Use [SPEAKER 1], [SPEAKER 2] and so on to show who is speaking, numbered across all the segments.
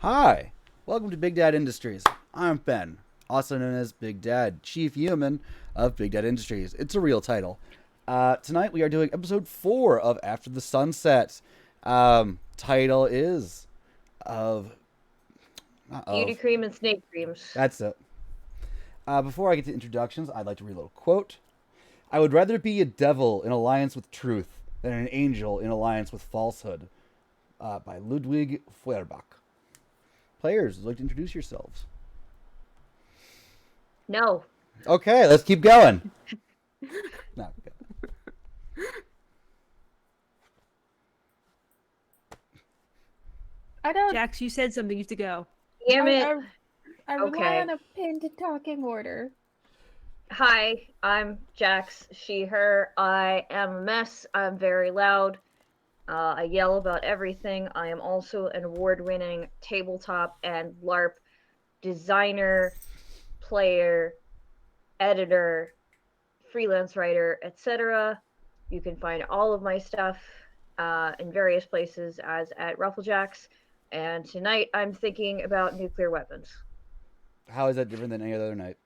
[SPEAKER 1] Hi, welcome to Big Dad Industries. I'm Ben, also known as Big Dad, Chief Human of Big Dad Industries. It's a real title. Tonight we are doing episode 4 of After the Sunset. Title is of...
[SPEAKER 2] Beauty cream and snake creams.
[SPEAKER 1] That's it. Before I get to introductions, I'd like to read a little quote. I would rather be a devil in alliance with truth than an angel in alliance with falsehood. By Ludwig Feuerbach. Players, would you like to introduce yourselves?
[SPEAKER 2] No.
[SPEAKER 1] Okay, let's keep going. No, okay.
[SPEAKER 3] I don't.
[SPEAKER 4] Jax, you said something. You have to go.
[SPEAKER 2] Damn it.
[SPEAKER 3] I rely
[SPEAKER 2] Okay.
[SPEAKER 3] on a pinned talking order.
[SPEAKER 2] Hi, I'm Jax, she, her. I am a mess. I'm very loud. I yell about everything. I am also an award-winning tabletop and LARP designer, player, editor, freelance writer, etc. You can find all of my stuff in various places as at Rufflejacks. And tonight I'm thinking about nuclear weapons.
[SPEAKER 1] How is that different than any other night?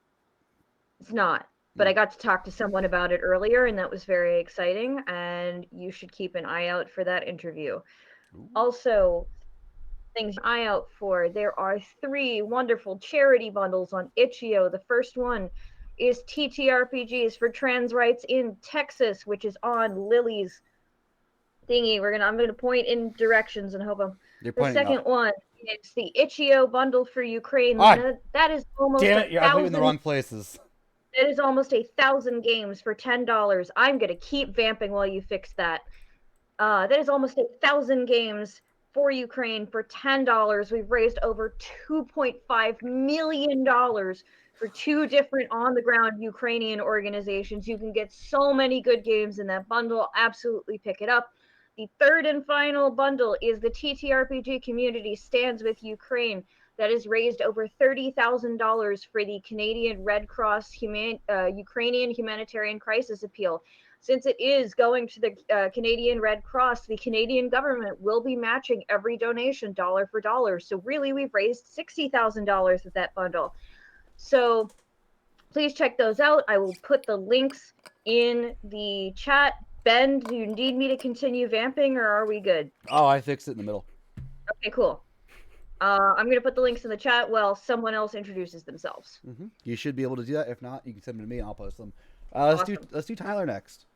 [SPEAKER 2] It's not. But I got to talk to someone about it earlier, and that was very exciting, and you should keep an eye out for that interview.
[SPEAKER 1] Ooh.
[SPEAKER 2] Also, things to eye out for, there are 3 wonderful charity bundles on Itch.io. The first one is TTRPGs for trans rights in Texas, which is on Lily's thingy. I'm gonna point in directions and hope I'm.
[SPEAKER 1] You're
[SPEAKER 2] The
[SPEAKER 1] pointing
[SPEAKER 2] second
[SPEAKER 1] up.
[SPEAKER 2] one is the Itch.io bundle for Ukraine.
[SPEAKER 1] Ah,
[SPEAKER 2] That is almost
[SPEAKER 1] damn
[SPEAKER 2] a
[SPEAKER 1] it! I put you in the
[SPEAKER 2] thousand.
[SPEAKER 1] wrong places.
[SPEAKER 2] That is almost 1,000 games for $10. I'm gonna keep vamping while you fix that. That is almost 1,000 games for Ukraine for $10. We've raised over $2.5 million for 2 different on-the-ground Ukrainian organizations. You can get so many good games in that bundle. Absolutely pick it up. The third and final bundle is the TTRPG Community Stands with Ukraine. That has raised over $30,000 for the Canadian Red Cross Ukrainian Humanitarian Crisis Appeal. Since it is going to the Canadian Red Cross, the Canadian government will be matching every donation dollar for dollar. So really, we've raised $60,000 with that bundle. So please check those out. I will put the links in the chat. Ben, do you need me to continue vamping, or are we good?
[SPEAKER 1] Oh, I fixed it in the middle.
[SPEAKER 2] Okay, cool. I'm going to put the links in the chat while someone else introduces themselves.
[SPEAKER 1] Mm-hmm. You should be able to do that. If not, you can send them to me and I'll post them.
[SPEAKER 2] Awesome.
[SPEAKER 1] Let's do Tyler next.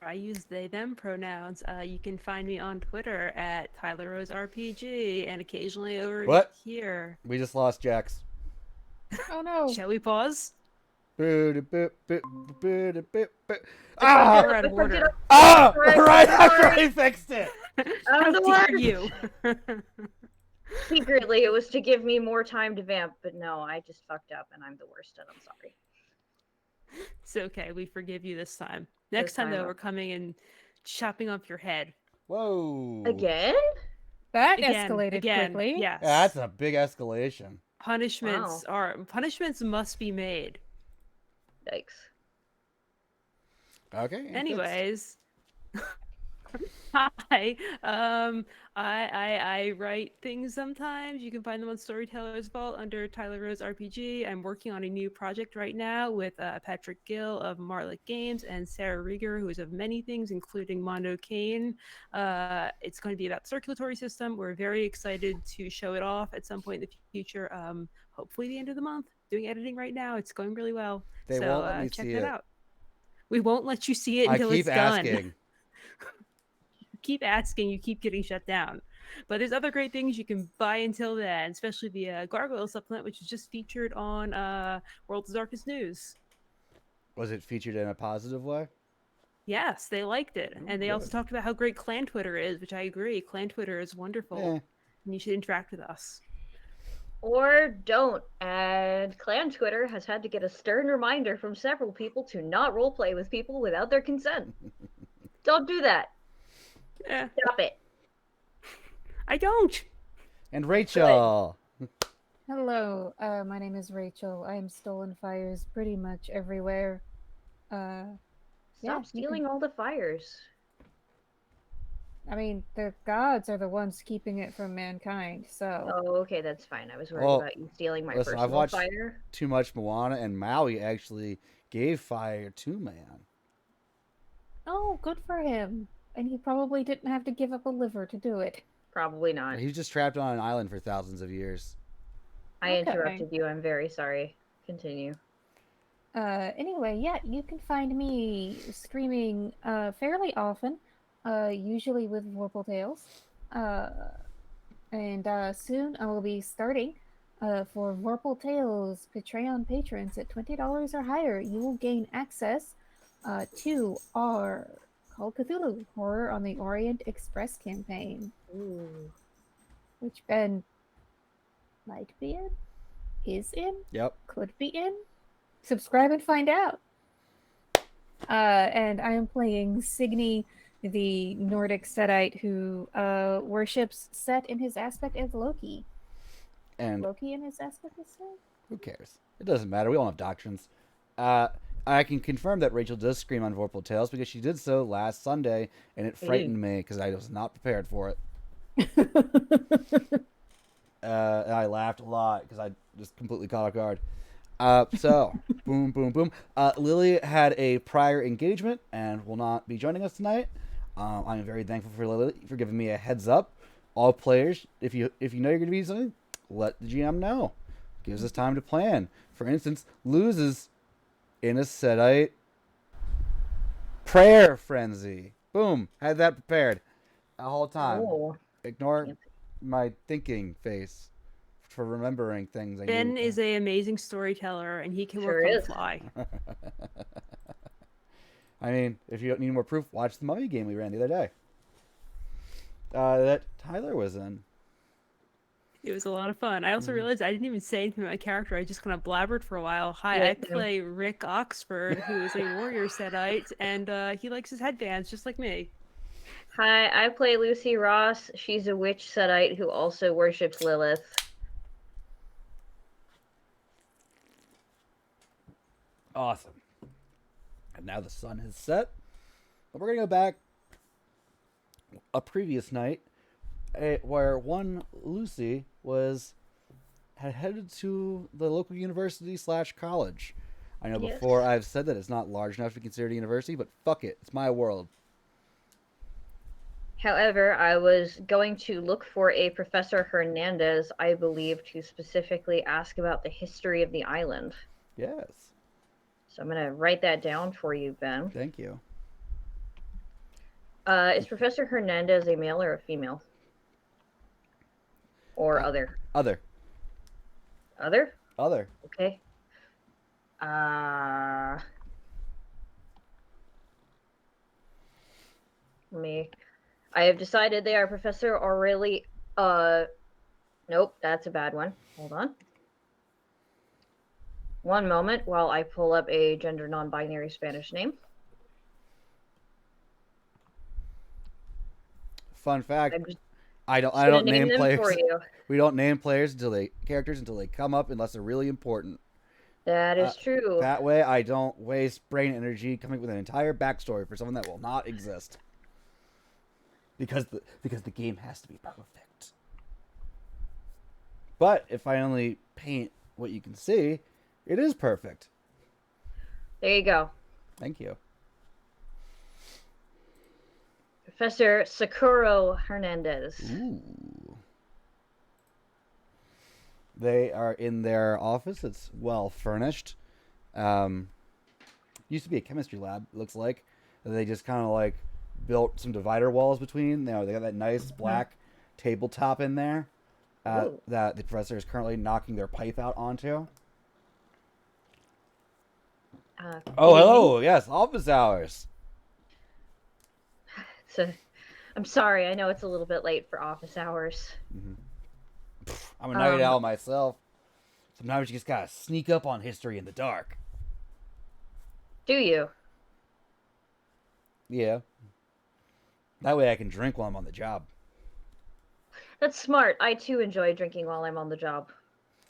[SPEAKER 4] I use they them pronouns. You can find me on Twitter at Tyler Rose RPG and occasionally over here.
[SPEAKER 1] We just lost Jax.
[SPEAKER 3] Oh no.
[SPEAKER 4] Shall we pause?
[SPEAKER 1] Ah!
[SPEAKER 4] We're out of order.
[SPEAKER 1] Ah!
[SPEAKER 2] Right,
[SPEAKER 1] Right after
[SPEAKER 2] sorry.
[SPEAKER 1] I fixed it.
[SPEAKER 2] I'm the
[SPEAKER 4] How dare
[SPEAKER 2] worst.
[SPEAKER 4] you?
[SPEAKER 2] Secretly, it was to give me more time to vamp, but no, I just fucked up and I'm the worst and I'm sorry.
[SPEAKER 4] It's okay. We forgive you this time. Next
[SPEAKER 2] This
[SPEAKER 4] time, though,
[SPEAKER 2] time.
[SPEAKER 4] we're coming and chopping off your head.
[SPEAKER 1] Whoa.
[SPEAKER 2] Again?
[SPEAKER 3] That
[SPEAKER 4] Again,
[SPEAKER 3] escalated
[SPEAKER 4] again,
[SPEAKER 3] quickly.
[SPEAKER 4] Yes.
[SPEAKER 1] Yeah, that's a big escalation.
[SPEAKER 4] Punishments must be made.
[SPEAKER 2] Yikes.
[SPEAKER 1] Okay.
[SPEAKER 4] Anyways, hi. I write things sometimes. You can find them on Storyteller's Vault under Tyler Rose RPG. I'm working on a new project right now with Patrick Gill of Marlick Games and Sarah Rieger, who is of many things, including Mondo Kane. It's going to be about circulatory system. We're very excited to show it off at some point in the future. Hopefully the end of the month. Doing editing right now. It's going really well.
[SPEAKER 1] They won't let me
[SPEAKER 4] check
[SPEAKER 1] see
[SPEAKER 4] that
[SPEAKER 1] it.
[SPEAKER 4] out. We won't let you see it until
[SPEAKER 1] I keep
[SPEAKER 4] it's done.
[SPEAKER 1] asking.
[SPEAKER 4] Keep asking, you keep getting shut down. But there's other great things you can buy until then, especially the Gargoyle supplement, which is just featured on World's Darkest News. Was
[SPEAKER 1] it featured in a positive way?
[SPEAKER 4] Yes, they liked it.
[SPEAKER 1] Oh,
[SPEAKER 4] and they
[SPEAKER 1] good.
[SPEAKER 4] also talked about how great Clan Twitter is, which I agree. Clan Twitter is wonderful.
[SPEAKER 1] Yeah.
[SPEAKER 4] And you should interact with us.
[SPEAKER 2] Or don't. And Clan Twitter has had to get a stern reminder from several people to not roleplay with people without their consent. Don't do that. Stop it.
[SPEAKER 4] I don't.
[SPEAKER 1] And Rachel.
[SPEAKER 3] Hello, my name is Rachel. I am stolen fires pretty much everywhere.
[SPEAKER 2] Stop
[SPEAKER 3] Yeah,
[SPEAKER 2] stealing all the fires.
[SPEAKER 3] I mean, the gods are the ones keeping it from mankind, so...
[SPEAKER 2] Oh, okay, that's fine. I was worried
[SPEAKER 1] Well,
[SPEAKER 2] about you stealing my
[SPEAKER 1] listen,
[SPEAKER 2] personal
[SPEAKER 1] I've watched
[SPEAKER 2] fire.
[SPEAKER 1] too much Moana, and Maui actually gave fire to man.
[SPEAKER 3] Oh, good for him. And he probably didn't have to give up a liver to do it.
[SPEAKER 2] Probably not.
[SPEAKER 1] He was just trapped on an island for thousands of years.
[SPEAKER 2] I
[SPEAKER 3] Okay.
[SPEAKER 2] interrupted you. I'm very sorry. Continue.
[SPEAKER 3] Anyway, yeah, you can find me streaming fairly often, usually with Vorpal Tales. And soon I will be starting for Vorpal Tales Patreon patrons at $20 or higher. You will gain access to our Call of Cthulhu Horror on the Orient Express campaign,
[SPEAKER 2] Ooh.
[SPEAKER 3] which Ben might be in, is in,
[SPEAKER 1] Yep.
[SPEAKER 3] could be in. Subscribe and find out. And I am playing Signy, the Nordic Setite who worships Set in his aspect as Loki.
[SPEAKER 1] And
[SPEAKER 3] Loki in his aspect as Set?
[SPEAKER 1] who cares? It doesn't matter. We all have doctrines. I can confirm that Rachel does scream on Vorpal Tales because she did so last Sunday, and it frightened me because I was not prepared for it. And I laughed a lot because I just completely caught off guard. So, boom, boom, boom. Lily had a prior engagement and will not be joining us tonight. I'm very thankful for Lily for giving me a heads up. All players, if you know you're going to be something, let the GM know. gives us time to plan. For instance, loses in a Sedite prayer frenzy. Boom, had that prepared the whole time.
[SPEAKER 2] Oh,
[SPEAKER 1] Ignore
[SPEAKER 2] fancy.
[SPEAKER 1] my thinking face for remembering things I
[SPEAKER 4] Ben
[SPEAKER 1] knew.
[SPEAKER 4] is an amazing storyteller, and he can
[SPEAKER 2] Sure
[SPEAKER 4] work on the
[SPEAKER 2] is.
[SPEAKER 4] fly.
[SPEAKER 1] I mean, if you don't need more proof, watch the Mummy game we ran the other day. That Tyler was in.
[SPEAKER 4] It was a lot of fun. I also realized I didn't even say anything about my character. I just kind of blabbered for a while. Hi,
[SPEAKER 2] Yeah,
[SPEAKER 4] I play Rick Oxford, who is a warrior Sedite, and he likes his headbands just like me.
[SPEAKER 2] Hi, I play Lucy Ross. She's a witch Setite who also worships Lilith.
[SPEAKER 1] Awesome. And now the sun has set. But we're going to go back a previous night where one Lucy had headed to the local university / college. I know
[SPEAKER 2] Yes.
[SPEAKER 1] before I've said that it's not large enough to be considered a university, but fuck it. It's my world.
[SPEAKER 2] However, I was going to look for a Professor Hernandez, I believe, to specifically ask about the history of the island.
[SPEAKER 1] Yes.
[SPEAKER 2] So I'm going to write that down for you, Ben.
[SPEAKER 1] Thank you.
[SPEAKER 2] Is Professor Hernandez a male or a female? Or other?
[SPEAKER 1] Other.
[SPEAKER 2] Other?
[SPEAKER 1] Other.
[SPEAKER 2] Okay. I have decided they are Professor Aureli. Nope, that's a bad one. Hold on. One moment while I pull up a gender non-binary Spanish name.
[SPEAKER 1] Fun fact.
[SPEAKER 2] I'm just
[SPEAKER 1] I don't
[SPEAKER 2] gonna
[SPEAKER 1] name
[SPEAKER 2] them
[SPEAKER 1] players.
[SPEAKER 2] for you.
[SPEAKER 1] We don't name players characters until they come up unless they're really important.
[SPEAKER 2] That is true.
[SPEAKER 1] That way I don't waste brain energy coming up with an entire backstory for someone that will not exist. Because the game has to be perfect. But if I only paint what you can see, it is perfect.
[SPEAKER 2] There you go.
[SPEAKER 1] Thank you.
[SPEAKER 2] Professor Sakuro Hernandez.
[SPEAKER 1] Ooh. They are in their office. It's well furnished. Used to be a chemistry lab, it looks like. They just kind of like built some divider walls between. You know, they got that nice black tabletop in there that the professor is currently knocking their pipe out onto. Oh, hello. Yes, office hours.
[SPEAKER 2] So, I'm sorry. I know it's a little bit late for office hours.
[SPEAKER 1] I'm a night owl myself. Sometimes you just gotta sneak up on history in the dark.
[SPEAKER 2] Do you?
[SPEAKER 1] Yeah. That way I can drink while I'm on the job.
[SPEAKER 2] That's smart. I too enjoy drinking while I'm on the job.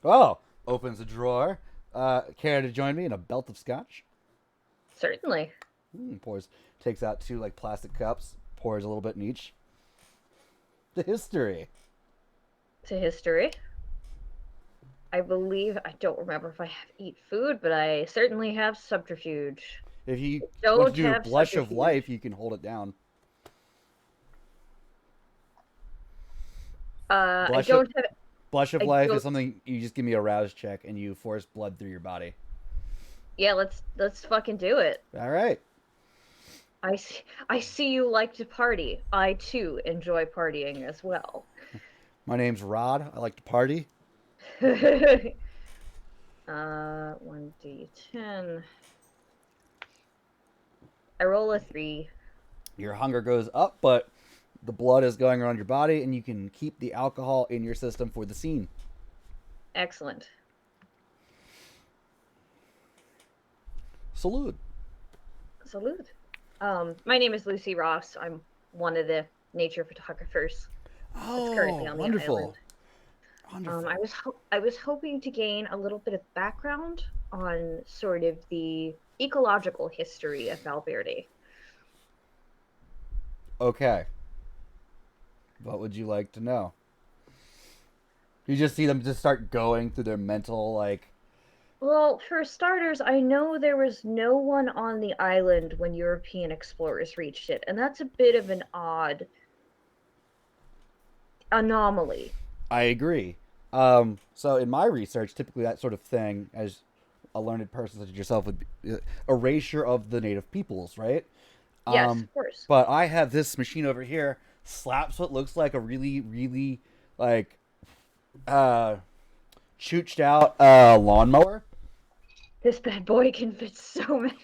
[SPEAKER 1] Oh, opens a drawer. Care to join me in a belt of scotch?
[SPEAKER 2] Certainly.
[SPEAKER 1] Takes out 2 like plastic cups, pours a little bit in each. The history.
[SPEAKER 2] To history. I believe, I don't remember if I have eat food, but I certainly have subterfuge.
[SPEAKER 1] If you
[SPEAKER 2] Don't
[SPEAKER 1] want to do a
[SPEAKER 2] have
[SPEAKER 1] blush of
[SPEAKER 2] subterfuge.
[SPEAKER 1] life, you can hold it down.
[SPEAKER 2] I
[SPEAKER 1] Blush
[SPEAKER 2] don't have.
[SPEAKER 1] Blush of
[SPEAKER 2] I
[SPEAKER 1] life
[SPEAKER 2] don't-
[SPEAKER 1] is something you just give me a rouse check and you force blood through your body.
[SPEAKER 2] Yeah, let's fucking do it.
[SPEAKER 1] All right.
[SPEAKER 2] I see you like to party. I too enjoy partying as well.
[SPEAKER 1] My name's Rod. I like to party.
[SPEAKER 2] 1d10. I roll a 3.
[SPEAKER 1] Your hunger goes up, but the blood is going around your body, and you can keep the alcohol in your system for the scene.
[SPEAKER 2] Excellent.
[SPEAKER 1] Salute.
[SPEAKER 2] Salute. My name is Lucy Ross. I'm one of the nature photographers.
[SPEAKER 1] Oh,
[SPEAKER 2] currently on the
[SPEAKER 1] wonderful.
[SPEAKER 2] island.
[SPEAKER 1] Wonderful.
[SPEAKER 2] I was hoping to gain a little bit of background on sort of the ecological history of Valverde.
[SPEAKER 1] Okay. What would you like to know? You just see them just start going through their mental, like...
[SPEAKER 2] Well, for starters, I know there was no one on the island when European explorers reached it, and that's a bit of an odd anomaly.
[SPEAKER 1] I agree. So in my research, typically that sort of thing, as a learned person such as yourself, would be erasure of the native peoples, right?
[SPEAKER 2] Yes,
[SPEAKER 1] Um,
[SPEAKER 2] of course.
[SPEAKER 1] but I have this machine over here slaps what looks like a really, really like uh, chooched out lawnmower.
[SPEAKER 2] This bad boy can fit so many.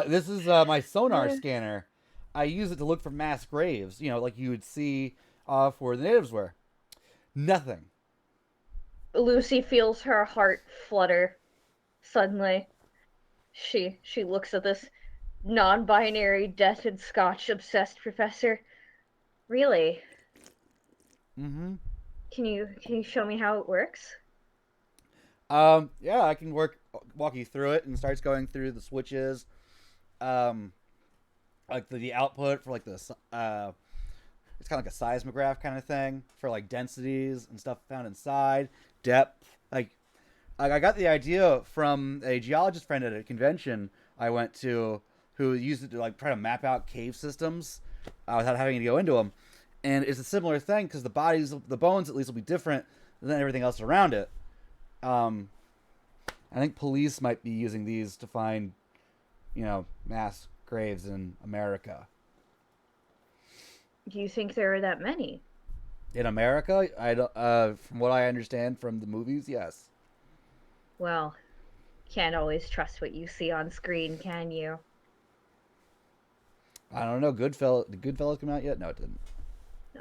[SPEAKER 1] This is my sonar scanner. I use it to look for mass graves, like you would see for the natives were. Nothing.
[SPEAKER 2] Lucy feels her heart flutter suddenly. She looks at this non-binary death and scotch obsessed professor. Really?
[SPEAKER 1] Mm-hmm.
[SPEAKER 2] Can you show me how it works?
[SPEAKER 1] Yeah, I can walk you through it, and starts going through the switches, um, like the output for like it's kind of like a seismograph kind of thing for like densities and stuff found inside, depth. Like I got the idea from a geologist friend at a convention I went to, who used it to like try to map out cave systems without having to go into them, and it's a similar thing because the bones at least will be different than everything else around it. Um, I think police might be using these to find, mass graves in America.
[SPEAKER 2] Do you think there are that many?
[SPEAKER 1] In America, I don't. From what I understand from the movies, yes.
[SPEAKER 2] Well, can't always trust what you see on screen, can you?
[SPEAKER 1] I don't know. Did Goodfellas come out yet? No, it didn't.
[SPEAKER 2] No.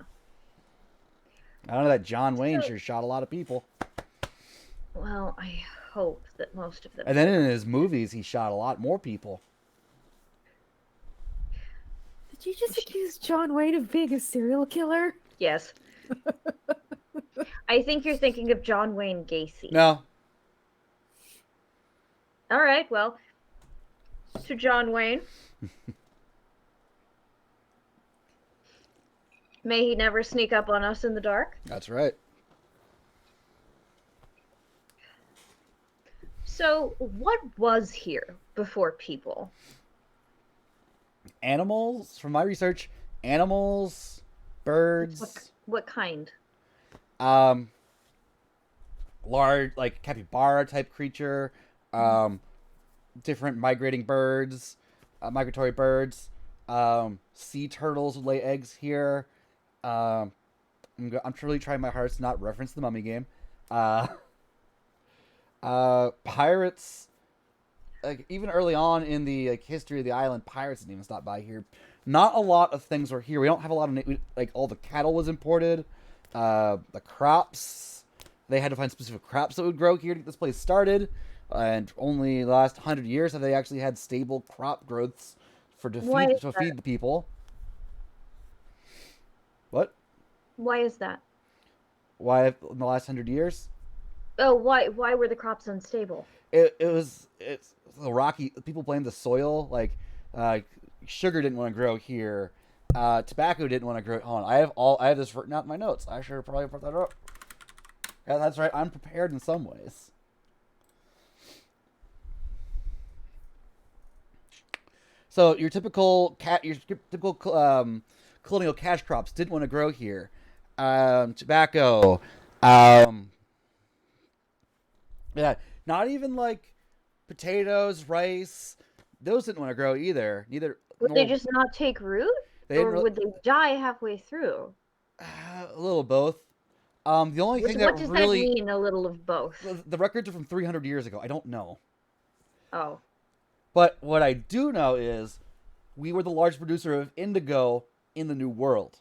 [SPEAKER 1] I don't know that John Wayne
[SPEAKER 2] So,
[SPEAKER 1] sure shot a lot of people.
[SPEAKER 2] well, I hope that most of them.
[SPEAKER 1] And then in his movies, he shot a lot more people.
[SPEAKER 3] Did you just accuse John Wayne of being a serial killer?
[SPEAKER 2] Yes. I think you're thinking of John Wayne Gacy.
[SPEAKER 1] No.
[SPEAKER 2] All right, well, to John Wayne. May he never sneak up on us in the dark.
[SPEAKER 1] That's right.
[SPEAKER 2] So, what was here before people?
[SPEAKER 1] Animals, from my research, animals, birds,
[SPEAKER 2] What kind?
[SPEAKER 1] um, large, like capybara type creature, different migrating birds, migratory birds, sea turtles would lay eggs here. I'm truly trying my hardest to not reference the Mummy game. Pirates, like even early on in the history of the island, pirates didn't even stop by here. Not a lot of things were here. We don't have a lot of like all the cattle was imported. The crops, they had to find specific crops that would grow here to get this place started. And only the last 100 years have they actually had stable crop growths to feed the people. What?
[SPEAKER 2] Why is that?
[SPEAKER 1] Why in the last 100 years?
[SPEAKER 2] Oh, why were the crops unstable?
[SPEAKER 1] It's the rocky. People blame the soil. Like sugar didn't want to grow here. Tobacco didn't want to grow. Hold on, I have this written out in my notes. I should probably put that up. Yeah, that's right. I'm prepared in some ways. So your typical colonial cash crops didn't want to grow here. Tobacco. Yeah, not even like potatoes, rice. Those didn't want to grow either.
[SPEAKER 2] Would they just not take root? Or would they die halfway through?
[SPEAKER 1] A little of both. The only thing
[SPEAKER 2] What
[SPEAKER 1] that
[SPEAKER 2] does
[SPEAKER 1] really
[SPEAKER 2] that mean, a little of both?
[SPEAKER 1] the records are from 300 years ago. I don't know.
[SPEAKER 2] Oh.
[SPEAKER 1] But what I do know is we were the largest producer of indigo in the New World.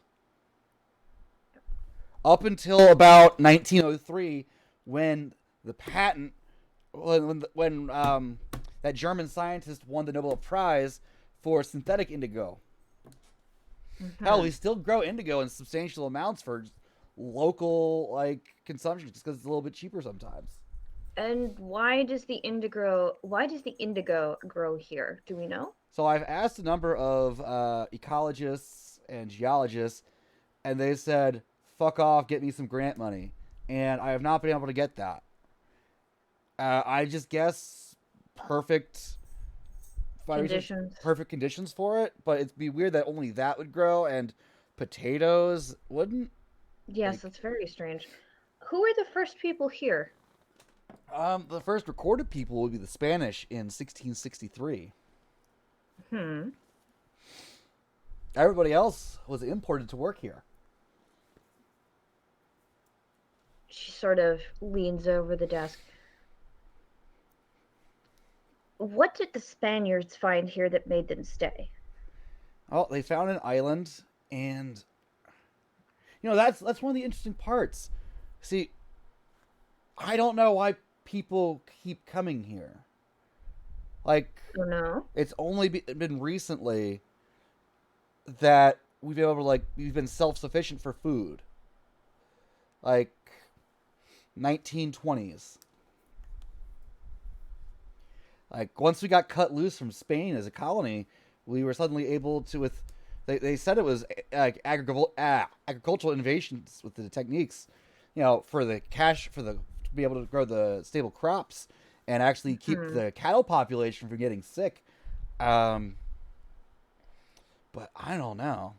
[SPEAKER 1] Up until about 1903, when the patent, when that German scientist won the Nobel Prize for synthetic indigo. Mm-hmm. Hell, we still grow indigo in substantial amounts for local consumption, just because it's a little bit cheaper sometimes.
[SPEAKER 2] And why does the indigo grow here? Do we know?
[SPEAKER 1] So I've asked a number of ecologists and geologists, and they said, "Fuck off, get me some grant money," and I have not been able to get that. I just guess perfect conditions for it, but it'd be weird that only that would grow and potatoes wouldn't.
[SPEAKER 2] Yes, that's very strange. Who were the first people here?
[SPEAKER 1] The first recorded people would be the Spanish in 1663.
[SPEAKER 2] Hmm.
[SPEAKER 1] Everybody else was imported to work here.
[SPEAKER 2] She sort of leans over the desk. What did the Spaniards find here that made them stay?
[SPEAKER 1] Oh, they found an island, and that's one of the interesting parts. See, I don't know why people keep coming here. Like,
[SPEAKER 2] Oh no.
[SPEAKER 1] it's only been recently that we've been able to, we've been self-sufficient for food. Like 1920s. Like, once we got cut loose from Spain as a colony, we were suddenly able to, they said it was like agricultural innovations with the techniques, for the cash, to be able to grow the stable crops and actually keep the cattle population from getting sick. But I don't know.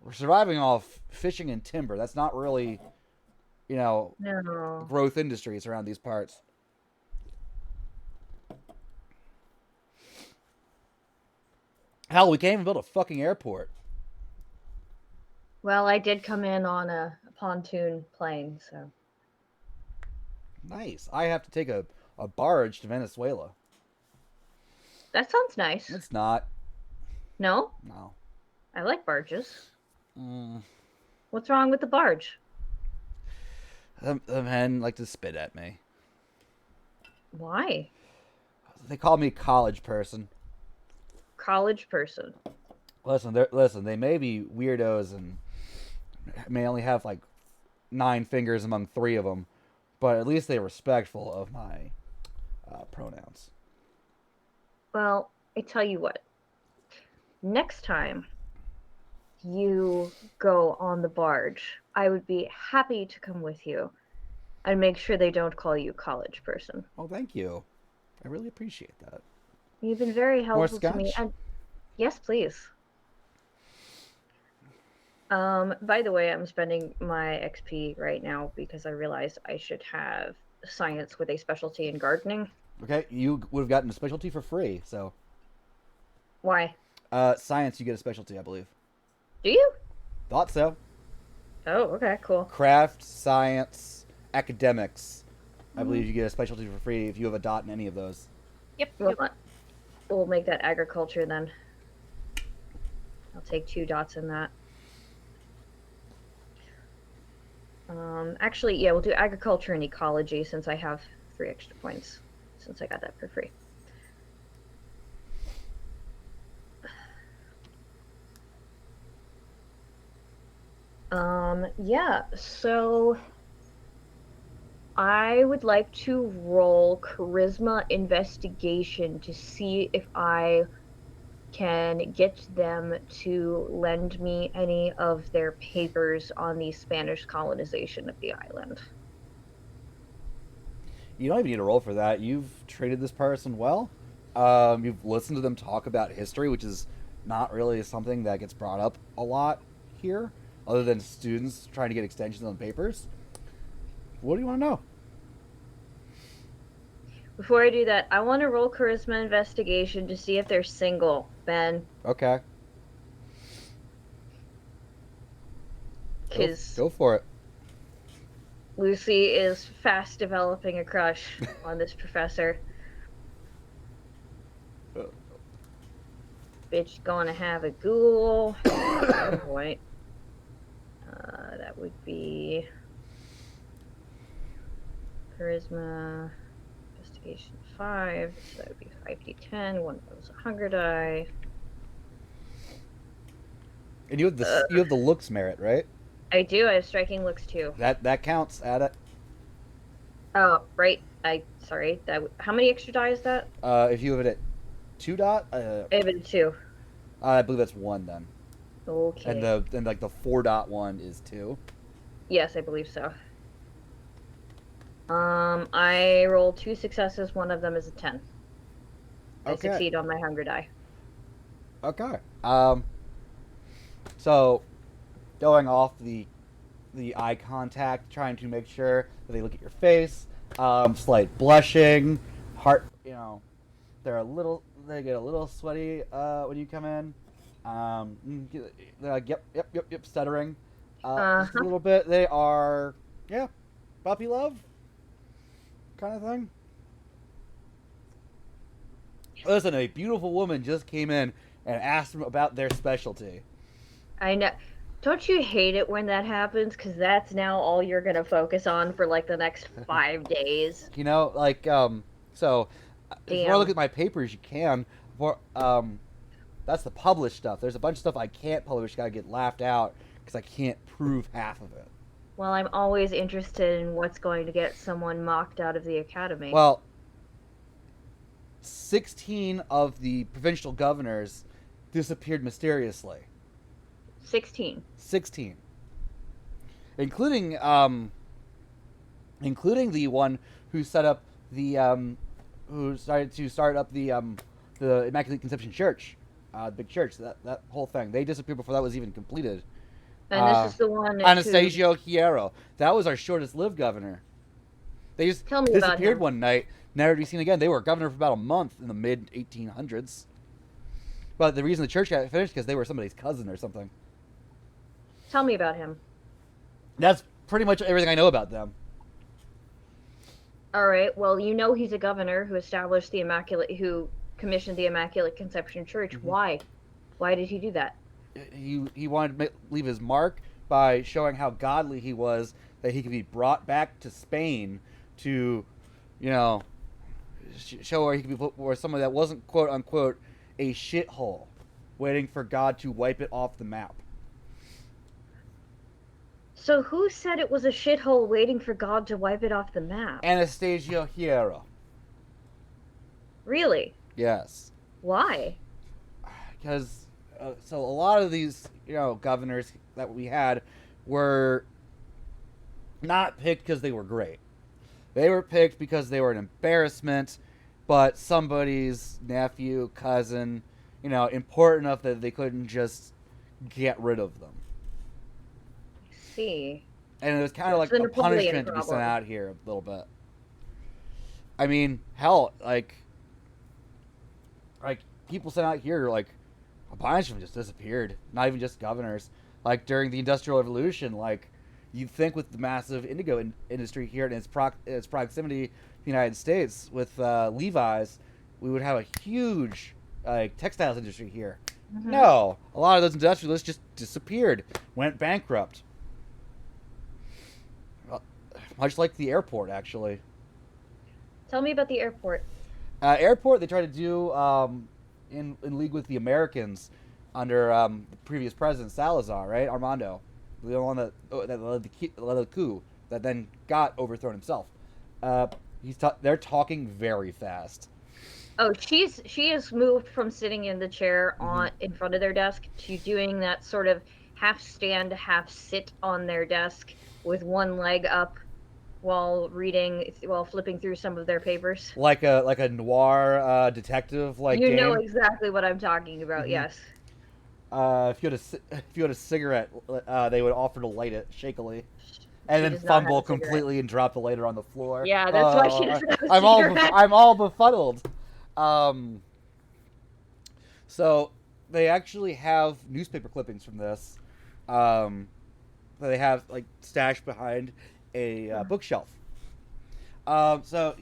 [SPEAKER 1] We're surviving off fishing and timber. That's not really,
[SPEAKER 2] No.
[SPEAKER 1] growth industries around these parts. Hell, we can't even build a fucking airport.
[SPEAKER 2] Well, I did come in on a pontoon plane, so.
[SPEAKER 1] Nice. I have to take a barge to Venezuela.
[SPEAKER 2] That sounds nice.
[SPEAKER 1] It's not.
[SPEAKER 2] No?
[SPEAKER 1] No.
[SPEAKER 2] I like barges.
[SPEAKER 1] Mm.
[SPEAKER 2] What's wrong with the barge?
[SPEAKER 1] The men like to spit at me.
[SPEAKER 2] Why?
[SPEAKER 1] They call me college person.
[SPEAKER 2] College person.
[SPEAKER 1] Listen, they may be weirdos and may only have 9 fingers among 3 of them, but at least they're respectful of my pronouns.
[SPEAKER 2] Well, I tell you what. Next time you go on the barge, I would be happy to come with you and make sure they don't call you college person.
[SPEAKER 1] Oh, thank you. I really appreciate that.
[SPEAKER 2] You've been very helpful to me.
[SPEAKER 1] scotch?
[SPEAKER 2] And yes, please. By the way, I'm spending my XP right now because I realized I should have science with a specialty in gardening.
[SPEAKER 1] Okay, you would have gotten a specialty for free, so.
[SPEAKER 2] Why?
[SPEAKER 1] Science, you get a specialty, I believe.
[SPEAKER 2] Do you?
[SPEAKER 1] Thought so.
[SPEAKER 2] Oh, okay, cool.
[SPEAKER 1] Craft, science, academics. I believe you get a specialty for free if you have a dot in any of those.
[SPEAKER 3] Yep.
[SPEAKER 2] Well, we'll make that agriculture then. I'll take 2 dots in that. Actually, yeah, we'll do agriculture and ecology since I have 3 extra points since I got that for free. Yeah, so I would like to roll charisma investigation to see if I can get them to lend me any of their papers on the Spanish colonization of the island.
[SPEAKER 1] You don't even need a roll for that. You've treated this person well. You've listened to them talk about history, which is not really something that gets brought up a lot here, other than students trying to get extensions on papers. What do you want to know?
[SPEAKER 2] Before I do that, I want to roll charisma investigation to see if they're single, Ben.
[SPEAKER 1] Okay.
[SPEAKER 2] Because
[SPEAKER 1] Go for it.
[SPEAKER 2] Lucy is fast developing a crush on this professor. Bitch gonna have a ghoul. Oh boy. That would be charisma investigation 5. So that would be 5d10. One of those a hunger die.
[SPEAKER 1] And you have the looks merit, right?
[SPEAKER 2] I do. I have striking looks too.
[SPEAKER 1] That counts. Add it.
[SPEAKER 2] Oh, right. Sorry. How many extra die is that?
[SPEAKER 1] If you have it at 2 dot,
[SPEAKER 2] I have it at 2.
[SPEAKER 1] I believe that's 1 then.
[SPEAKER 2] Okay.
[SPEAKER 1] And the 4 dot one is 2.
[SPEAKER 2] Yes, I believe so. I roll 2 successes. One of them is a 10. I
[SPEAKER 1] Okay.
[SPEAKER 2] succeed on my hunger die.
[SPEAKER 1] Okay. So, going off the the eye contact, trying to make sure that they look at your face. Slight blushing, heart. They get a little sweaty when you come in. They're like, yep, stuttering. Just a little bit. They are, yeah, puppy love kind of thing. Listen, a beautiful woman just came in and asked them about their specialty.
[SPEAKER 2] I know. Don't you hate it when that happens? Because that's now all you're going to focus on for like the next 5 days.
[SPEAKER 1] So if you want to
[SPEAKER 2] Damn.
[SPEAKER 1] look at my papers, you can. That's the published stuff. There's a bunch of stuff I can't publish, gotta get laughed out because I can't prove half of it.
[SPEAKER 2] Well, I'm always interested in what's going to get someone mocked out of the academy.
[SPEAKER 1] Well, 16 of the provincial governors disappeared mysteriously.
[SPEAKER 2] 16.
[SPEAKER 1] 16, including the one who set up who started to start up the Immaculate Conception Church, big church. That whole thing, they disappeared before that was even completed.
[SPEAKER 2] And this is the one
[SPEAKER 1] Anastasio Hierro. That was our shortest lived governor. They just
[SPEAKER 2] Tell me about
[SPEAKER 1] disappeared
[SPEAKER 2] him.
[SPEAKER 1] one night, never to be seen again. They were governor for about a month in the mid 1800s. But the reason the church got finished because they were somebody's cousin or something.
[SPEAKER 2] Tell me about him.
[SPEAKER 1] That's pretty much everything I know about them.
[SPEAKER 2] All right. Well, you know he's a governor who established who commissioned the Immaculate Conception Church.
[SPEAKER 1] Mm-hmm.
[SPEAKER 2] Why? Why did he do that?
[SPEAKER 1] He wanted to leave his mark by showing how godly he was, that he could be brought back to Spain to, show where he could be put where someone that wasn't quote unquote a shithole, waiting for God to wipe it off the map.
[SPEAKER 2] So who said it was a shithole waiting for God to wipe it off the map?
[SPEAKER 1] Anastasio Hierro.
[SPEAKER 2] Really?
[SPEAKER 1] Yes.
[SPEAKER 2] Why?
[SPEAKER 1] Because so a lot of these governors that we had were not picked because they were great. They were picked because they were an embarrassment, but somebody's nephew, cousin, important enough that they couldn't just get rid of them.
[SPEAKER 2] See.
[SPEAKER 1] And it was kind of like
[SPEAKER 2] It's
[SPEAKER 1] a
[SPEAKER 2] a Napoleon
[SPEAKER 1] punishment to be sent
[SPEAKER 2] problem.
[SPEAKER 1] out here a little bit. I mean, hell, like people sent out here, like a bunch of them just disappeared. Not even just governors. Like during the Industrial Revolution, like you'd think with the massive indigo industry here and its proximity to the United States with Levi's, we would have a huge textiles industry here.
[SPEAKER 2] Mhm.
[SPEAKER 1] No, a lot of those industrialists just disappeared, went bankrupt. Much like the airport, actually.
[SPEAKER 2] Tell me about the airport.
[SPEAKER 1] Airport, they tried to do in league with the Americans under the previous president, Salazar, right? Armando. The one that led the coup that then got overthrown himself. They're talking very fast.
[SPEAKER 2] Oh, she has moved from sitting in the chair in front of their desk to doing that sort of half stand, half sit on their desk with one leg up while flipping through some of their papers.
[SPEAKER 1] Like a noir detective
[SPEAKER 2] You know
[SPEAKER 1] game.
[SPEAKER 2] exactly what I'm talking about.
[SPEAKER 1] Mhm.
[SPEAKER 2] Yes.
[SPEAKER 1] If you had a cigarette, they would offer to light it shakily, and
[SPEAKER 2] She
[SPEAKER 1] then
[SPEAKER 2] does not have
[SPEAKER 1] fumble
[SPEAKER 2] a cigarette.
[SPEAKER 1] completely and drop the lighter on the floor.
[SPEAKER 2] Yeah, that's why she doesn't have a
[SPEAKER 1] I'm
[SPEAKER 2] cigarette.
[SPEAKER 1] I'm all befuddled. So they actually have newspaper clippings from this. That they have stashed behind a bookshelf. So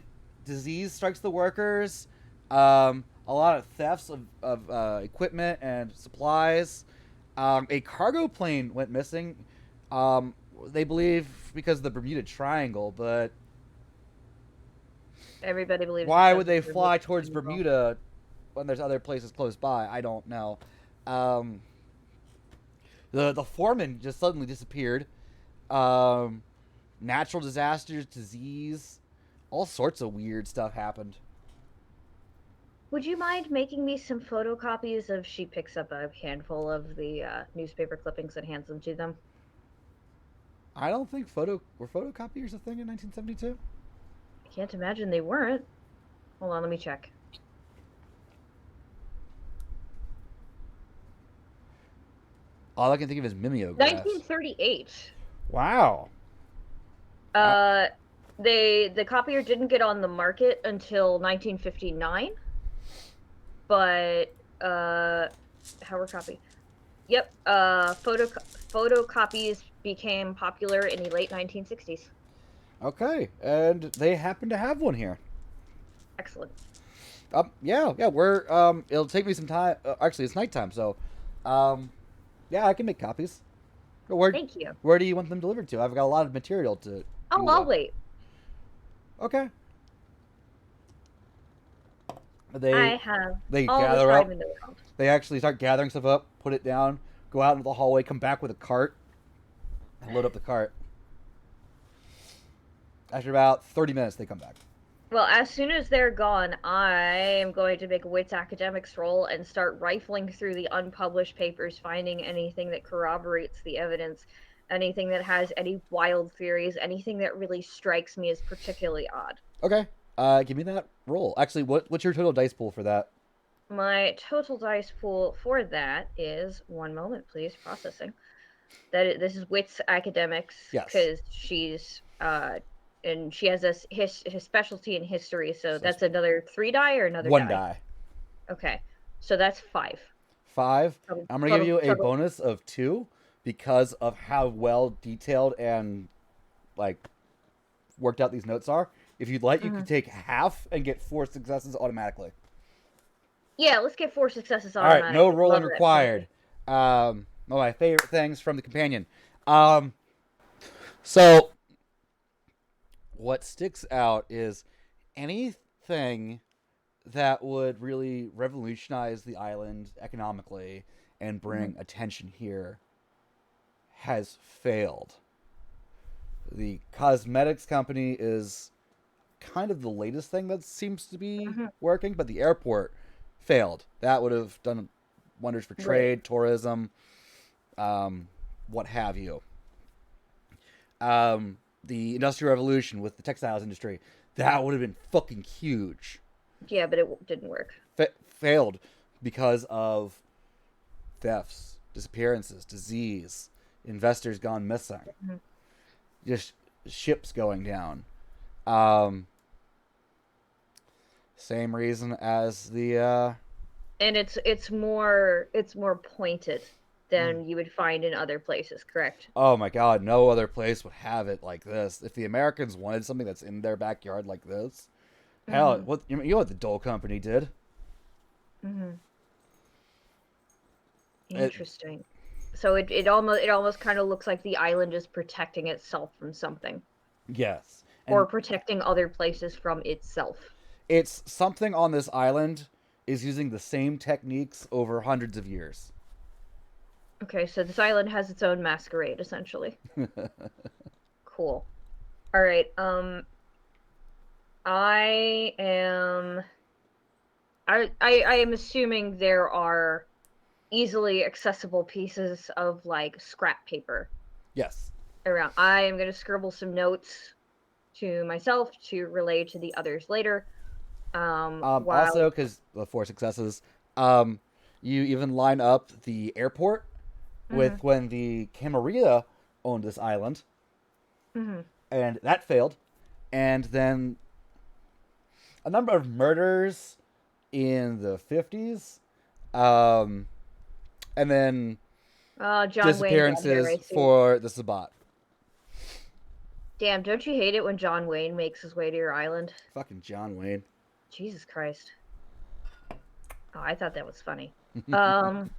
[SPEAKER 1] disease strikes the workers. A lot of thefts of equipment and supplies. A cargo plane went missing. They believe because of the Bermuda Triangle, but
[SPEAKER 2] Everybody believes.
[SPEAKER 1] why
[SPEAKER 2] it's
[SPEAKER 1] would they
[SPEAKER 2] just
[SPEAKER 1] fly
[SPEAKER 2] Bermuda
[SPEAKER 1] towards
[SPEAKER 2] Triangle.
[SPEAKER 1] Bermuda when there's other places close by? I don't know. The foreman just suddenly disappeared. Natural disasters, disease, all sorts of weird stuff happened.
[SPEAKER 2] Would you mind making me some photocopies of? She picks up a handful of the newspaper clippings and hands them to them.
[SPEAKER 1] I don't think were photocopiers a thing in 1972.
[SPEAKER 2] I can't imagine they weren't. Hold on, let me check.
[SPEAKER 1] All I can think of is mimeographs.
[SPEAKER 2] 1938.
[SPEAKER 1] Wow.
[SPEAKER 2] Uh, the copier didn't get on the market until 1959, but Howard copy. Yep. Photocopies became popular in the late 1960s.
[SPEAKER 1] Okay, and they happen to have one here.
[SPEAKER 2] Excellent.
[SPEAKER 1] Yeah. We're it'll take me some time. Actually, it's nighttime, so yeah, I can make copies. Where
[SPEAKER 2] Thank you.
[SPEAKER 1] where do you want them delivered to? I've got a lot of material to.
[SPEAKER 2] Oh, I'll wait.
[SPEAKER 1] Okay.
[SPEAKER 2] I
[SPEAKER 1] They
[SPEAKER 2] have
[SPEAKER 1] they
[SPEAKER 2] all the
[SPEAKER 1] gather
[SPEAKER 2] time
[SPEAKER 1] up.
[SPEAKER 2] in the world.
[SPEAKER 1] They actually start gathering stuff up, put it down, go out into the hallway, come back with a cart, and load up the cart. After about 30 minutes, they come back.
[SPEAKER 2] Well, as soon as they're gone, I am going to make a Wits Academics roll and start rifling through the unpublished papers, finding anything that corroborates the evidence, anything that has any wild theories, anything that really strikes me as particularly odd.
[SPEAKER 1] Okay. Give me that roll. Actually, what's your total dice pool for that?
[SPEAKER 2] My total dice pool for that is, one moment, please, processing. This is Wits Academics
[SPEAKER 1] Yes.
[SPEAKER 2] because she's and she has his specialty in history, so that's another 3 die or another
[SPEAKER 1] One die.
[SPEAKER 2] Okay, so that's 5.
[SPEAKER 1] 5. I'm gonna give you a
[SPEAKER 2] total.
[SPEAKER 1] bonus of 2 because of how well detailed and like worked out these notes are. If you'd like, you could take half and get 4 successes automatically.
[SPEAKER 2] Yeah, let's get 4 successes
[SPEAKER 1] All
[SPEAKER 2] automatically.
[SPEAKER 1] right, no rolling
[SPEAKER 2] Love that.
[SPEAKER 1] required. One of my favorite things from the companion. So what sticks out is anything that would really revolutionize the island economically and bring attention here has failed. The cosmetics company is kind of the latest thing that seems to be working, but the airport failed. That would have done wonders for trade, tourism, what have you. The Industrial Revolution with the textiles industry, that would have been fucking huge.
[SPEAKER 2] Yeah, but it didn't work.
[SPEAKER 1] Failed because of thefts, disappearances, disease, investors gone missing, just ships going down. Same reason as the
[SPEAKER 2] and it's more pointed than you would find in other places, correct?
[SPEAKER 1] Oh my god, no other place would have it like this. If the Americans wanted something that's in their backyard like this, hell, what you know what the Dole Company did?
[SPEAKER 2] Interesting. So it almost kind of looks like the island is protecting itself from something.
[SPEAKER 1] Yes.
[SPEAKER 2] Or protecting other places from itself.
[SPEAKER 1] It's something on this island is using the same techniques over hundreds of years.
[SPEAKER 2] Okay, so this island has its own masquerade, essentially. Cool. All right. I am assuming there are easily accessible pieces of like scrap paper.
[SPEAKER 1] Yes.
[SPEAKER 2] Around. I am going to scribble some notes to myself to relay to the others later.
[SPEAKER 1] Also, because the 4 successes, you even line up the airport with when the Camarilla owned this island, and that failed, and then a number of murders in the 50s, and then
[SPEAKER 2] John
[SPEAKER 1] disappearances
[SPEAKER 2] Wayne
[SPEAKER 1] for the Sabbat.
[SPEAKER 2] Damn, don't you hate it when John Wayne makes his way to your island?
[SPEAKER 1] Fucking John Wayne.
[SPEAKER 2] Jesus Christ. Oh, I thought that was funny. But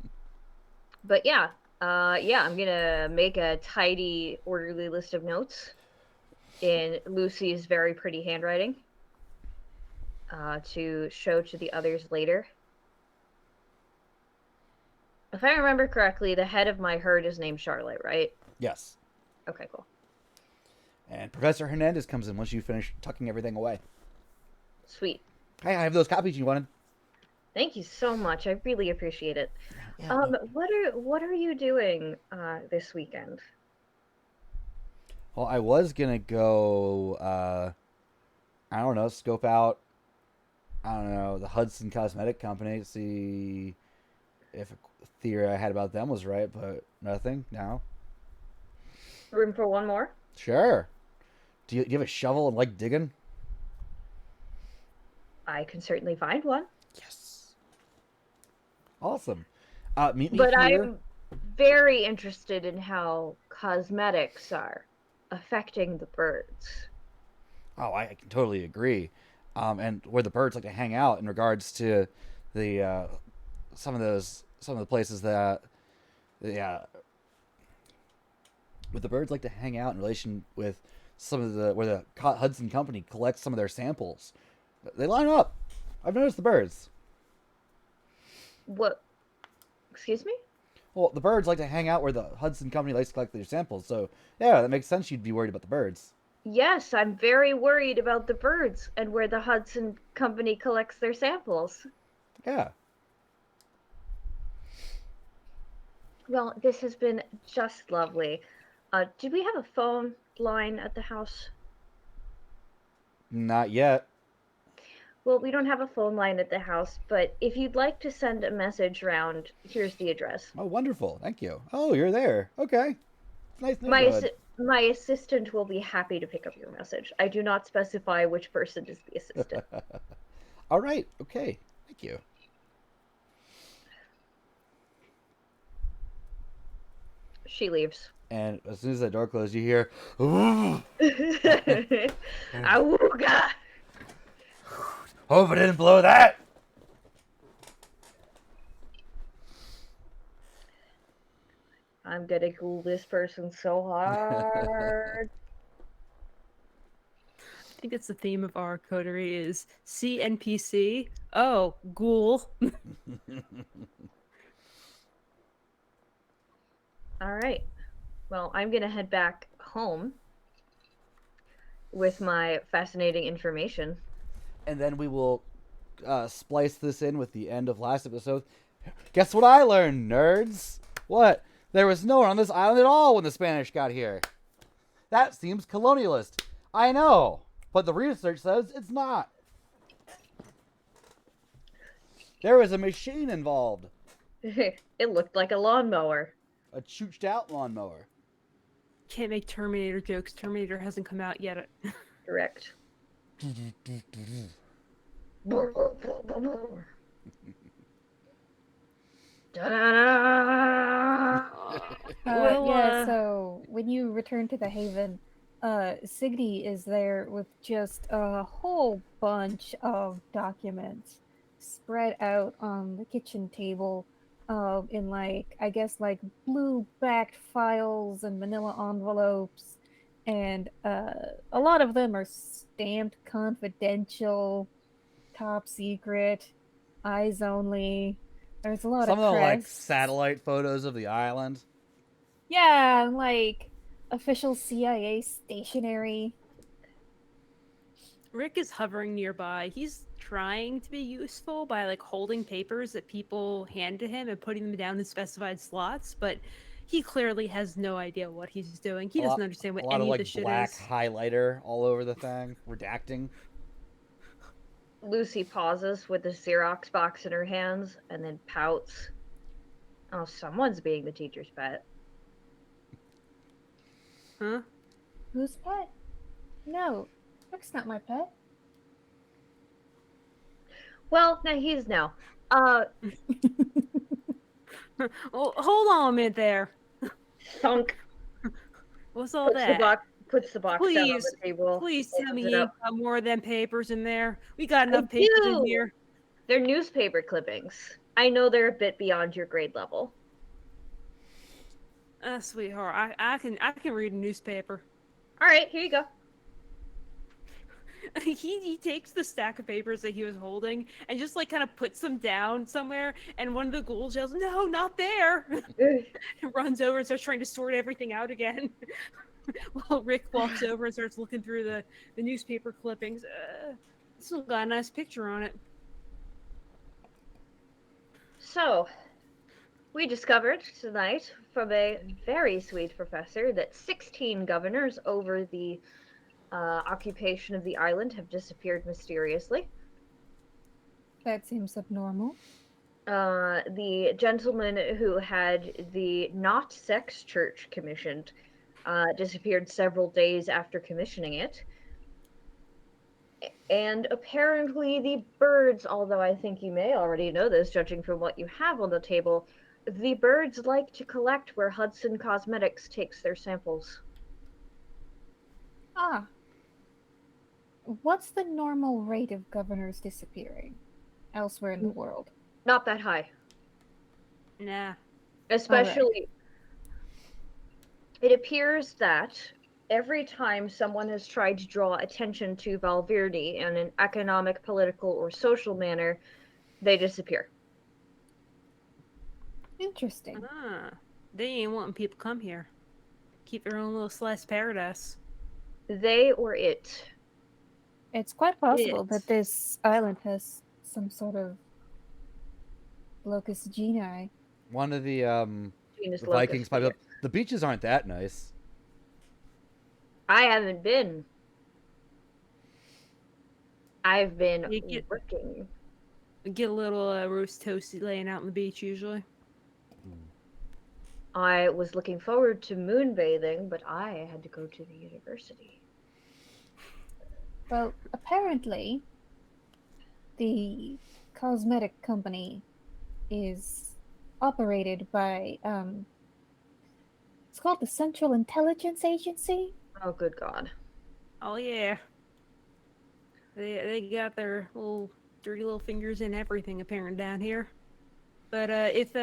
[SPEAKER 2] yeah, I'm gonna make a tidy, orderly list of notes in Lucy's very pretty handwriting to show to the others later. If I remember correctly, the head of my herd is named Charlotte, right?
[SPEAKER 1] Yes.
[SPEAKER 2] Okay, cool.
[SPEAKER 1] And Professor Hernandez comes in once you finish tucking everything away.
[SPEAKER 2] Sweet.
[SPEAKER 1] Hey, I have those copies you wanted.
[SPEAKER 2] Thank you so much. I really appreciate it.
[SPEAKER 1] Yeah.
[SPEAKER 2] What are you doing this weekend?
[SPEAKER 1] Well, I was gonna go. I don't know, scope out. I don't know, the Hudson Cosmetic Company to see if a theory I had about them was right, but nothing now.
[SPEAKER 2] Room for one more?
[SPEAKER 1] Sure. Do you have a shovel and like digging?
[SPEAKER 2] I can certainly find one.
[SPEAKER 1] Yes. Awesome. Meet me
[SPEAKER 2] But
[SPEAKER 1] here.
[SPEAKER 2] I'm very interested in how cosmetics are affecting the birds.
[SPEAKER 1] Oh, I can totally agree. And where the birds like to hang out in regards to the some of the places that the where the birds like to hang out in relation with some of the where the Hudson Company collects some of their samples. They line up. I've noticed the birds.
[SPEAKER 2] What? Excuse me?
[SPEAKER 1] Well, the birds like to hang out where the Hudson Company likes to collect their samples. So yeah, that makes sense. You'd be worried about the birds.
[SPEAKER 2] Yes, I'm very worried about the birds and where the Hudson Company collects their samples.
[SPEAKER 1] Yeah.
[SPEAKER 2] Well, this has been just lovely. Do we have a phone line at the house?
[SPEAKER 1] Not yet.
[SPEAKER 2] Well, we don't have a phone line at the house, but if you'd like to send a message round, here's the address.
[SPEAKER 1] Oh, wonderful. Thank you. Oh, you're there. Okay. Nice
[SPEAKER 2] My
[SPEAKER 1] neighborhood.
[SPEAKER 2] my assistant will be happy to pick up your message. I do not specify which person is the assistant.
[SPEAKER 1] All right. Okay. Thank you.
[SPEAKER 2] She leaves.
[SPEAKER 1] And as soon as that door closed, you hear, "Ooh,
[SPEAKER 2] Awooga!
[SPEAKER 1] hope I didn't blow that."
[SPEAKER 2] I'm gonna ghoul this person so hard.
[SPEAKER 4] I think that's the theme of our coterie is CNPC. Oh, ghoul.
[SPEAKER 2] All right. Well, I'm gonna head back home with my fascinating information.
[SPEAKER 1] And then we will splice this in with the end of last episode. Guess what I learned, nerds? What? There was no one on this island at all when the Spanish got here. That seems colonialist. I know, but the research says it's not. There was a machine involved.
[SPEAKER 2] It looked like a lawnmower.
[SPEAKER 1] A chooched out lawnmower.
[SPEAKER 4] Can't make Terminator jokes. Terminator hasn't come out yet.
[SPEAKER 2] Correct. Da-da-da!
[SPEAKER 4] Well,
[SPEAKER 3] Yeah, so when you return to the Haven, Signy is there with just a whole bunch of documents spread out on the kitchen table, in like, I guess, like blue backed files and manila envelopes. And a lot of them are stamped confidential, top secret, eyes only. There's a lot
[SPEAKER 1] Some
[SPEAKER 3] of
[SPEAKER 1] of them like
[SPEAKER 3] crests.
[SPEAKER 1] satellite photos of the island.
[SPEAKER 3] Yeah, and like official CIA stationery.
[SPEAKER 4] Rick is hovering nearby. He's trying to be useful by like holding papers that people hand to him and putting them down in specified slots, but he clearly has no idea what he's doing. He doesn't understand what
[SPEAKER 1] a lot
[SPEAKER 4] any
[SPEAKER 1] of
[SPEAKER 4] of
[SPEAKER 1] like
[SPEAKER 4] this shit
[SPEAKER 1] black
[SPEAKER 4] is.
[SPEAKER 1] highlighter all over the thing, redacting.
[SPEAKER 2] Lucy pauses with the Xerox box in her hands and then pouts. Oh, someone's being the teacher's pet.
[SPEAKER 4] Huh?
[SPEAKER 3] Whose pet? No, Rick's not my pet.
[SPEAKER 2] Well, now he's now.
[SPEAKER 4] Oh, hold on a minute there.
[SPEAKER 2] Thunk.
[SPEAKER 4] What's all that?
[SPEAKER 2] Puts the box down on
[SPEAKER 4] Please,
[SPEAKER 2] the table.
[SPEAKER 4] please tell
[SPEAKER 2] opens
[SPEAKER 4] me
[SPEAKER 2] it
[SPEAKER 4] you
[SPEAKER 2] up.
[SPEAKER 4] got more of them papers in there. We got enough papers in
[SPEAKER 2] do.
[SPEAKER 4] here.
[SPEAKER 2] They're newspaper clippings. I know they're a bit beyond your grade level.
[SPEAKER 4] Sweetheart, I can read a newspaper.
[SPEAKER 2] All right, here you go.
[SPEAKER 4] He takes the stack of papers that he was holding and just like kind of puts them down somewhere, and one of the ghouls yells, "No, not there!" and runs over and starts trying to sort everything out again. While Rick walks over and starts looking through the newspaper clippings. This one got a nice picture on it.
[SPEAKER 2] So, we discovered tonight from a very sweet professor that 16 governors over the occupation of the island have disappeared mysteriously.
[SPEAKER 3] That seems abnormal.
[SPEAKER 2] The gentleman who had the not sex church commissioned Disappeared several days after commissioning it. And apparently, the birds, although I think you may already know this, judging from what you have on the table, the birds like to collect where Hudson Cosmetics takes their samples.
[SPEAKER 3] Ah, what's the normal rate of governors disappearing elsewhere in the world?
[SPEAKER 2] Not that high.
[SPEAKER 4] Nah.
[SPEAKER 2] Especially, it appears that every time someone has tried to draw attention to Valverde in an economic, political, or social manner, they disappear.
[SPEAKER 3] Interesting.
[SPEAKER 4] Ah. They ain't wanting people to come here. Keep their own little slice of paradise.
[SPEAKER 2] They or it.
[SPEAKER 3] It's quite possible that
[SPEAKER 4] It.
[SPEAKER 3] this island has some sort of locust genii.
[SPEAKER 1] One of the
[SPEAKER 2] Genus
[SPEAKER 1] Vikings
[SPEAKER 2] locust,
[SPEAKER 1] piped up.
[SPEAKER 2] yes.
[SPEAKER 1] The beaches aren't that nice.
[SPEAKER 2] I haven't been. I've been
[SPEAKER 4] You get-
[SPEAKER 2] working.
[SPEAKER 4] We get a little roast toasty laying out on the beach usually.
[SPEAKER 2] I was looking forward to moonbathing, but I had to go to the university.
[SPEAKER 3] Well, apparently, the cosmetic company is operated by it's called the Central Intelligence Agency.
[SPEAKER 2] Oh, good God.
[SPEAKER 4] Oh yeah. They got their little dirty little fingers in everything apparent down here. But if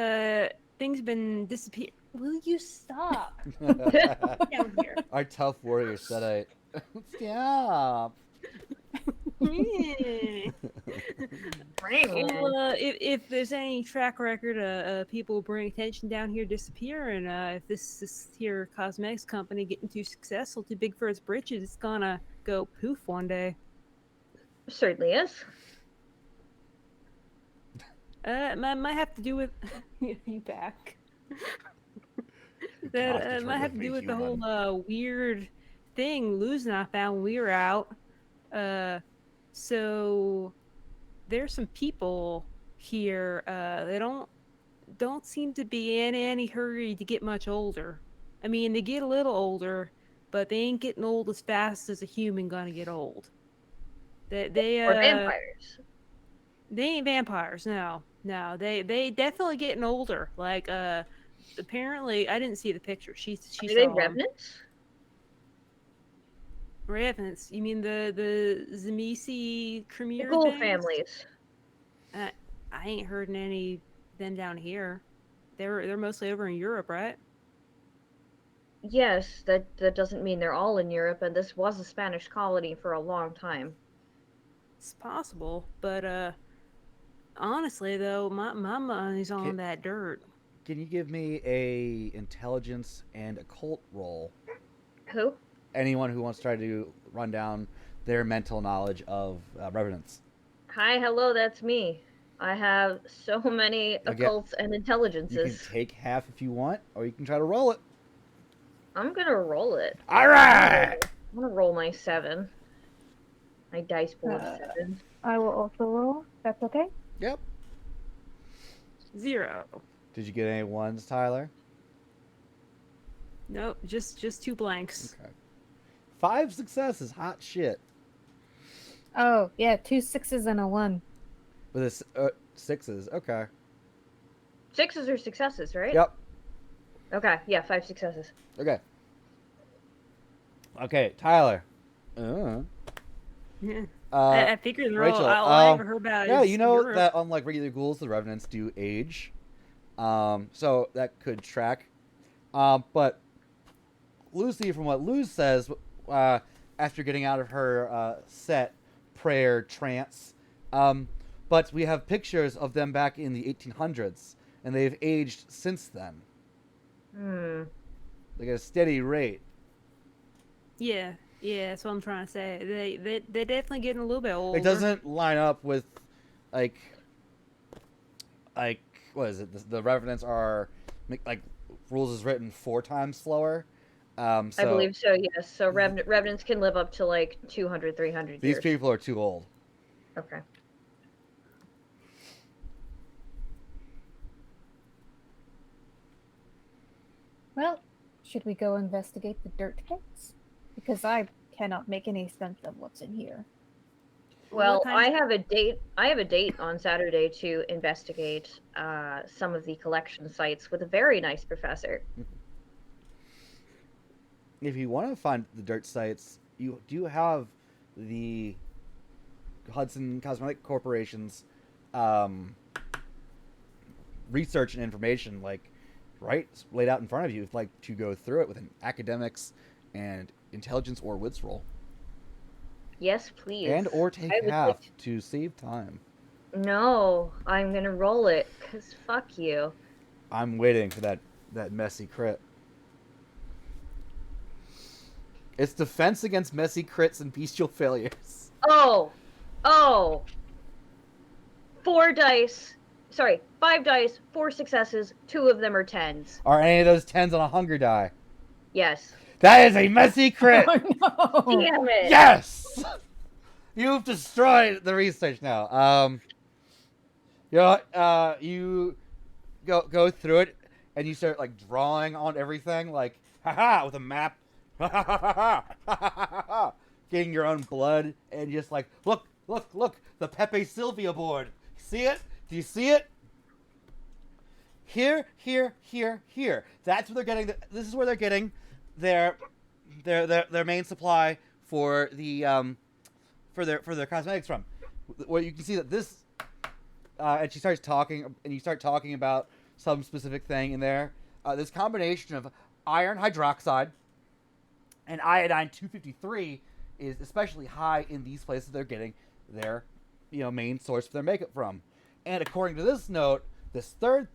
[SPEAKER 4] things been disappear, will you stop down here?
[SPEAKER 1] Our tough warrior Sedite. Stop.
[SPEAKER 4] Yeah. Well, if there's any track record of people bring attention down here disappearing, if this here cosmetics company getting too successful, too big for its britches, it's gonna go poof one day.
[SPEAKER 2] Certainly is.
[SPEAKER 4] Might have to do with you back.
[SPEAKER 1] Gosh,
[SPEAKER 4] That
[SPEAKER 1] the
[SPEAKER 4] might have to do with the whole weird thing Luz and I found when we were out. So there's some people here. They don't seem to be in any hurry to get much older. I mean, they get a little older, but they ain't getting old as fast as a human gonna get old. They
[SPEAKER 2] Or vampires.
[SPEAKER 4] They ain't vampires, no. No, they definitely getting older. Like apparently I didn't see the picture. She
[SPEAKER 2] Are
[SPEAKER 4] saw
[SPEAKER 2] they
[SPEAKER 4] 'em.
[SPEAKER 2] revenants?
[SPEAKER 4] Revenants. You mean the Zamisi
[SPEAKER 2] The
[SPEAKER 4] Cremier
[SPEAKER 2] ghoul
[SPEAKER 4] things?
[SPEAKER 2] families.
[SPEAKER 4] I ain't heard any of them down here. They're mostly over in Europe, right?
[SPEAKER 2] Yes, that doesn't mean they're all in Europe, and this was a Spanish colony for a long time.
[SPEAKER 4] It's possible, but honestly though, my money's on that dirt.
[SPEAKER 1] Can you give me a intelligence and occult roll?
[SPEAKER 2] Who?
[SPEAKER 1] Anyone who wants to try to run down their mental knowledge of revenants.
[SPEAKER 2] Hi, hello, that's me. I have so many occults and
[SPEAKER 1] You
[SPEAKER 2] intelligences.
[SPEAKER 1] can take half if you want, or you can try to roll it.
[SPEAKER 2] I'm gonna roll it.
[SPEAKER 1] All right.
[SPEAKER 2] I'm gonna roll my 7. My dice board 7.
[SPEAKER 3] I will also roll. That's okay.
[SPEAKER 1] Yep.
[SPEAKER 4] 0.
[SPEAKER 1] Did you get any ones, Tyler?
[SPEAKER 4] Nope, just 2 blanks.
[SPEAKER 1] Okay. 5 successes. Hot shit.
[SPEAKER 3] Oh yeah, 2 6s and a 1.
[SPEAKER 1] With this 6s. Okay.
[SPEAKER 2] 6s are successes, right?
[SPEAKER 1] Yep.
[SPEAKER 2] Okay, yeah, 5 successes.
[SPEAKER 1] Okay. Okay, Tyler.
[SPEAKER 4] Yeah. I figured they're
[SPEAKER 1] Rachel,
[SPEAKER 4] all I ever heard about
[SPEAKER 1] yeah,
[SPEAKER 4] is
[SPEAKER 1] you know
[SPEAKER 4] Europe.
[SPEAKER 1] that unlike regular ghouls, the revenants do age. So that could track. But Lucy, from what Luz says, after getting out of her set prayer trance, but we have pictures of them back in the 1800s, and they've aged since then. Like at a steady rate.
[SPEAKER 4] Yeah, that's what I'm trying to say. They're definitely getting a little bit older.
[SPEAKER 1] It doesn't line up with, like what is it? The revenants are like rules is written 4 times slower.
[SPEAKER 2] I believe so, yes. So revenants can live up to like 200, 300
[SPEAKER 1] These
[SPEAKER 2] years.
[SPEAKER 1] people are too old.
[SPEAKER 2] Okay.
[SPEAKER 3] Well, Should we go investigate the dirt pits? Because I cannot make any sense of what's in here.
[SPEAKER 2] Well,
[SPEAKER 4] What kinds-
[SPEAKER 2] I have a date on Saturday to investigate some of the collection sites with a very nice professor.
[SPEAKER 1] If you want to find the dirt sites, you do have the Hudson Cosmetic Corporation's research and information, like, right, laid out in front of you, like, to go through it with an academics and intelligence or wits roll,
[SPEAKER 2] Yes, please.
[SPEAKER 1] and or take
[SPEAKER 2] I would
[SPEAKER 1] half
[SPEAKER 2] like
[SPEAKER 1] to save time.
[SPEAKER 2] No, I'm gonna roll it, cause fuck you.
[SPEAKER 1] I'm waiting for that messy crit. It's defense against messy crits and bestial failures.
[SPEAKER 2] Oh, 4 dice. Sorry, 5 dice, 4 successes. 2 of them are 10s.
[SPEAKER 1] Are any of those 10s on a hunger die?
[SPEAKER 2] Yes.
[SPEAKER 1] That is a messy crit.
[SPEAKER 3] Oh no!
[SPEAKER 2] Damn it.
[SPEAKER 1] Yes. You've destroyed the research now. You go through it and you start like drawing on everything, like haha, with a map, getting your own blood, and just like look, the Pepe Silvia board. See it? Do you see it? Here. That's where they're getting. This is where they're getting their main supply for the for their cosmetics from. Where you can see that this, and she starts talking, and you start talking about some specific thing in there. This combination of iron hydroxide and iodine 253 is especially high in these places they're getting their main source for their makeup from. And according to this note, this other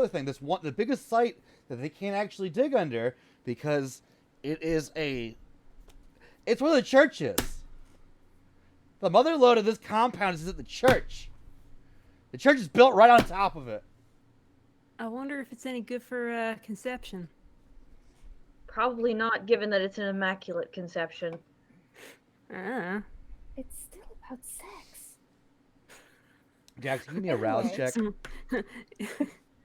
[SPEAKER 1] thing, the biggest site that they can't actually dig under because it's where the church is. The mother lode of this compound is at the church. The church is built right on top of it.
[SPEAKER 4] I wonder if it's any good for conception.
[SPEAKER 2] Probably not, given that it's an immaculate conception.
[SPEAKER 4] Ah.
[SPEAKER 3] It's still about sex.
[SPEAKER 1] Jax, give me a rouse check.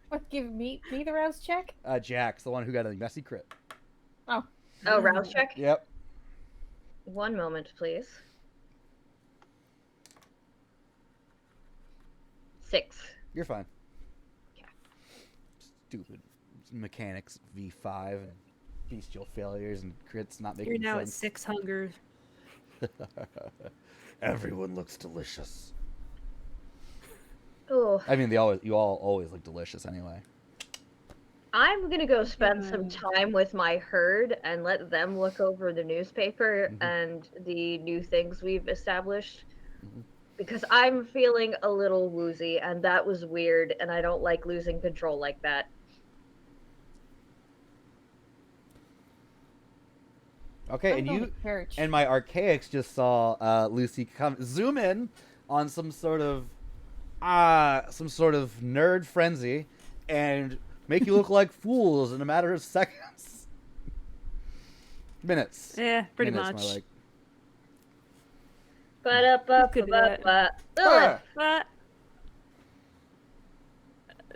[SPEAKER 3] What? Give me the rouse check?
[SPEAKER 1] Jax, the one who got a messy crit.
[SPEAKER 3] Oh.
[SPEAKER 2] Oh, rouse check?
[SPEAKER 1] Yep.
[SPEAKER 2] 1 moment, please. 6.
[SPEAKER 1] You're fine.
[SPEAKER 2] Yeah.
[SPEAKER 1] Stupid mechanics V5 and bestial failures and crits not making
[SPEAKER 4] You're now
[SPEAKER 1] sense.
[SPEAKER 4] at 6 hunger.
[SPEAKER 1] Everyone looks delicious.
[SPEAKER 2] Oh,
[SPEAKER 1] I mean, you all always look delicious anyway.
[SPEAKER 2] I'm gonna go spend some time with my herd and let them look over the newspaper and the new things we've established. Because I'm feeling a little woozy, and that was weird, and I don't like losing control like that.
[SPEAKER 1] Okay,
[SPEAKER 3] I'm
[SPEAKER 1] and
[SPEAKER 3] going
[SPEAKER 1] you
[SPEAKER 3] to church.
[SPEAKER 1] and my archaics just saw Lucy zoom in on some sort of nerd frenzy and make you look like fools in a matter of seconds. Minutes.
[SPEAKER 4] Yeah, pretty
[SPEAKER 1] Minutes,
[SPEAKER 4] much.
[SPEAKER 1] more like.
[SPEAKER 4] Could do that.
[SPEAKER 2] Ugh.
[SPEAKER 4] But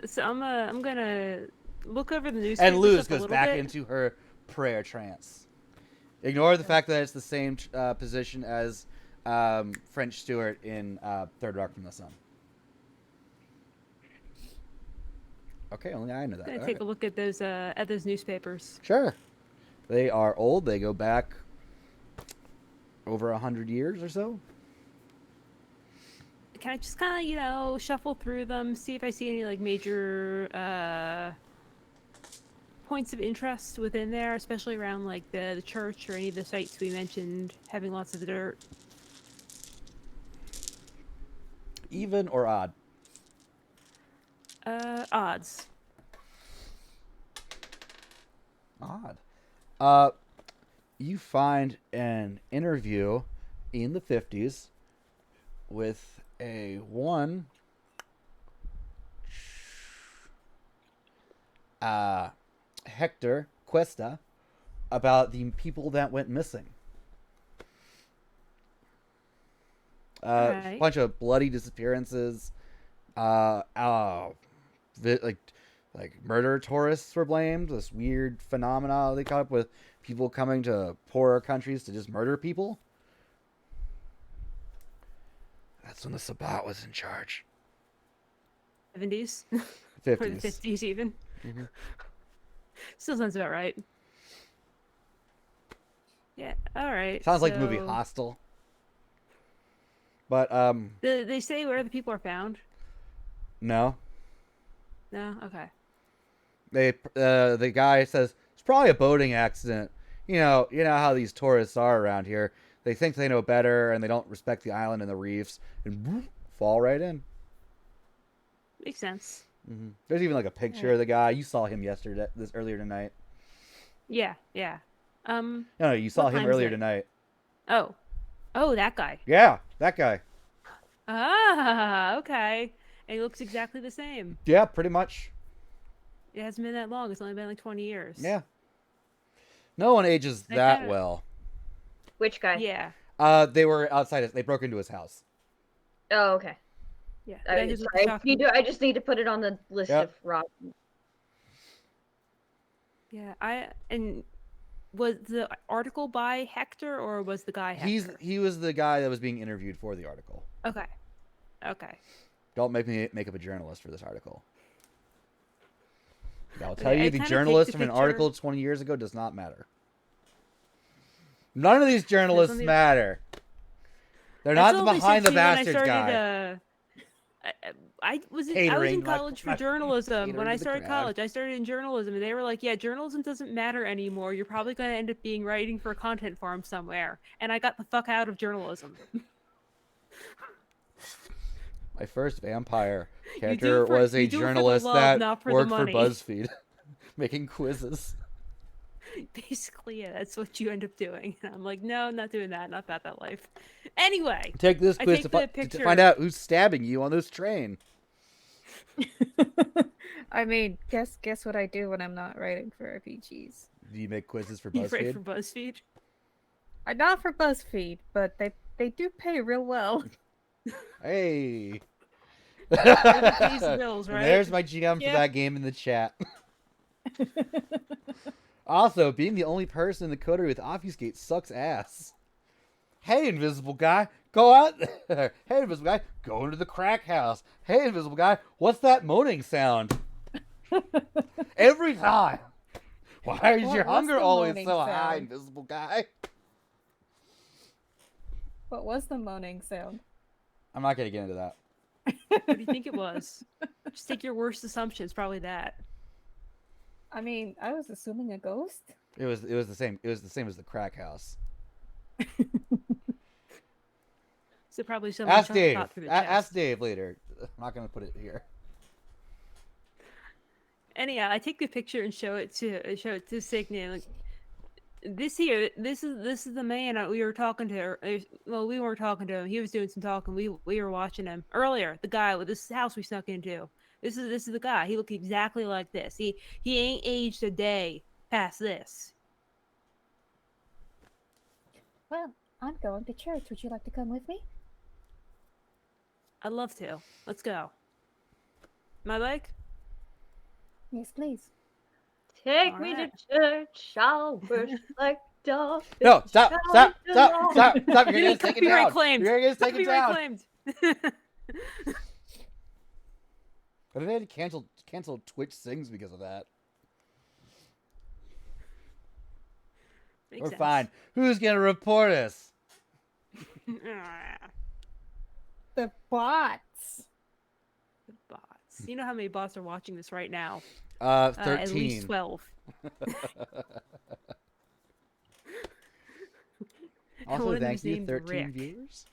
[SPEAKER 4] so I'm gonna look over the newspaper.
[SPEAKER 1] And Luz
[SPEAKER 4] stuff a
[SPEAKER 1] goes
[SPEAKER 4] little
[SPEAKER 1] back
[SPEAKER 4] bit.
[SPEAKER 1] into her prayer trance. Ignore the fact that it's the same position as French Stewart in Third Rock from the Sun. Okay, only I know that.
[SPEAKER 4] I'm gonna
[SPEAKER 1] All
[SPEAKER 4] take
[SPEAKER 1] right.
[SPEAKER 4] a look at those newspapers.
[SPEAKER 1] Sure. They are old. They go back over 100 years or so.
[SPEAKER 4] Can I just kind of shuffle through them, see if I see any like major points of interest within there, especially around like the church or any of the sites we mentioned having lots of dirt.
[SPEAKER 1] Even or odd?
[SPEAKER 4] Odds.
[SPEAKER 1] Odd. You find an interview in the 50s with a one Hector Cuesta about the people that went missing.
[SPEAKER 4] Right.
[SPEAKER 1] Bunch of bloody disappearances. Like like murder tourists were blamed. This weird phenomena they caught up with people coming to poorer countries to just murder people. That's when the Sabbat was in charge.
[SPEAKER 4] 70s or the
[SPEAKER 1] 50s.
[SPEAKER 4] 50s even.
[SPEAKER 1] Mhm.
[SPEAKER 4] Still sounds about right. Yeah. All right.
[SPEAKER 1] Sounds like the movie
[SPEAKER 4] so-
[SPEAKER 1] Hostel. But
[SPEAKER 4] They say where the people are found.
[SPEAKER 1] no.
[SPEAKER 4] No. Okay.
[SPEAKER 1] The guy says it's probably a boating accident. You know how these tourists are around here. They think they know better and they don't respect the island and the reefs and fall right in.
[SPEAKER 4] Makes sense.
[SPEAKER 1] There's even like a picture of the guy. You saw him earlier tonight.
[SPEAKER 4] Yeah. Yeah.
[SPEAKER 1] No, you saw
[SPEAKER 4] What
[SPEAKER 1] him
[SPEAKER 4] time is
[SPEAKER 1] earlier
[SPEAKER 4] it?
[SPEAKER 1] tonight.
[SPEAKER 4] Oh, that guy.
[SPEAKER 1] Yeah, that guy.
[SPEAKER 4] Ah, okay. And he looks exactly the same.
[SPEAKER 1] Yeah, pretty much.
[SPEAKER 4] It hasn't been that long. It's only been like 20 years.
[SPEAKER 1] Yeah. No one ages
[SPEAKER 4] I
[SPEAKER 1] that
[SPEAKER 4] kinda-
[SPEAKER 1] well.
[SPEAKER 2] Which guy?
[SPEAKER 4] Yeah.
[SPEAKER 1] They were outside. They broke into his house.
[SPEAKER 2] Oh, okay.
[SPEAKER 4] Yeah. The guy
[SPEAKER 2] I,
[SPEAKER 4] who's with the
[SPEAKER 2] sorry,
[SPEAKER 4] shotgun.
[SPEAKER 2] I just need to put it on the list
[SPEAKER 1] Yep.
[SPEAKER 2] of Rob.
[SPEAKER 4] Yeah. And was the article by Hector or was the guy Hector?
[SPEAKER 1] He was the guy that was being interviewed for the article.
[SPEAKER 4] Okay. Okay.
[SPEAKER 1] Don't make me make up a journalist for this article. I'll tell
[SPEAKER 4] Okay, I
[SPEAKER 1] you, the
[SPEAKER 4] kinda take
[SPEAKER 1] journalist
[SPEAKER 4] the
[SPEAKER 1] from an
[SPEAKER 4] picture-
[SPEAKER 1] article 20 years ago does not matter. None of these journalists
[SPEAKER 4] only-
[SPEAKER 1] matter. They're
[SPEAKER 4] That's
[SPEAKER 1] not the
[SPEAKER 4] only
[SPEAKER 1] behind the
[SPEAKER 4] since, when I
[SPEAKER 1] bastards
[SPEAKER 4] started,
[SPEAKER 1] guy.
[SPEAKER 4] I was in
[SPEAKER 1] Catering,
[SPEAKER 4] college for
[SPEAKER 1] like
[SPEAKER 4] journalism.
[SPEAKER 1] catering
[SPEAKER 4] When
[SPEAKER 1] to
[SPEAKER 4] I
[SPEAKER 1] the
[SPEAKER 4] started
[SPEAKER 1] crowd.
[SPEAKER 4] college, I started in journalism, and they were like, "Yeah, journalism doesn't matter anymore. You're probably going to end up being writing for a content farm somewhere." And I got the fuck out of journalism.
[SPEAKER 1] My first vampire
[SPEAKER 4] do
[SPEAKER 1] character
[SPEAKER 4] it for-
[SPEAKER 1] was a
[SPEAKER 4] you do it for the
[SPEAKER 1] journalist
[SPEAKER 4] love,
[SPEAKER 1] that
[SPEAKER 4] not for the
[SPEAKER 1] worked for
[SPEAKER 4] money.
[SPEAKER 1] BuzzFeed, making quizzes.
[SPEAKER 4] Basically, yeah, that's what you end up doing. And I'm like, no, not doing that. Not about that life. Anyway,
[SPEAKER 1] Take this
[SPEAKER 4] I
[SPEAKER 1] quiz
[SPEAKER 4] take
[SPEAKER 1] to,
[SPEAKER 4] the
[SPEAKER 1] to
[SPEAKER 4] picture.
[SPEAKER 1] find out who's stabbing you on this train.
[SPEAKER 3] I mean, guess what I do when I'm not writing for RPGs.
[SPEAKER 1] Do you make quizzes for
[SPEAKER 4] you write
[SPEAKER 1] BuzzFeed?
[SPEAKER 4] for BuzzFeed.
[SPEAKER 3] I'm not for BuzzFeed, but they do pay real well.
[SPEAKER 1] Hey.
[SPEAKER 4] pays the bills,
[SPEAKER 1] And
[SPEAKER 4] right?
[SPEAKER 1] there's my GM for
[SPEAKER 3] Yep.
[SPEAKER 1] that game in the chat. Also, being the only person in the coterie with obfuscate sucks ass. Hey, invisible guy, go out there. Hey, invisible guy, go into the crack house. Hey, invisible guy, what's that moaning sound? Every time. Why is your
[SPEAKER 3] What's
[SPEAKER 1] hunger
[SPEAKER 3] the
[SPEAKER 1] always
[SPEAKER 3] moaning
[SPEAKER 1] so high,
[SPEAKER 3] sound?
[SPEAKER 1] invisible guy?
[SPEAKER 3] What was the moaning sound?
[SPEAKER 1] I'm not gonna get into that.
[SPEAKER 4] What do you think it was? Just take your worst assumptions. Probably that.
[SPEAKER 3] I mean, I was assuming a ghost.
[SPEAKER 1] It was the same. It was the same as the crack house.
[SPEAKER 4] So probably someone
[SPEAKER 1] Ask
[SPEAKER 4] shot
[SPEAKER 1] Dave.
[SPEAKER 4] through the
[SPEAKER 1] Ask
[SPEAKER 4] chest.
[SPEAKER 1] Dave later. I'm not gonna put it here.
[SPEAKER 4] Anyhow, I take the picture and show it to Signy. Like, this here, this is the man we were talking to. Well, we weren't talking to him. He was doing some talking. We were watching him earlier. The guy with this house we snuck into. This is the guy. He looked exactly like this. He ain't aged a day past this.
[SPEAKER 3] Well, I'm going to church. Would you like to come with me?
[SPEAKER 4] I'd love to. Let's go. My bike?
[SPEAKER 3] Yes, please.
[SPEAKER 2] Take me to
[SPEAKER 4] Alright.
[SPEAKER 2] church. I'll worship like dog.
[SPEAKER 1] No, stop!
[SPEAKER 2] Shall
[SPEAKER 1] Stop!
[SPEAKER 2] we
[SPEAKER 1] Stop!
[SPEAKER 2] belong?
[SPEAKER 1] Stop! Stop! You're
[SPEAKER 4] Getting
[SPEAKER 1] gonna take it
[SPEAKER 4] copyright
[SPEAKER 1] down.
[SPEAKER 4] claimed.
[SPEAKER 1] You're gonna take it
[SPEAKER 4] Copyright
[SPEAKER 1] down.
[SPEAKER 4] claimed.
[SPEAKER 1] But they had to cancel Twitch Sings because of that.
[SPEAKER 4] Makes
[SPEAKER 1] We're
[SPEAKER 4] sense.
[SPEAKER 1] fine. Who's gonna report us?
[SPEAKER 3] The bots.
[SPEAKER 4] The bots. You know how many bots are watching this right now? At
[SPEAKER 1] 13.
[SPEAKER 4] least 12.
[SPEAKER 1] Also,
[SPEAKER 4] One of
[SPEAKER 1] thank
[SPEAKER 4] them's
[SPEAKER 1] you,
[SPEAKER 4] named
[SPEAKER 1] 13
[SPEAKER 4] Rick.
[SPEAKER 1] viewers.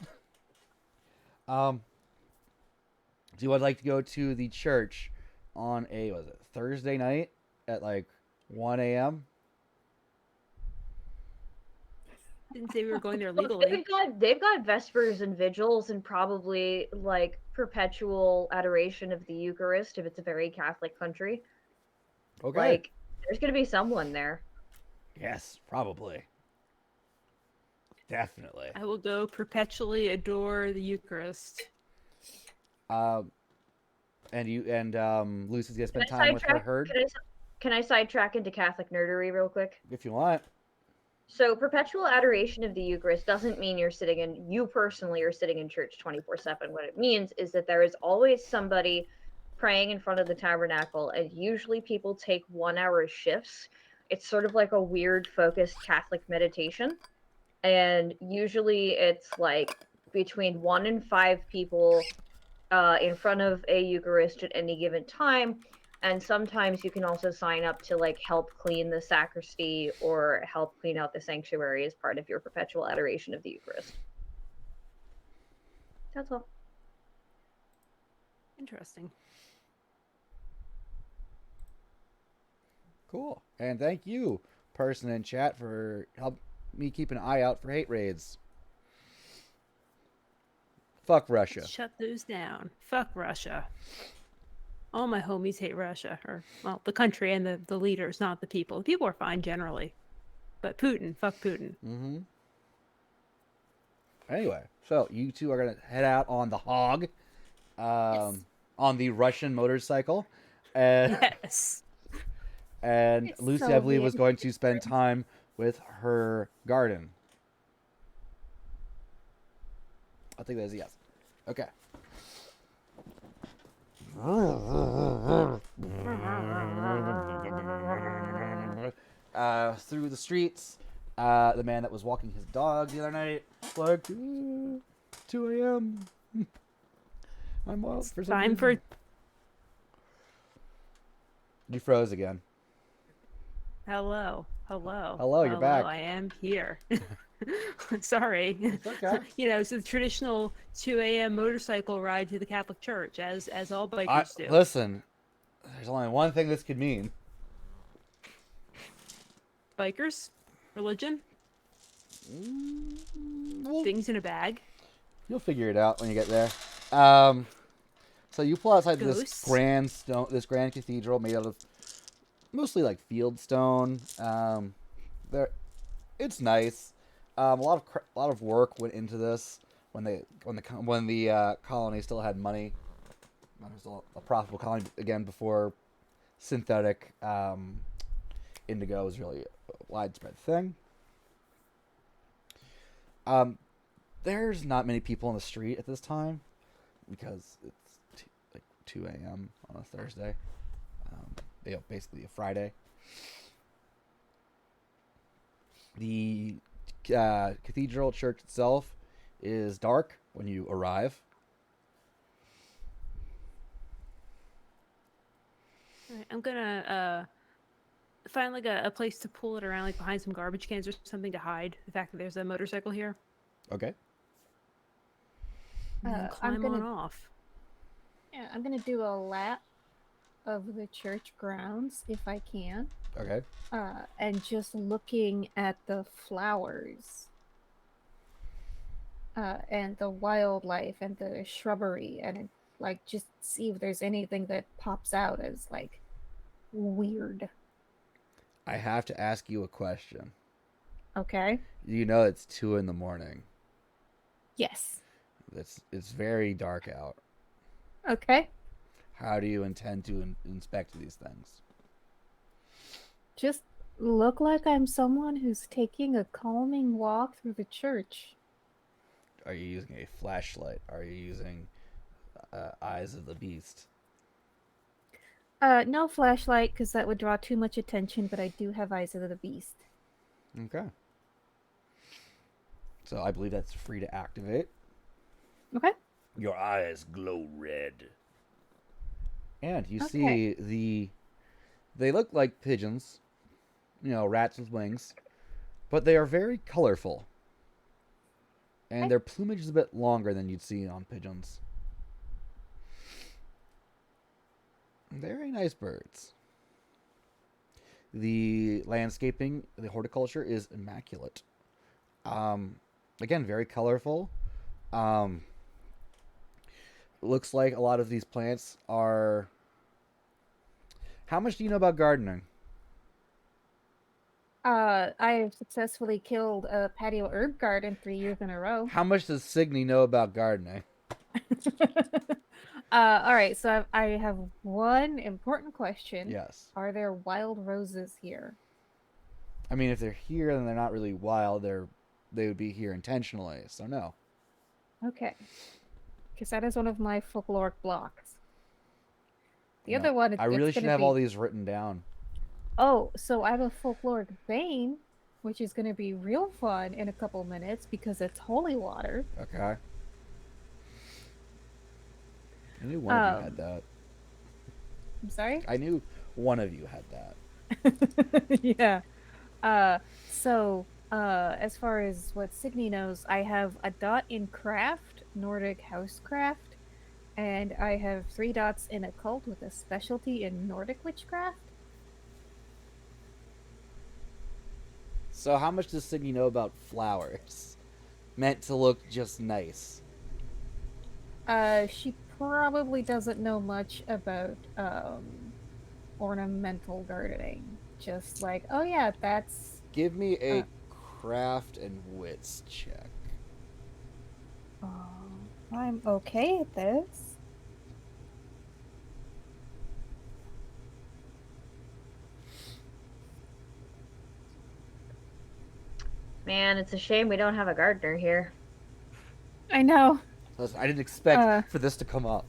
[SPEAKER 1] Do you would like to go to the church on a Thursday night at like 1 a.m.?
[SPEAKER 4] Didn't say we were going there
[SPEAKER 2] Look,
[SPEAKER 4] legally.
[SPEAKER 2] they've got vespers and vigils and probably like perpetual adoration of the Eucharist if it's a very Catholic country.
[SPEAKER 1] Okay.
[SPEAKER 2] Like there's gonna be someone there.
[SPEAKER 1] Yes, probably. Definitely.
[SPEAKER 4] I will go perpetually adore the Eucharist.
[SPEAKER 1] and Lucy's gonna
[SPEAKER 2] Can
[SPEAKER 1] spend
[SPEAKER 2] I
[SPEAKER 1] time with her
[SPEAKER 2] sidetrack?
[SPEAKER 1] herd
[SPEAKER 2] Can I sidetrack into Catholic nerdery real quick?
[SPEAKER 1] if you want.
[SPEAKER 2] So perpetual adoration of the Eucharist doesn't mean you personally are sitting in church 24/7. What it means is that there is always somebody praying in front of the tabernacle, and usually people take 1 hour shifts. It's sort of like a weird focused Catholic meditation. And usually it's like between 1 and 5 people in front of a Eucharist at any given time. And sometimes you can also sign up to like help clean the sacristy or help clean out the sanctuary as part of your perpetual adoration of the Eucharist. That's all.
[SPEAKER 4] Interesting.
[SPEAKER 1] Cool. And thank you, person in chat, for help me keep an eye out for hate raids. Fuck Russia.
[SPEAKER 4] Shut those down. Fuck Russia. All my homies hate Russia, or well, the country and the leaders, not the people. The people are fine generally, but Putin, fuck Putin.
[SPEAKER 1] Mm-hmm. Anyway, so you two are gonna head out on the hog,
[SPEAKER 3] Yes.
[SPEAKER 1] on the Russian motorcycle, and
[SPEAKER 4] Yes.
[SPEAKER 1] and
[SPEAKER 3] It's
[SPEAKER 1] Lucy, I believe,
[SPEAKER 3] Soviet
[SPEAKER 1] was going to spend time with her garden. I think that is a yes. Okay. Through the streets, the man that was walking his dog the other night, like 2 a.m. I'm wild for some
[SPEAKER 4] Time
[SPEAKER 1] reason.
[SPEAKER 4] for
[SPEAKER 1] You froze again.
[SPEAKER 4] hello.
[SPEAKER 1] Hello, you're back.
[SPEAKER 4] I am here. Sorry.
[SPEAKER 1] It's okay.
[SPEAKER 4] You know, it's the traditional 2 a.m. motorcycle ride to the Catholic Church, as all bikers do.
[SPEAKER 1] Listen, there's only one thing this could mean.
[SPEAKER 4] Bikers, religion,
[SPEAKER 1] Well,
[SPEAKER 4] things in a bag.
[SPEAKER 1] you'll figure it out when you get there. So you pull outside
[SPEAKER 4] Ghosts.
[SPEAKER 1] this grand cathedral made out of mostly like field stone. It's nice. A lot of work went into this when the colony still had money. It was still a profitable colony again before synthetic indigo was really a widespread thing. There's not many people on the street at this time because it's like 2 a.m. on a Thursday. Basically a Friday. The cathedral church itself is dark when you arrive.
[SPEAKER 4] All right, I'm gonna find like a place to pull it around, like behind some garbage cans or something to hide the fact that there's a motorcycle here.
[SPEAKER 1] Okay.
[SPEAKER 4] And then
[SPEAKER 3] I'm
[SPEAKER 4] climb on
[SPEAKER 3] gonna-
[SPEAKER 4] off.
[SPEAKER 3] Yeah, I'm gonna do a lap of the church grounds if I can,
[SPEAKER 1] Okay.
[SPEAKER 3] and just looking at the flowers, and the wildlife and the shrubbery, and like just see if there's anything that pops out as like weird.
[SPEAKER 1] I have to ask you a question.
[SPEAKER 3] Okay.
[SPEAKER 1] You know it's 2 a.m.
[SPEAKER 3] Yes.
[SPEAKER 1] It's very dark out.
[SPEAKER 3] Okay.
[SPEAKER 1] How do you intend to inspect these things?
[SPEAKER 3] Just look like I'm someone who's taking a calming walk through the church.
[SPEAKER 1] Are you using a flashlight? Are you using eyes of the beast?
[SPEAKER 3] No flashlight because that would draw too much attention, but I do have eyes of the beast.
[SPEAKER 1] Okay. So I believe that's free to activate.
[SPEAKER 3] Okay.
[SPEAKER 1] Your eyes glow red. And you
[SPEAKER 3] Okay.
[SPEAKER 1] see they look like pigeons, rats with wings, but they are very colorful. And
[SPEAKER 3] Okay.
[SPEAKER 1] their plumage is a bit longer than you'd see on pigeons. Very nice birds. The landscaping, the horticulture is immaculate. Again, very colorful. Looks like a lot of these plants are... How much do you know about gardening?
[SPEAKER 3] I have successfully killed a patio herb garden 3 years in a row.
[SPEAKER 1] How much does Signy know about gardening?
[SPEAKER 3] All right. So I have one important question.
[SPEAKER 1] Yes.
[SPEAKER 3] Are there wild roses here?
[SPEAKER 1] I mean, if they're here, then they're not really wild. They would be here intentionally. So no.
[SPEAKER 3] Okay. Because that is one of my folkloric blocks. The
[SPEAKER 1] No.
[SPEAKER 3] other one,
[SPEAKER 1] I
[SPEAKER 3] it's
[SPEAKER 1] really should
[SPEAKER 3] gonna
[SPEAKER 1] have all
[SPEAKER 3] be.
[SPEAKER 1] these written down.
[SPEAKER 3] Oh, so I have a folkloric bane, which is gonna be real fun in a couple minutes because it's holy water.
[SPEAKER 1] Okay. I knew one of you had
[SPEAKER 3] Um,
[SPEAKER 1] that.
[SPEAKER 3] I'm sorry.
[SPEAKER 1] I knew one of you had that.
[SPEAKER 3] Yeah. Uh, as far as what Sydney knows, I have a dot in craft, Nordic housecraft, and I have 3 dots in occult with a specialty in Nordic witchcraft.
[SPEAKER 1] So how much does Sydney know about flowers? Meant to look just nice.
[SPEAKER 3] She probably doesn't know much about ornamental gardening. Just like, oh yeah, that's
[SPEAKER 1] Give me
[SPEAKER 3] uh,
[SPEAKER 1] a craft and wits check.
[SPEAKER 3] I'm okay at this.
[SPEAKER 2] Man, it's a shame we don't have a gardener here.
[SPEAKER 3] I know.
[SPEAKER 1] Listen, I didn't expect for this to come up.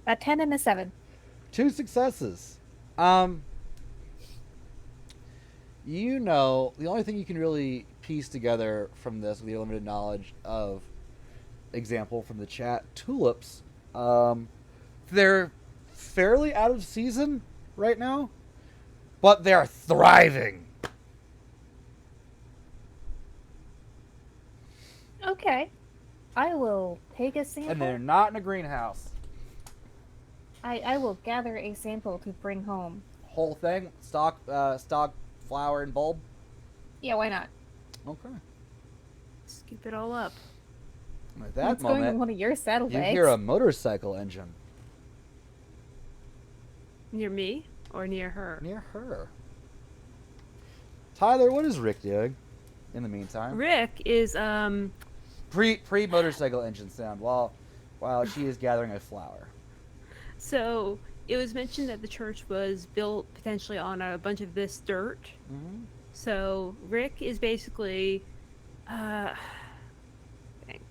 [SPEAKER 3] A 10 and a 7.
[SPEAKER 1] 2 successes. You know, the only thing you can really piece together from this with your limited knowledge of example from the chat, tulips, they're fairly out of season right now, but they're thriving.
[SPEAKER 3] Okay. I will take a sample.
[SPEAKER 1] And they're not in a greenhouse.
[SPEAKER 3] I will gather a sample to bring home.
[SPEAKER 1] Whole thing, stock, flower and bulb.
[SPEAKER 3] Yeah, why not?
[SPEAKER 1] Okay.
[SPEAKER 4] Scoop it all up.
[SPEAKER 1] At that
[SPEAKER 3] It's going in
[SPEAKER 1] moment,
[SPEAKER 3] one of your
[SPEAKER 1] you
[SPEAKER 3] saddlebags.
[SPEAKER 1] hear a motorcycle engine
[SPEAKER 4] Near me or near her?
[SPEAKER 1] near her. Tyler, what is Rick doing in the meantime?
[SPEAKER 4] Rick is
[SPEAKER 1] Pre motorcycle engine sound while she is gathering a flower.
[SPEAKER 4] so it was mentioned that the church was built potentially on a bunch of this dirt.
[SPEAKER 1] Mm-hmm.
[SPEAKER 4] So Rick is basically I think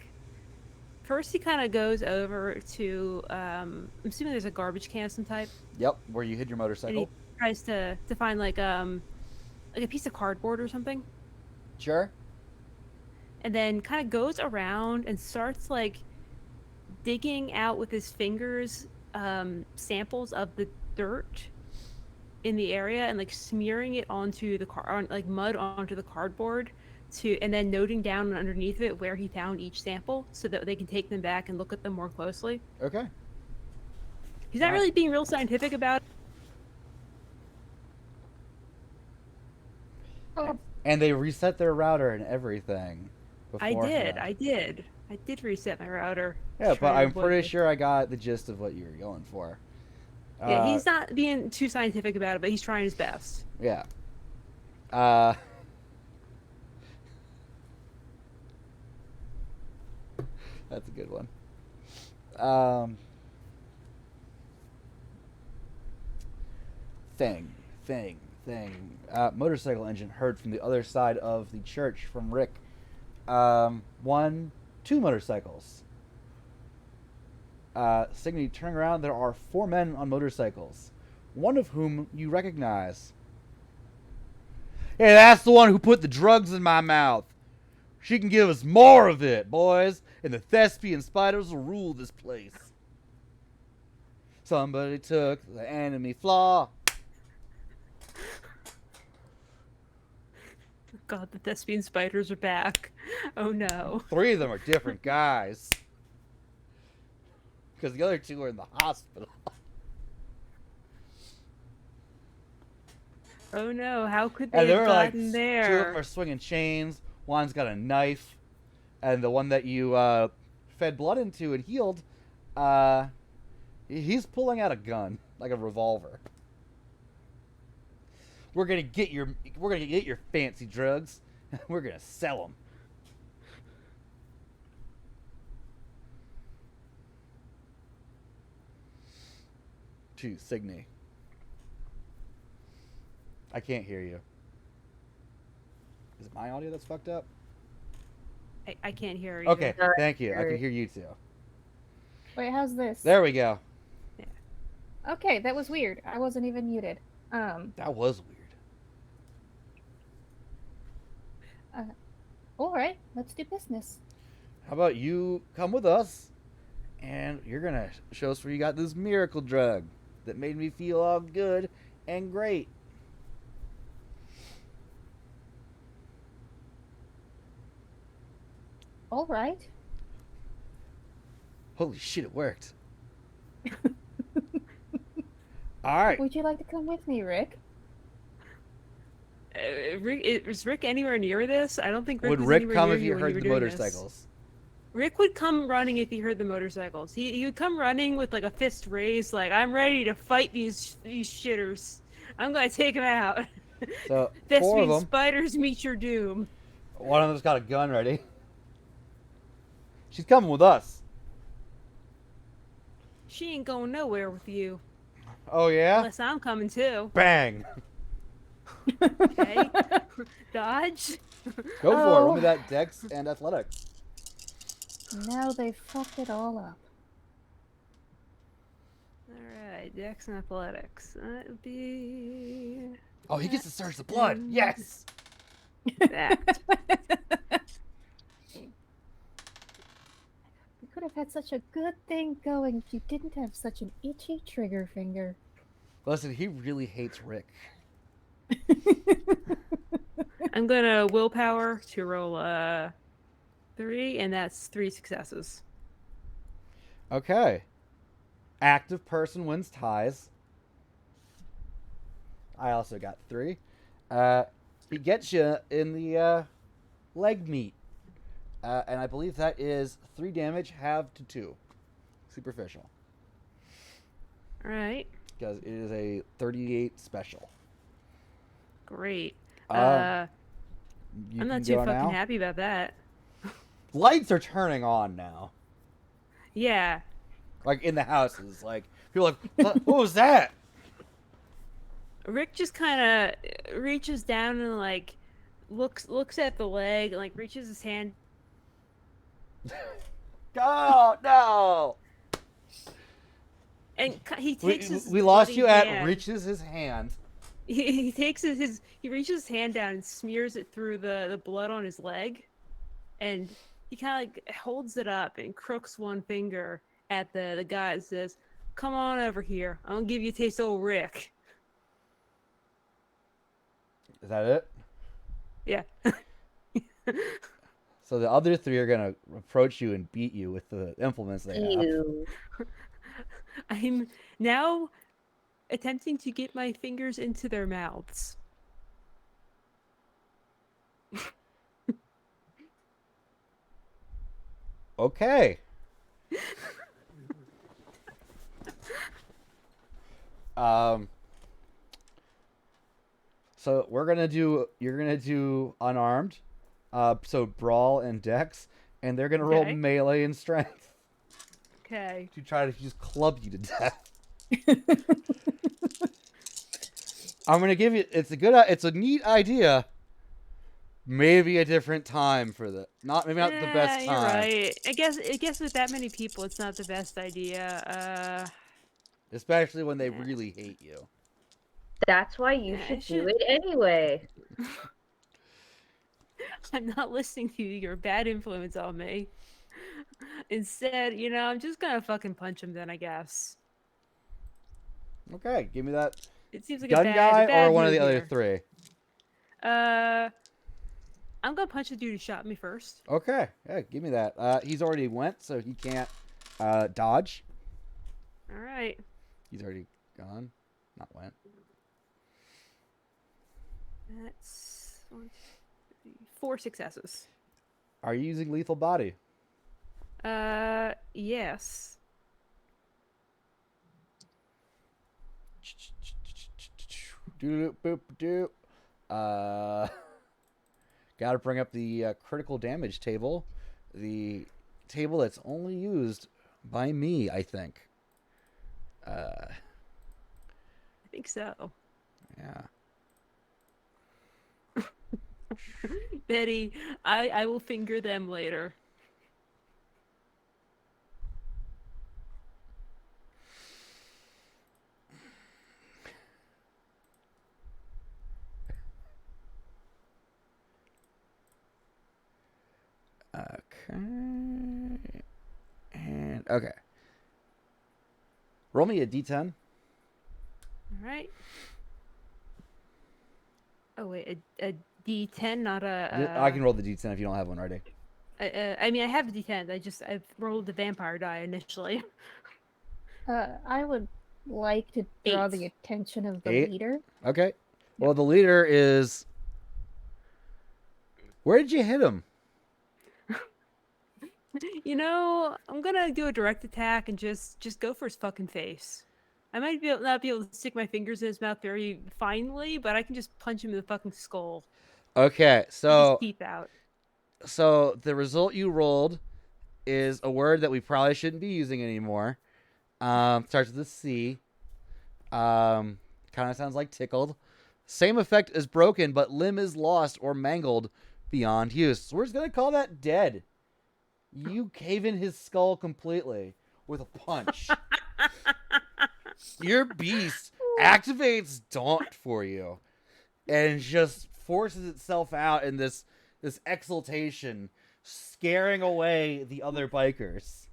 [SPEAKER 4] first he kind of goes over to I'm assuming there's a garbage can of some type,
[SPEAKER 1] Yep, where you hid your
[SPEAKER 4] and
[SPEAKER 1] motorcycle.
[SPEAKER 4] he tries to find like a piece of cardboard or something,
[SPEAKER 1] Sure.
[SPEAKER 4] and then kind of goes around and starts like digging out with his fingers samples of the dirt in the area and like smearing it onto the like mud onto the cardboard and then noting down underneath it where he found each sample so that they can take them back and look at them more closely.
[SPEAKER 1] Okay.
[SPEAKER 4] He's not really being real scientific about it.
[SPEAKER 3] Oh,
[SPEAKER 1] And they reset their router and everything.
[SPEAKER 4] I
[SPEAKER 1] Beforehand.
[SPEAKER 4] did reset my router.
[SPEAKER 1] Yeah,
[SPEAKER 4] Try
[SPEAKER 1] but
[SPEAKER 4] to
[SPEAKER 1] I'm
[SPEAKER 4] avoid
[SPEAKER 1] pretty
[SPEAKER 4] this.
[SPEAKER 1] sure I got the gist of what you were going for.
[SPEAKER 4] Yeah, he's not being too scientific about it, but he's trying his best.
[SPEAKER 1] Yeah. That's a good one. Thing. Motorcycle engine heard from the other side of the church from Rick. 2 motorcycles. Signally, turn around. There are 4 men on motorcycles, one of whom you recognize. Hey, that's the one who put the drugs in my mouth. She can give us more of it, boys, and the thespian spiders will rule this place. Somebody took the enemy flaw.
[SPEAKER 4] God, the thespian spiders are back. Oh no.
[SPEAKER 1] 3 of them are different guys. Because the other 2 are in the hospital.
[SPEAKER 4] Oh no, how could they
[SPEAKER 1] And there
[SPEAKER 4] have
[SPEAKER 1] were like
[SPEAKER 4] gotten
[SPEAKER 1] 2 of
[SPEAKER 4] there?
[SPEAKER 1] them are swinging chains. One's got a knife, and the one that you fed blood into and healed, he's pulling out a gun, like a revolver. We're gonna get your fancy drugs. We're gonna sell them. to Signy. I can't hear you. Is it my audio that's fucked up?
[SPEAKER 4] I can't hear you.
[SPEAKER 1] Okay, thank you. I can hear you too.
[SPEAKER 3] Wait, how's this?
[SPEAKER 1] There we go.
[SPEAKER 3] Okay, that was weird. I wasn't even muted.
[SPEAKER 1] That was weird.
[SPEAKER 3] All right, let's do business.
[SPEAKER 1] How about you come with us, and you're gonna show us where you got this miracle drug that made me feel all good and great.
[SPEAKER 3] All right.
[SPEAKER 1] Holy shit, it worked. All right.
[SPEAKER 3] Would you like to come with me, Rick?
[SPEAKER 4] Is Rick anywhere near this? I don't think Rick
[SPEAKER 1] Would
[SPEAKER 4] was
[SPEAKER 1] Rick
[SPEAKER 4] anywhere
[SPEAKER 1] come
[SPEAKER 4] near
[SPEAKER 1] if
[SPEAKER 4] you
[SPEAKER 1] you
[SPEAKER 4] when
[SPEAKER 1] heard
[SPEAKER 4] were
[SPEAKER 1] the
[SPEAKER 4] doing this.
[SPEAKER 1] motorcycles?
[SPEAKER 4] Rick would come running if he heard the motorcycles. He would come running with like a fist raised, like I'm ready to fight these shitters. I'm gonna take them out.
[SPEAKER 1] So
[SPEAKER 4] This
[SPEAKER 1] 4 of
[SPEAKER 4] means
[SPEAKER 1] them.
[SPEAKER 4] spiders meet your doom.
[SPEAKER 1] One of them's got a gun ready. She's coming with us.
[SPEAKER 4] She ain't going nowhere with you.
[SPEAKER 1] Oh yeah?
[SPEAKER 4] Unless I'm coming too.
[SPEAKER 1] Bang!
[SPEAKER 4] Okay. Dodge.
[SPEAKER 1] Go for it. Roll me
[SPEAKER 3] Oh.
[SPEAKER 1] that dex and athletics.
[SPEAKER 3] Now they fucked it all up.
[SPEAKER 4] Alright, Dex and Athletics. That would be
[SPEAKER 1] Oh, he gets to search the blood. Yes.
[SPEAKER 4] that.
[SPEAKER 3] We could have had such a good thing going if you didn't have such an itchy trigger finger.
[SPEAKER 1] Listen, he really hates Rick.
[SPEAKER 4] I'm gonna willpower to roll 3, and that's 3 successes.
[SPEAKER 1] Okay. Active person wins ties. I also got 3. He gets you in the leg meat. And I believe that is 3 damage, halved to 2. Superficial.
[SPEAKER 4] Alright,
[SPEAKER 1] Because it is a 38 special.
[SPEAKER 4] great.
[SPEAKER 1] You
[SPEAKER 4] I'm
[SPEAKER 1] can
[SPEAKER 4] not too
[SPEAKER 1] go
[SPEAKER 4] fucking
[SPEAKER 1] now.
[SPEAKER 4] happy about that.
[SPEAKER 1] Lights are turning on now.
[SPEAKER 4] Yeah.
[SPEAKER 1] Like in the houses. Like, people are like, what was that?
[SPEAKER 4] Rick just kind of reaches down and like looks at the leg and like reaches his hand.
[SPEAKER 1] Oh, no!
[SPEAKER 4] And he takes his
[SPEAKER 1] We lost
[SPEAKER 4] bloody
[SPEAKER 1] you at
[SPEAKER 4] hand.
[SPEAKER 1] reaches his hand.
[SPEAKER 4] He takes he reaches his hand down and smears it through the blood on his leg, and he kind of like holds it up and crooks one finger at the guy and says, "Come on over here. I'm gonna give you a taste of old Rick."
[SPEAKER 1] Is that it?
[SPEAKER 4] Yeah.
[SPEAKER 1] So the other 3 are gonna approach you and beat you with the implements they have.
[SPEAKER 2] Ew.
[SPEAKER 4] I'm now attempting to get my fingers into their mouths.
[SPEAKER 1] Okay. So you're gonna do unarmed, so brawl and dex, and they're gonna roll
[SPEAKER 4] Okay.
[SPEAKER 1] melee and strength
[SPEAKER 4] Okay.
[SPEAKER 1] to try to just club you to death. I'm gonna give you. It's a neat idea. Maybe a different time for the maybe not the best
[SPEAKER 4] You're
[SPEAKER 1] time.
[SPEAKER 4] right. I guess with that many people, it's not the best idea.
[SPEAKER 1] Especially when they really hate you.
[SPEAKER 2] That's why you
[SPEAKER 4] Yeah, I
[SPEAKER 2] should do
[SPEAKER 4] should-
[SPEAKER 2] it anyway.
[SPEAKER 4] I'm not listening to you. You're a bad influence on me. Instead, I'm just gonna fucking punch him then, I guess.
[SPEAKER 1] Okay, give me that
[SPEAKER 4] It seems like
[SPEAKER 1] gun
[SPEAKER 4] a
[SPEAKER 1] guy
[SPEAKER 4] bad
[SPEAKER 1] or one of
[SPEAKER 4] move
[SPEAKER 1] the other
[SPEAKER 4] here.
[SPEAKER 1] 3.
[SPEAKER 4] I'm gonna punch the dude who shot me first.
[SPEAKER 1] Okay, yeah, give me that. He's already went, so he can't dodge.
[SPEAKER 4] All right.
[SPEAKER 1] He's already gone, not went.
[SPEAKER 4] That's 1, 2, 3, 4 successes.
[SPEAKER 1] Are you using lethal body?
[SPEAKER 4] Yes.
[SPEAKER 1] Do. Gotta bring up the critical damage table. The table that's only used by me, I think.
[SPEAKER 4] I think so.
[SPEAKER 1] Yeah.
[SPEAKER 4] Betty, I will finger them later.
[SPEAKER 1] Okay. And okay. Roll me a d10.
[SPEAKER 4] All right. Oh wait, a D10, not
[SPEAKER 1] I can roll the d10 if you don't have one already.
[SPEAKER 4] I mean, I have the D10. I've rolled the vampire die initially.
[SPEAKER 3] I would like to draw
[SPEAKER 4] 8.
[SPEAKER 3] the attention of the
[SPEAKER 1] 8?
[SPEAKER 3] leader.
[SPEAKER 1] Okay. Well, the leader is. Where did you hit him?
[SPEAKER 4] You know, I'm gonna do a direct attack and just go for his fucking face. I might not be able to stick my fingers in his mouth very finely, but I can just punch him in the fucking skull.
[SPEAKER 1] Okay,
[SPEAKER 4] Get his
[SPEAKER 1] so
[SPEAKER 4] teeth out.
[SPEAKER 1] the result you rolled is a word that we probably shouldn't be using anymore. Starts with a C. Kind of sounds like tickled. Same effect as broken, but limb is lost or mangled beyond use. So we're just gonna call that dead. You cave in his skull completely with a punch. Your beast activates Daunt for you and just forces itself out in this exultation, scaring away the other bikers.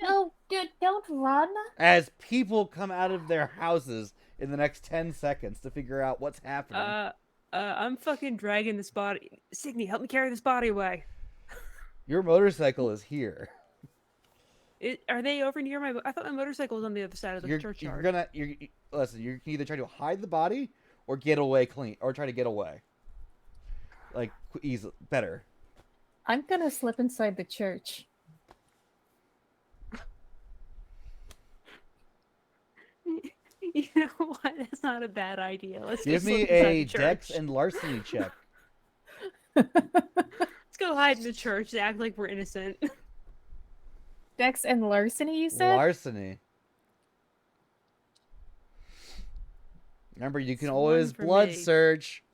[SPEAKER 3] Oh, dude, don't run.
[SPEAKER 1] As people come out of their houses in the next 10 seconds to figure out what's happening.
[SPEAKER 4] I'm fucking dragging this body. Signy, help me carry this body away.
[SPEAKER 1] Your motorcycle is here.
[SPEAKER 4] Are they over near my? I thought my motorcycle was on the other side of the
[SPEAKER 1] You're
[SPEAKER 4] churchyard.
[SPEAKER 1] listen. You can either try to hide the body or get away clean, or try to get away. Like easy, better.
[SPEAKER 3] I'm gonna slip inside the church.
[SPEAKER 4] You know what? That's not a bad idea. Let's
[SPEAKER 1] Give
[SPEAKER 4] just
[SPEAKER 1] me
[SPEAKER 4] slip inside
[SPEAKER 1] a
[SPEAKER 4] the church.
[SPEAKER 1] dex and larceny check.
[SPEAKER 4] Let's go hide in the church and act like we're innocent.
[SPEAKER 3] Dex and larceny, you said?
[SPEAKER 1] Larceny. Remember, you can
[SPEAKER 4] It's
[SPEAKER 1] always
[SPEAKER 4] one for
[SPEAKER 1] blood
[SPEAKER 4] me.
[SPEAKER 1] surge.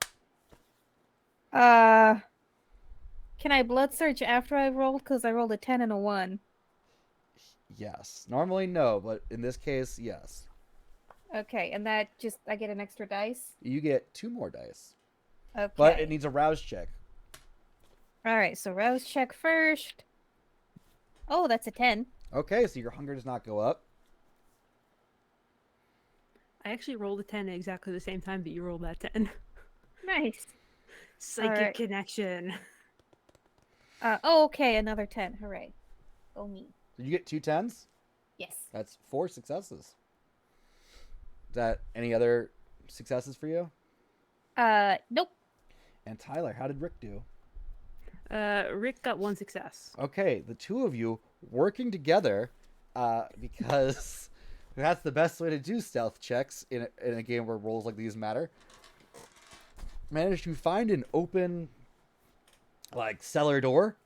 [SPEAKER 3] Can I blood search after I rolled? Because I rolled a 10 and a 1.
[SPEAKER 1] Yes. Normally, no, but in this case, yes.
[SPEAKER 3] Okay, and that just, I get an extra dice?
[SPEAKER 1] You get 2 more dice,
[SPEAKER 3] Okay.
[SPEAKER 1] but it needs a rouse check.
[SPEAKER 3] Alright, so rouse check first. Oh, that's a 10.
[SPEAKER 1] Okay, so your hunger does not go up.
[SPEAKER 4] I actually rolled a 10 at exactly the same time that you rolled that 10.
[SPEAKER 3] Nice.
[SPEAKER 4] Psychic
[SPEAKER 3] Alright.
[SPEAKER 4] connection.
[SPEAKER 3] Oh, okay, another 10. Hooray. Oh, me.
[SPEAKER 1] Did you get 2 10s?
[SPEAKER 3] Yes.
[SPEAKER 1] That's 4 successes. Is that any other successes for you?
[SPEAKER 3] Nope.
[SPEAKER 1] And Tyler, how did Rick do?
[SPEAKER 4] Rick got 1 success.
[SPEAKER 1] Okay, the two of you working together, because that's the best way to do stealth checks in a game where rolls like these matter. Managed to find an open, like, cellar door,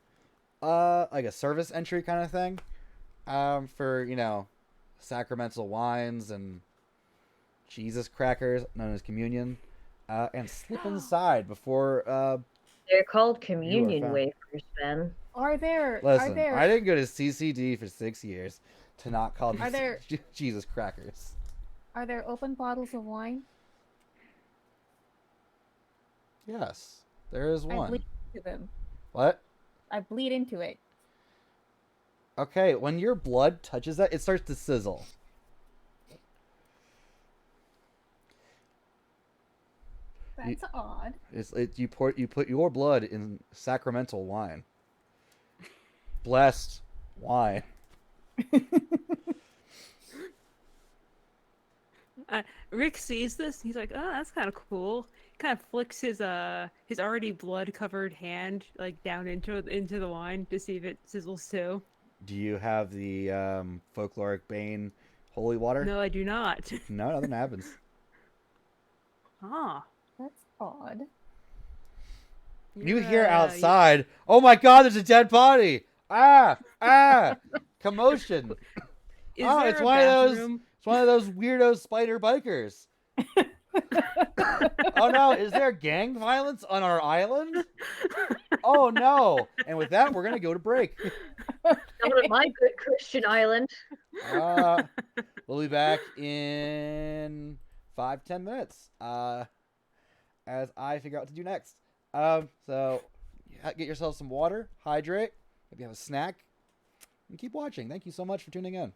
[SPEAKER 1] like a service entry kind of thing, for, sacramental wines and Jesus crackers, known as communion, and slip inside before,
[SPEAKER 2] They're called
[SPEAKER 1] You
[SPEAKER 2] communion
[SPEAKER 1] are found.
[SPEAKER 2] wafers, Ben.
[SPEAKER 3] Are there...
[SPEAKER 1] Listen,
[SPEAKER 3] are there...
[SPEAKER 1] I didn't go to CCD for 6 years to not call these
[SPEAKER 3] there-
[SPEAKER 1] Jesus crackers.
[SPEAKER 3] Are there open bottles of wine?
[SPEAKER 1] Yes, there is
[SPEAKER 3] I
[SPEAKER 1] one.
[SPEAKER 3] bleed into them.
[SPEAKER 1] What?
[SPEAKER 3] I bleed into it.
[SPEAKER 1] Okay, when your blood touches that, it starts to sizzle.
[SPEAKER 3] That's odd.
[SPEAKER 1] You put your blood in sacramental wine. Blessed wine.
[SPEAKER 4] Rick sees this. He's like, "Oh, that's kind of cool." Kind of flicks his already blood covered hand like down into the wine to see if it sizzles too.
[SPEAKER 1] Do you have the folkloric Bane holy water?
[SPEAKER 4] No, I do not.
[SPEAKER 1] No, nothing happens.
[SPEAKER 4] Ah,
[SPEAKER 3] That's odd.
[SPEAKER 1] You hear outside, "Oh my God, there's a dead body! Ah, ah, commotion!"
[SPEAKER 4] Is
[SPEAKER 1] Oh,
[SPEAKER 4] there
[SPEAKER 1] it's
[SPEAKER 4] a
[SPEAKER 1] one of those.
[SPEAKER 4] bathroom?
[SPEAKER 1] It's one of those weirdo spider bikers. Oh no, is there gang violence on our island? Oh no. And with that, we're going to go to break.
[SPEAKER 2] Not on my good Christian island.
[SPEAKER 1] We'll be back in 5-10 minutes as I figure out what to do next. So get yourself some water, hydrate, maybe have a snack, and keep watching. Thank you so much for tuning in.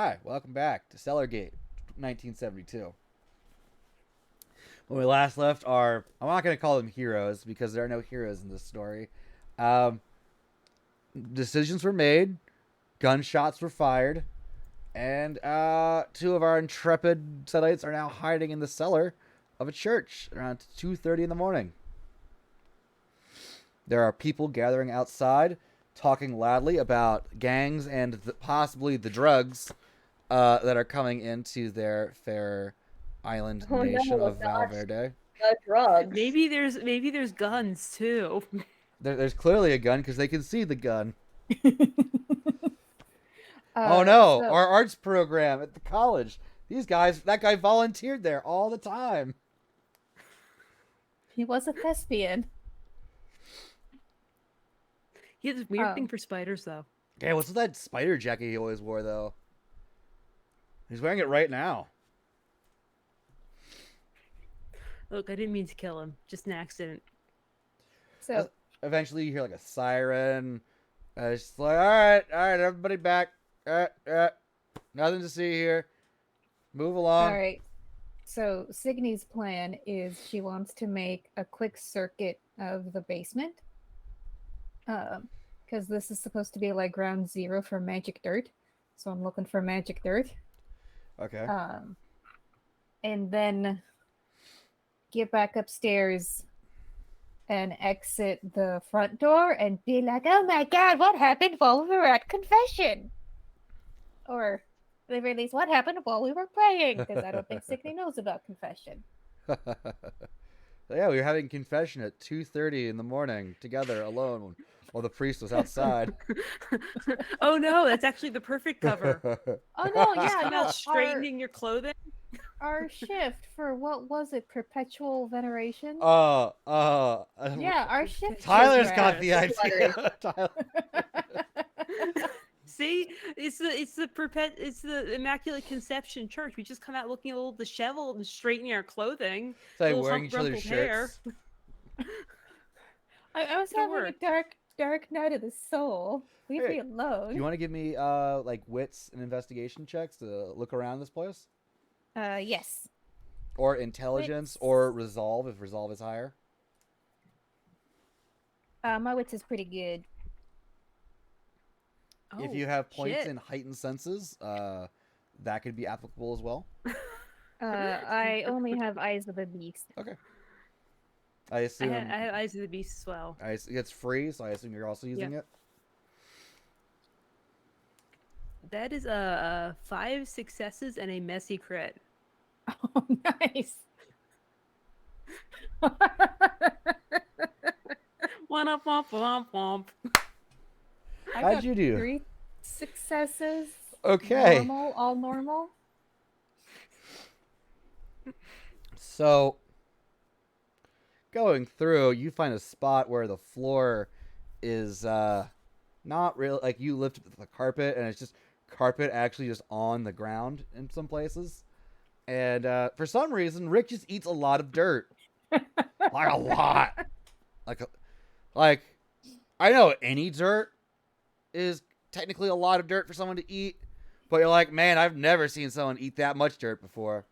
[SPEAKER 1] Hi, welcome back to Cellargate, 1972. When we last left I'm not going to call them heroes because there are no heroes in this story. Decisions were made, gunshots were fired, and two of our intrepid Cellites are now hiding in the cellar of a church around 2:30 in the morning. There are people gathering outside, talking loudly about gangs and possibly the drugs that are coming into their fair island nation of Valverde.
[SPEAKER 2] Drugs.
[SPEAKER 4] Maybe there's guns too.
[SPEAKER 1] There's clearly a gun because they can see the gun. Oh no,
[SPEAKER 3] so-
[SPEAKER 1] our arts program at the college. That guy volunteered there all the time.
[SPEAKER 3] He was a thespian.
[SPEAKER 4] He has this weird
[SPEAKER 3] Oh.
[SPEAKER 4] thing for spiders, though.
[SPEAKER 1] Yeah, what's with that spider jacket he always wore though? He's wearing it right now.
[SPEAKER 4] Look, I didn't mean to kill him. Just an accident.
[SPEAKER 3] So
[SPEAKER 1] Eventually, you hear like a siren. It's like, all right, everybody back. Nothing to see here. Move along.
[SPEAKER 3] all right. So Signy's plan is she wants to make a quick circuit of the basement. Because this is supposed to be like ground zero for magic dirt. So I'm looking for magic dirt.
[SPEAKER 1] Okay.
[SPEAKER 3] And then get back upstairs and exit the front door and be like, oh my god, what happened while we were at confession? Or at the very least, what happened while we were praying? Because I don't think Signy knows about confession.
[SPEAKER 1] Yeah, we were having confession at 2:30 in the morning together alone while the priest was outside.
[SPEAKER 4] Oh no, that's actually the perfect cover.
[SPEAKER 3] Oh no, yeah,
[SPEAKER 4] Come
[SPEAKER 3] no,
[SPEAKER 4] out straightening your clothing.
[SPEAKER 3] our shift for what was it? Perpetual veneration?
[SPEAKER 1] Yeah,
[SPEAKER 3] our shift.
[SPEAKER 1] Tyler's
[SPEAKER 3] was
[SPEAKER 1] got
[SPEAKER 3] rad.
[SPEAKER 1] the idea. Tyler.
[SPEAKER 4] See, it's the Immaculate Conception Church. We just come out looking a little disheveled and straightening our clothing.
[SPEAKER 1] It's like
[SPEAKER 4] Little
[SPEAKER 1] wearing each other's
[SPEAKER 4] rumpled hair.
[SPEAKER 1] shirts.
[SPEAKER 3] I was
[SPEAKER 4] It'll
[SPEAKER 3] having
[SPEAKER 4] work.
[SPEAKER 3] a dark night of the soul. Leave
[SPEAKER 1] Hey,
[SPEAKER 3] me alone.
[SPEAKER 1] Do you want to give me like wits and investigation checks to look around this place?
[SPEAKER 3] Yes.
[SPEAKER 1] Or intelligence
[SPEAKER 3] Wits.
[SPEAKER 1] or resolve if resolve is higher?
[SPEAKER 3] My wits is pretty good.
[SPEAKER 1] If
[SPEAKER 4] Oh,
[SPEAKER 1] you have points
[SPEAKER 4] shit.
[SPEAKER 1] in heightened senses, that could be applicable as well.
[SPEAKER 3] I only have eyes of a beast.
[SPEAKER 1] I
[SPEAKER 4] I
[SPEAKER 1] assume
[SPEAKER 4] have Eyes of the Beast as well.
[SPEAKER 1] it's free, so I assume you're also using it.
[SPEAKER 4] That is 5 successes and a messy crit.
[SPEAKER 3] Oh, nice.
[SPEAKER 4] Womp womp womp womp.
[SPEAKER 3] I
[SPEAKER 1] How'd
[SPEAKER 3] got
[SPEAKER 1] you do?
[SPEAKER 3] 3 successes.
[SPEAKER 1] Okay.
[SPEAKER 3] Normal, all normal.
[SPEAKER 1] So, going through, you find a spot where the floor is not real. Like you lift the carpet, and it's just carpet actually just on the ground in some places. And for some reason, Rick just eats a lot of dirt, like a lot. Like I know any dirt is technically a lot of dirt for someone to eat, but you're like, man, I've never seen someone eat that much dirt before,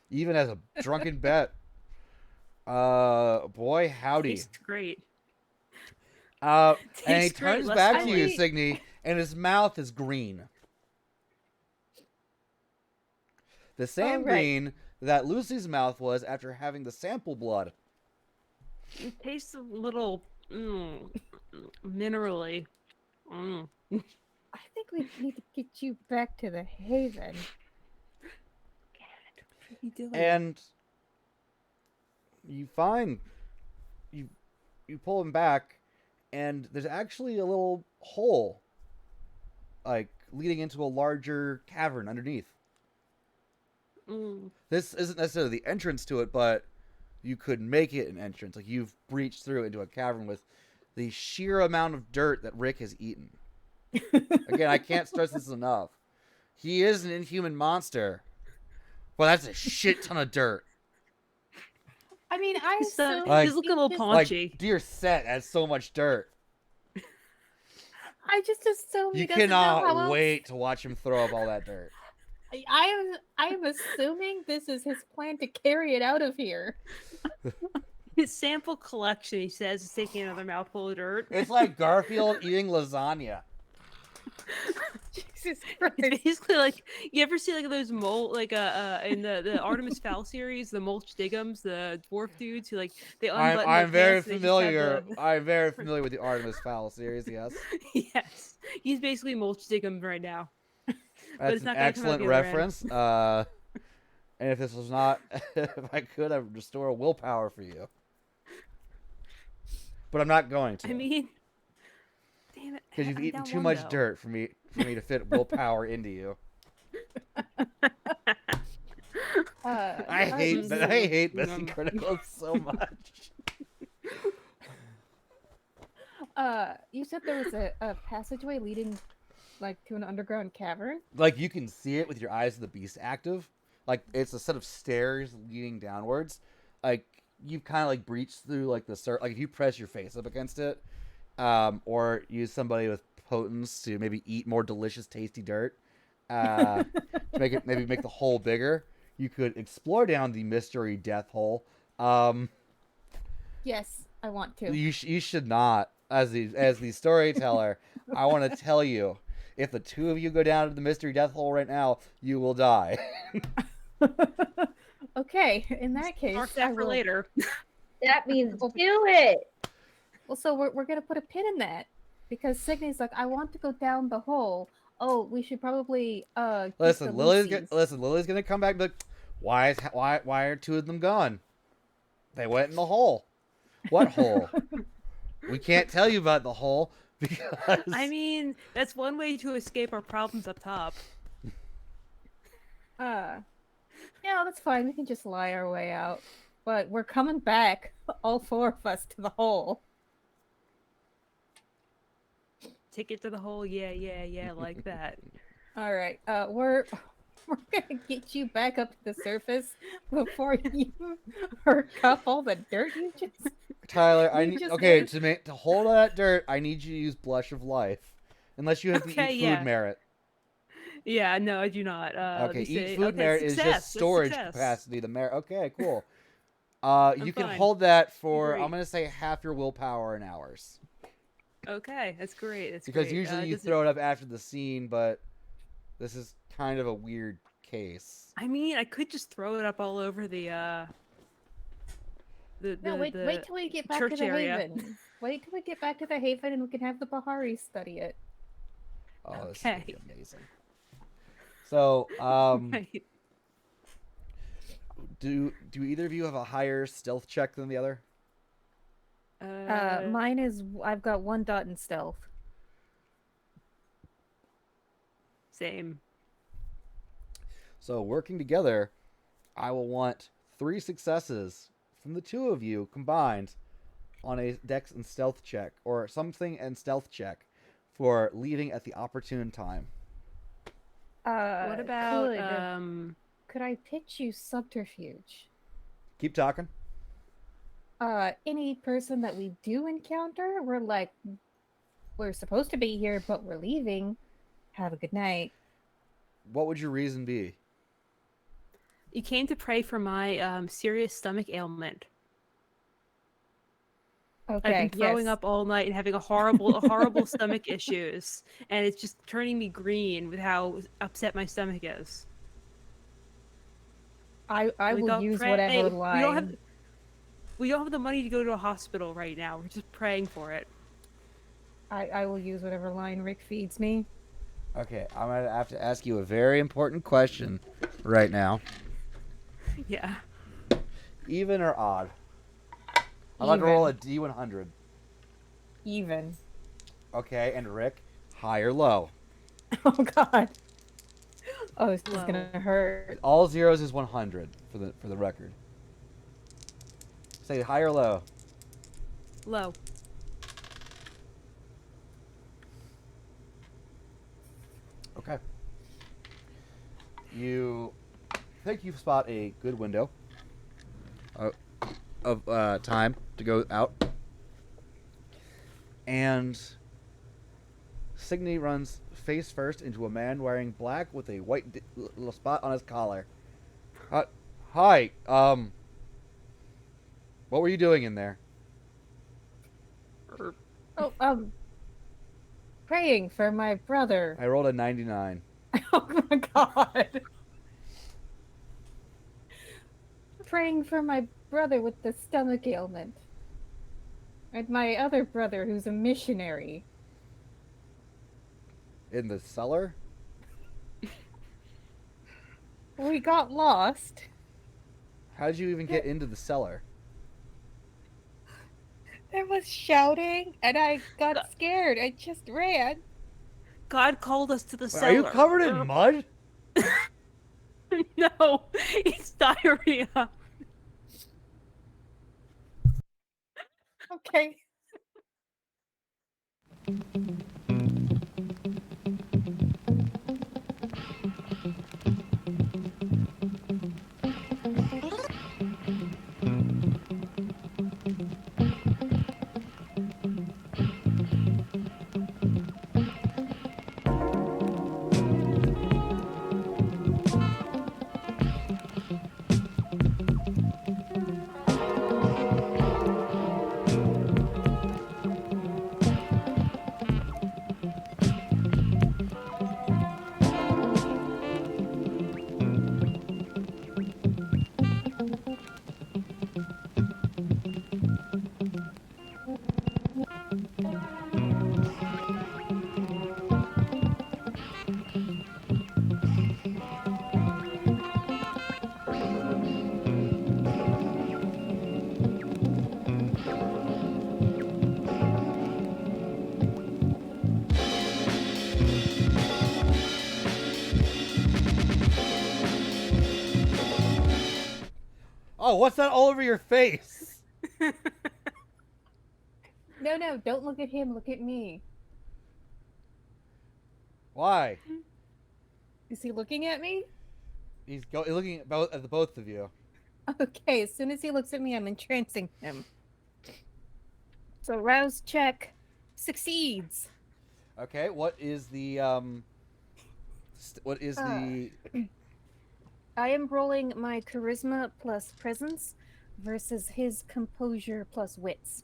[SPEAKER 1] even as a drunken bet. Boy, howdy.
[SPEAKER 4] Tastes great.
[SPEAKER 1] And he
[SPEAKER 4] Tastes great,
[SPEAKER 1] turns
[SPEAKER 4] less
[SPEAKER 1] back to you,
[SPEAKER 4] sweet.
[SPEAKER 1] Signy, and his mouth is green. The same
[SPEAKER 3] right.
[SPEAKER 1] green that Lucy's mouth was after having the sample blood.
[SPEAKER 4] It tastes a little minerally. Mm.
[SPEAKER 3] I think we need to get you back to the Haven.
[SPEAKER 4] What are you doing?
[SPEAKER 1] And you find you pull him back, and there's actually a little hole, like leading into a larger cavern underneath.
[SPEAKER 4] Mm.
[SPEAKER 1] This isn't necessarily the entrance to it, but you could make it an entrance. Like you've breached through into a cavern with the sheer amount of dirt that Rick has eaten. Again, I can't stress this enough. He is an inhuman monster. Well, that's a shit ton of dirt.
[SPEAKER 3] I mean, I
[SPEAKER 4] He's,
[SPEAKER 3] assume
[SPEAKER 1] Like-
[SPEAKER 4] he's looking a little
[SPEAKER 3] just-
[SPEAKER 1] Like,
[SPEAKER 4] paunchy.
[SPEAKER 1] dear set has so much dirt.
[SPEAKER 3] I just assume
[SPEAKER 1] You
[SPEAKER 3] he doesn't know how
[SPEAKER 1] cannot
[SPEAKER 3] else.
[SPEAKER 1] wait to watch him throw up all that dirt.
[SPEAKER 3] I am assuming this is his plan to carry it out of here.
[SPEAKER 4] His sample collection, he says, is taking another mouthful of dirt.
[SPEAKER 1] It's like Garfield eating lasagna.
[SPEAKER 3] Jesus
[SPEAKER 4] It's
[SPEAKER 3] Christ.
[SPEAKER 4] basically like, you ever see like those in the Artemis Fowl series, the mulch diggums, the dwarf dudes who like they unbutton
[SPEAKER 1] I'm
[SPEAKER 4] their
[SPEAKER 1] very
[SPEAKER 4] pants and they just have
[SPEAKER 1] familiar.
[SPEAKER 4] the-
[SPEAKER 1] I'm very familiar with the Artemis Fowl series. Yes,
[SPEAKER 4] Yes, he's basically mulch diggum right now.
[SPEAKER 1] that's
[SPEAKER 4] it's
[SPEAKER 1] an
[SPEAKER 4] not gonna come out
[SPEAKER 1] excellent
[SPEAKER 4] the other end.
[SPEAKER 1] reference. And if this was not, if I could, I would restore willpower for you, but I'm not going to.
[SPEAKER 4] I mean, damn it,
[SPEAKER 1] Because you've
[SPEAKER 4] I'm
[SPEAKER 1] eaten
[SPEAKER 4] down
[SPEAKER 1] too
[SPEAKER 4] one,
[SPEAKER 1] much
[SPEAKER 4] though.
[SPEAKER 1] dirt for me to fit willpower into you. I hate
[SPEAKER 4] alright,
[SPEAKER 1] I hate
[SPEAKER 4] so-
[SPEAKER 1] missing criticals so much.
[SPEAKER 3] You said there was a passageway leading, like, to an underground cavern.
[SPEAKER 1] Like you can see it with your eyes of the beast active. Like it's a set of stairs leading downwards. Like you've kind of like breached through like the like if you press your face up against it, or use somebody with potence to maybe eat more delicious, tasty dirt, to make the hole bigger. You could explore down the mystery death hole.
[SPEAKER 3] Yes, I want to.
[SPEAKER 1] You should not, as the storyteller. I want to tell you, if the two of you go down to the mystery death hole right now, you will die.
[SPEAKER 3] Okay, in that case,
[SPEAKER 4] Mark
[SPEAKER 3] I
[SPEAKER 4] that for
[SPEAKER 3] will.
[SPEAKER 4] later.
[SPEAKER 2] That means do it.
[SPEAKER 3] Well, so we're gonna put a pin in that because Signy's like, I want to go down the hole. Oh, we should probably get
[SPEAKER 1] Listen,
[SPEAKER 3] the
[SPEAKER 1] Lily's
[SPEAKER 3] Lucy's.
[SPEAKER 1] gonna come back and be like, why are two of them gone? They went in the hole. What hole? We can't tell you about the hole because
[SPEAKER 4] I mean, that's one way to escape our problems up top.
[SPEAKER 3] Yeah, that's fine. We can just lie our way out. But we're coming back, all four of us, to the hole.
[SPEAKER 4] Ticket to the hole, yeah, like that.
[SPEAKER 3] All right. We're gonna get you back up to the surface before you hurt up all the dirt you just.
[SPEAKER 1] Tyler, I
[SPEAKER 3] You
[SPEAKER 1] need
[SPEAKER 3] just
[SPEAKER 1] okay
[SPEAKER 3] made-
[SPEAKER 1] to hold all that dirt. I need you to use Blush of Life, unless you have to
[SPEAKER 4] Okay,
[SPEAKER 1] eat food
[SPEAKER 4] yeah.
[SPEAKER 1] merit.
[SPEAKER 4] Yeah, no, I do not. Let
[SPEAKER 1] Okay,
[SPEAKER 4] me
[SPEAKER 1] eat
[SPEAKER 4] see.
[SPEAKER 1] food
[SPEAKER 4] Okay,
[SPEAKER 1] merit is
[SPEAKER 4] success.
[SPEAKER 1] just
[SPEAKER 4] That's
[SPEAKER 1] storage
[SPEAKER 4] success.
[SPEAKER 1] capacity. The merit. Okay, cool. You can
[SPEAKER 4] fine.
[SPEAKER 1] hold that for
[SPEAKER 4] Great.
[SPEAKER 1] I'm gonna say half your willpower in hours.
[SPEAKER 4] Okay, that's great. That's
[SPEAKER 1] Because
[SPEAKER 4] great.
[SPEAKER 1] usually you
[SPEAKER 4] does
[SPEAKER 1] throw it up after the scene, but this is kind of a weird case.
[SPEAKER 4] I mean, I could just throw it up all over the
[SPEAKER 3] No, wait till we get back to
[SPEAKER 4] church
[SPEAKER 3] the
[SPEAKER 4] area.
[SPEAKER 3] Haven. Wait till we get back to the Haven and we can have the Bahari study it.
[SPEAKER 1] Oh, this is gonna be
[SPEAKER 4] Okay.
[SPEAKER 1] amazing. So,
[SPEAKER 4] Right.
[SPEAKER 1] do either of you have a higher stealth check than the other?
[SPEAKER 3] Mine is I've got 1 dot in stealth.
[SPEAKER 4] Same.
[SPEAKER 1] So, working together, I will want 3 successes from the two of you combined on a dex and stealth check, or something and stealth check, for leaving at the opportune time.
[SPEAKER 4] What about
[SPEAKER 3] could I pitch you subterfuge?
[SPEAKER 1] Keep talking.
[SPEAKER 3] Any person that we do encounter, we're like, we're supposed to be here, but we're leaving. Have a good night.
[SPEAKER 1] What would your reason be?
[SPEAKER 4] you came to pray for my serious stomach ailment.
[SPEAKER 3] Okay,
[SPEAKER 4] I've been throwing
[SPEAKER 3] yes.
[SPEAKER 4] up all night and having a horrible stomach issues, and it's just turning me green with how upset my stomach is.
[SPEAKER 3] I
[SPEAKER 4] We
[SPEAKER 3] will
[SPEAKER 4] don't
[SPEAKER 3] use
[SPEAKER 4] pray-
[SPEAKER 3] whatever
[SPEAKER 4] we
[SPEAKER 3] line.
[SPEAKER 4] don't have the money to go to a hospital right now. We're just praying for it.
[SPEAKER 3] I will use whatever line Rick feeds me.
[SPEAKER 1] Okay, I'm gonna have to ask you a very important question right now.
[SPEAKER 4] Yeah.
[SPEAKER 1] Even or odd? I'm about to roll a D100.
[SPEAKER 3] Even.
[SPEAKER 1] Okay, and Rick, high or low?
[SPEAKER 3] Oh god. Oh, this is
[SPEAKER 4] Low.
[SPEAKER 3] gonna hurt.
[SPEAKER 1] All zeros is 100 for the record. Say high or low.
[SPEAKER 4] Low.
[SPEAKER 1] Okay. You think you spot a good window of time to go out, and Signy runs face first into a man wearing black with a white little spot on his collar. Hi, what were you doing in there?
[SPEAKER 3] Oh, praying for my brother.
[SPEAKER 1] I rolled a 99.
[SPEAKER 3] Oh my god. Praying for my brother with the stomach ailment. And my other brother who's a missionary.
[SPEAKER 1] In the cellar?
[SPEAKER 3] We got lost.
[SPEAKER 1] How did you even get into the cellar?
[SPEAKER 3] There was shouting and I got scared. I just ran.
[SPEAKER 4] God called us to the
[SPEAKER 1] Wait,
[SPEAKER 4] cellar.
[SPEAKER 1] are you covered in mud?
[SPEAKER 4] No, it's diarrhea.
[SPEAKER 3] Okay.
[SPEAKER 1] Oh, what's that all over your face?
[SPEAKER 3] No, don't look at him. Look at me.
[SPEAKER 1] Why?
[SPEAKER 3] Is he looking at me?
[SPEAKER 1] He's looking at the both of you.
[SPEAKER 3] Okay, as soon as he looks at me, I'm entrancing him. So rouse check succeeds.
[SPEAKER 1] Okay, what is the
[SPEAKER 3] I am rolling my charisma plus presence versus his composure plus wits.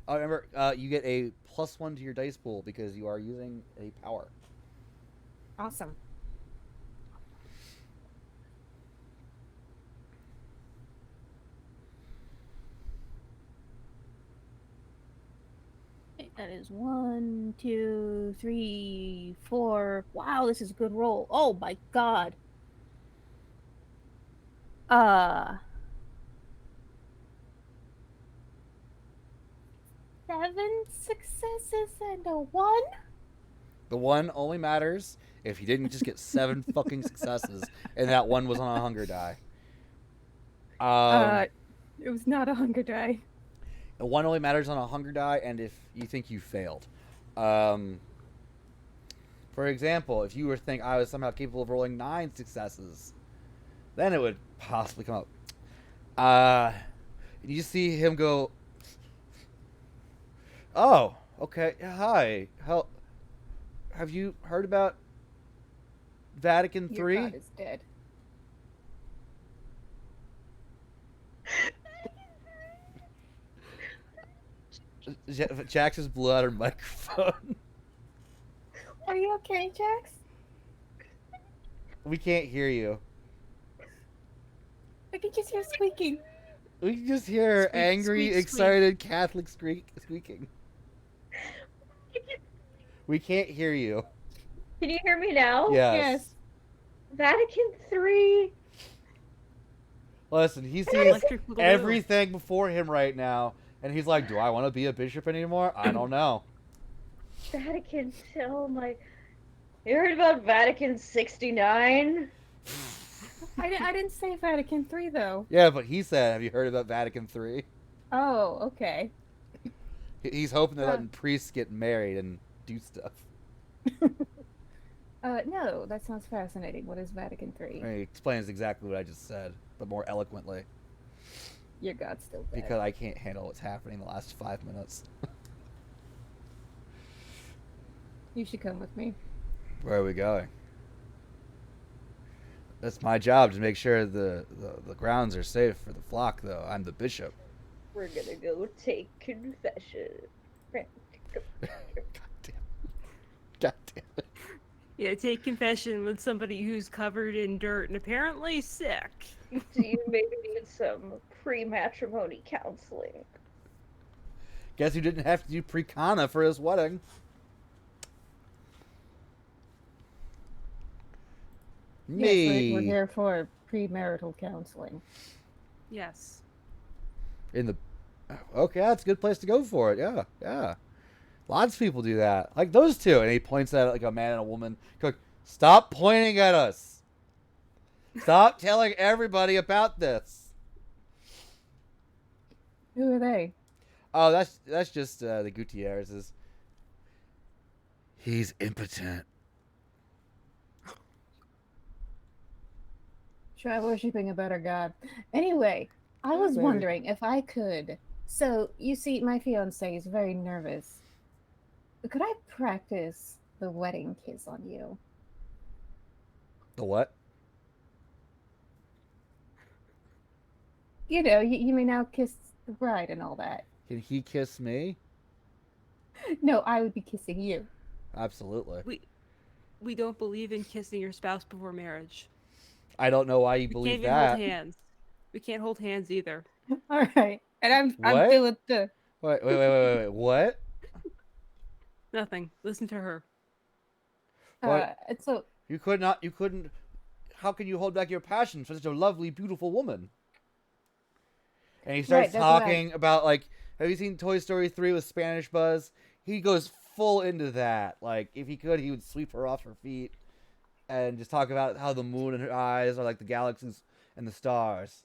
[SPEAKER 1] Oh, remember, you get a +1 to your dice pool because you are using a power.
[SPEAKER 3] Awesome. Okay, that is 1, 2, 3, 4. Wow, this is a good roll. Oh my god. 7 successes and a 1?
[SPEAKER 1] The one only matters if you didn't just get 7 fucking successes, and that one was on a hunger die.
[SPEAKER 3] It was not a hunger die.
[SPEAKER 1] The one only matters on a hunger die, and if you think you failed. For example, if you were to think I was somehow capable of rolling 9 successes, then it would possibly come up. You see him go, oh, okay, hi. Have you heard about Vatican
[SPEAKER 3] Your
[SPEAKER 1] III?
[SPEAKER 3] god is dead.
[SPEAKER 1] Jax just blew out her microphone.
[SPEAKER 3] Are you okay, Jax?
[SPEAKER 1] We can't hear you.
[SPEAKER 3] I can just hear squeaking.
[SPEAKER 1] We can just hear
[SPEAKER 4] Squeak,
[SPEAKER 1] angry,
[SPEAKER 4] squeak, squeak.
[SPEAKER 1] excited Catholic squeaking. We can't hear you.
[SPEAKER 2] Can you hear me now?
[SPEAKER 1] Yes.
[SPEAKER 2] Vatican III.
[SPEAKER 1] Listen, he sees
[SPEAKER 4] Electric Boogaloo.
[SPEAKER 1] everything before him right now, and he's like, do I want to be a bishop anymore? I don't know.
[SPEAKER 2] Vatican. Oh my. You heard about Vatican 69?
[SPEAKER 3] I didn't say Vatican III, though.
[SPEAKER 1] Yeah, but he said, have you heard about Vatican III?
[SPEAKER 3] Oh, okay.
[SPEAKER 1] He's hoping they're letting priests get married and do stuff.
[SPEAKER 3] No, that sounds fascinating. What is Vatican III?
[SPEAKER 1] He explains exactly what I just said, but more eloquently,
[SPEAKER 3] Your God's still dead.
[SPEAKER 1] because I can't handle what's happening the last 5 minutes.
[SPEAKER 3] You should come with me.
[SPEAKER 1] Where are we going? That's my job to make sure the grounds are safe for the flock, though. I'm the bishop.
[SPEAKER 2] We're gonna go take confession.
[SPEAKER 1] God damn. God damn it.
[SPEAKER 4] Yeah, take confession with somebody who's covered in dirt and apparently sick.
[SPEAKER 2] Do you maybe need some pre-matrimony counseling?
[SPEAKER 1] Guess who didn't have to do pre-kana for his wedding? Me.
[SPEAKER 3] Yes, we're here for premarital counseling.
[SPEAKER 4] Yes.
[SPEAKER 1] In the okay, that's a good place to go for it. Yeah, yeah. Lots of people do that, like those two. And he points at like a man and a woman. Cook, stop pointing at us. Stop telling everybody about this.
[SPEAKER 3] Who are they?
[SPEAKER 1] Oh, that's just the Gutierrez's. He's impotent.
[SPEAKER 3] Try worshipping a better god. Anyway, I was
[SPEAKER 1] maybe.
[SPEAKER 3] wondering if I could. So, you see, my fiance is very nervous. Could I practice the wedding kiss on you?
[SPEAKER 1] The what?
[SPEAKER 3] You know, you may now kiss the bride and all that.
[SPEAKER 1] Can he kiss me?
[SPEAKER 3] No, I would be kissing you.
[SPEAKER 1] Absolutely.
[SPEAKER 4] We don't believe in kissing your spouse before marriage.
[SPEAKER 1] I don't know why you
[SPEAKER 4] We
[SPEAKER 1] believe
[SPEAKER 4] can't even
[SPEAKER 1] that.
[SPEAKER 4] hold hands. We can't hold hands either.
[SPEAKER 3] All right, and I'm
[SPEAKER 1] What?
[SPEAKER 3] doing the.
[SPEAKER 1] Wait. What?
[SPEAKER 4] Nothing. Listen to her.
[SPEAKER 1] What?
[SPEAKER 3] So
[SPEAKER 1] You couldn't. How can you hold back your passion for such a lovely, beautiful woman? And he starts
[SPEAKER 3] Right, that's what
[SPEAKER 1] talking about, like, have you seen Toy Story 3 with Spanish Buzz? He goes full into that. Like, if he could, he would sweep her off her feet and just talk about how the moon and her eyes are like the galaxies and the stars.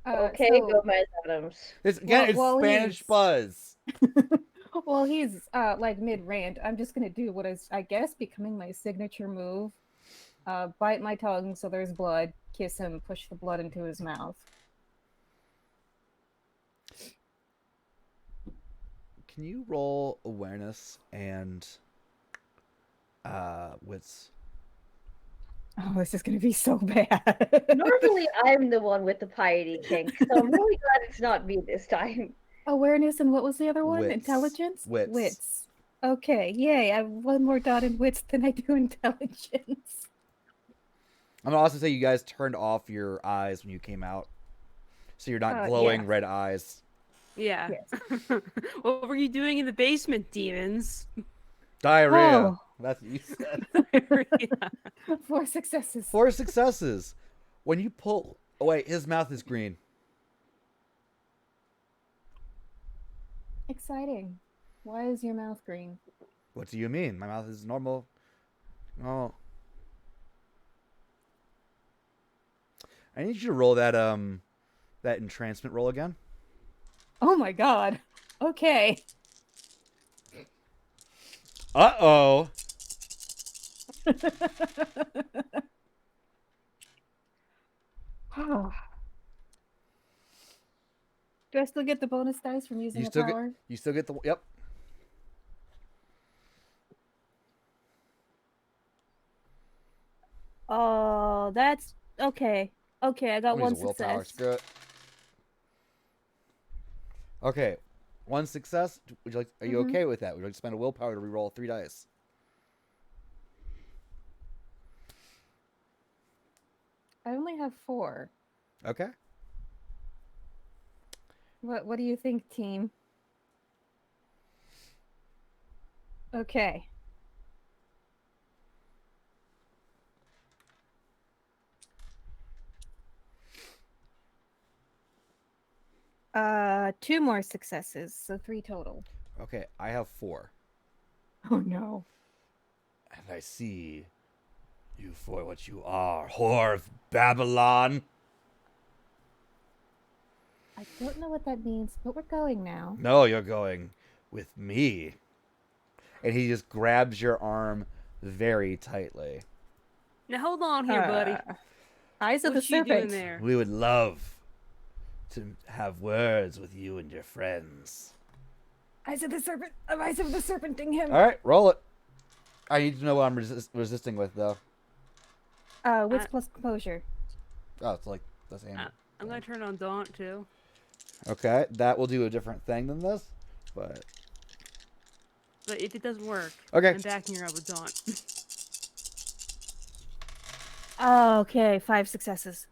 [SPEAKER 2] Okay,
[SPEAKER 3] so,
[SPEAKER 2] Gomez Adams.
[SPEAKER 1] It's Spanish Buzz.
[SPEAKER 3] Well, he's like mid rant. I'm just gonna do what is, I guess, becoming my signature move. Bite my tongue so there's blood. Kiss him. Push the blood into his mouth.
[SPEAKER 1] Can you roll awareness and wits?
[SPEAKER 3] Oh, this is gonna be so bad.
[SPEAKER 2] Normally, I'm the one with the piety kink, so I'm really glad it's not me this time.
[SPEAKER 3] Awareness and what was the other one?
[SPEAKER 1] Wits.
[SPEAKER 3] Intelligence?
[SPEAKER 1] Wits.
[SPEAKER 3] Okay, yay. I have one more dot in wits than I do intelligence.
[SPEAKER 1] I'm gonna also say you guys turned off your eyes when you came out, so you're not glowing
[SPEAKER 3] yeah.
[SPEAKER 1] red eyes.
[SPEAKER 4] Yeah.
[SPEAKER 3] Yes.
[SPEAKER 4] What were you doing in the basement, demons?
[SPEAKER 1] Diarrhea.
[SPEAKER 3] Oh.
[SPEAKER 1] That's what you said.
[SPEAKER 4] Yeah.
[SPEAKER 3] 4 successes.
[SPEAKER 1] 4 successes. When you pull, oh wait, his mouth is green.
[SPEAKER 3] Exciting. Why is your mouth green?
[SPEAKER 1] What do you mean? My mouth is normal. Oh. I need you to roll that that entrancement roll again.
[SPEAKER 3] Oh my god. Okay.
[SPEAKER 1] Uh-oh.
[SPEAKER 3] Do I still get the bonus dice from using a power?
[SPEAKER 1] You still get the yep.
[SPEAKER 3] Oh, that's okay. Okay, I got
[SPEAKER 1] I'm gonna
[SPEAKER 3] one
[SPEAKER 1] use a willpower.
[SPEAKER 3] success.
[SPEAKER 1] Screw it. Okay, 1 success. Would you like? Are you okay with that? Would you like to spend a willpower to reroll 3 dice?
[SPEAKER 3] I only have 4.
[SPEAKER 1] Okay.
[SPEAKER 3] What do you think, team? Okay. Two more successes, so 3 total.
[SPEAKER 1] Okay, I have 4,
[SPEAKER 3] Oh no.
[SPEAKER 1] and I see you for what you are, whore of Babylon.
[SPEAKER 3] I don't know what that means, but we're going now.
[SPEAKER 1] No, you're going with me. And he just grabs your arm very tightly.
[SPEAKER 4] Now hold on here, buddy.
[SPEAKER 3] Eyes of the
[SPEAKER 4] What you doing
[SPEAKER 3] serpent.
[SPEAKER 4] there?
[SPEAKER 1] We would love to have words with you and your friends.
[SPEAKER 3] Eyes of the serpent. Eyes of the serpenting him.
[SPEAKER 1] All right, roll it. I need to know what I'm resisting with, though.
[SPEAKER 3] Wits plus composure.
[SPEAKER 1] Oh, it's like the same.
[SPEAKER 4] I'm gonna turn on Daunt too.
[SPEAKER 1] Okay, that will do a different thing than this, but
[SPEAKER 4] But if it doesn't work,
[SPEAKER 1] okay.
[SPEAKER 4] I'm backing her up with Daunt.
[SPEAKER 3] Okay, 5 successes.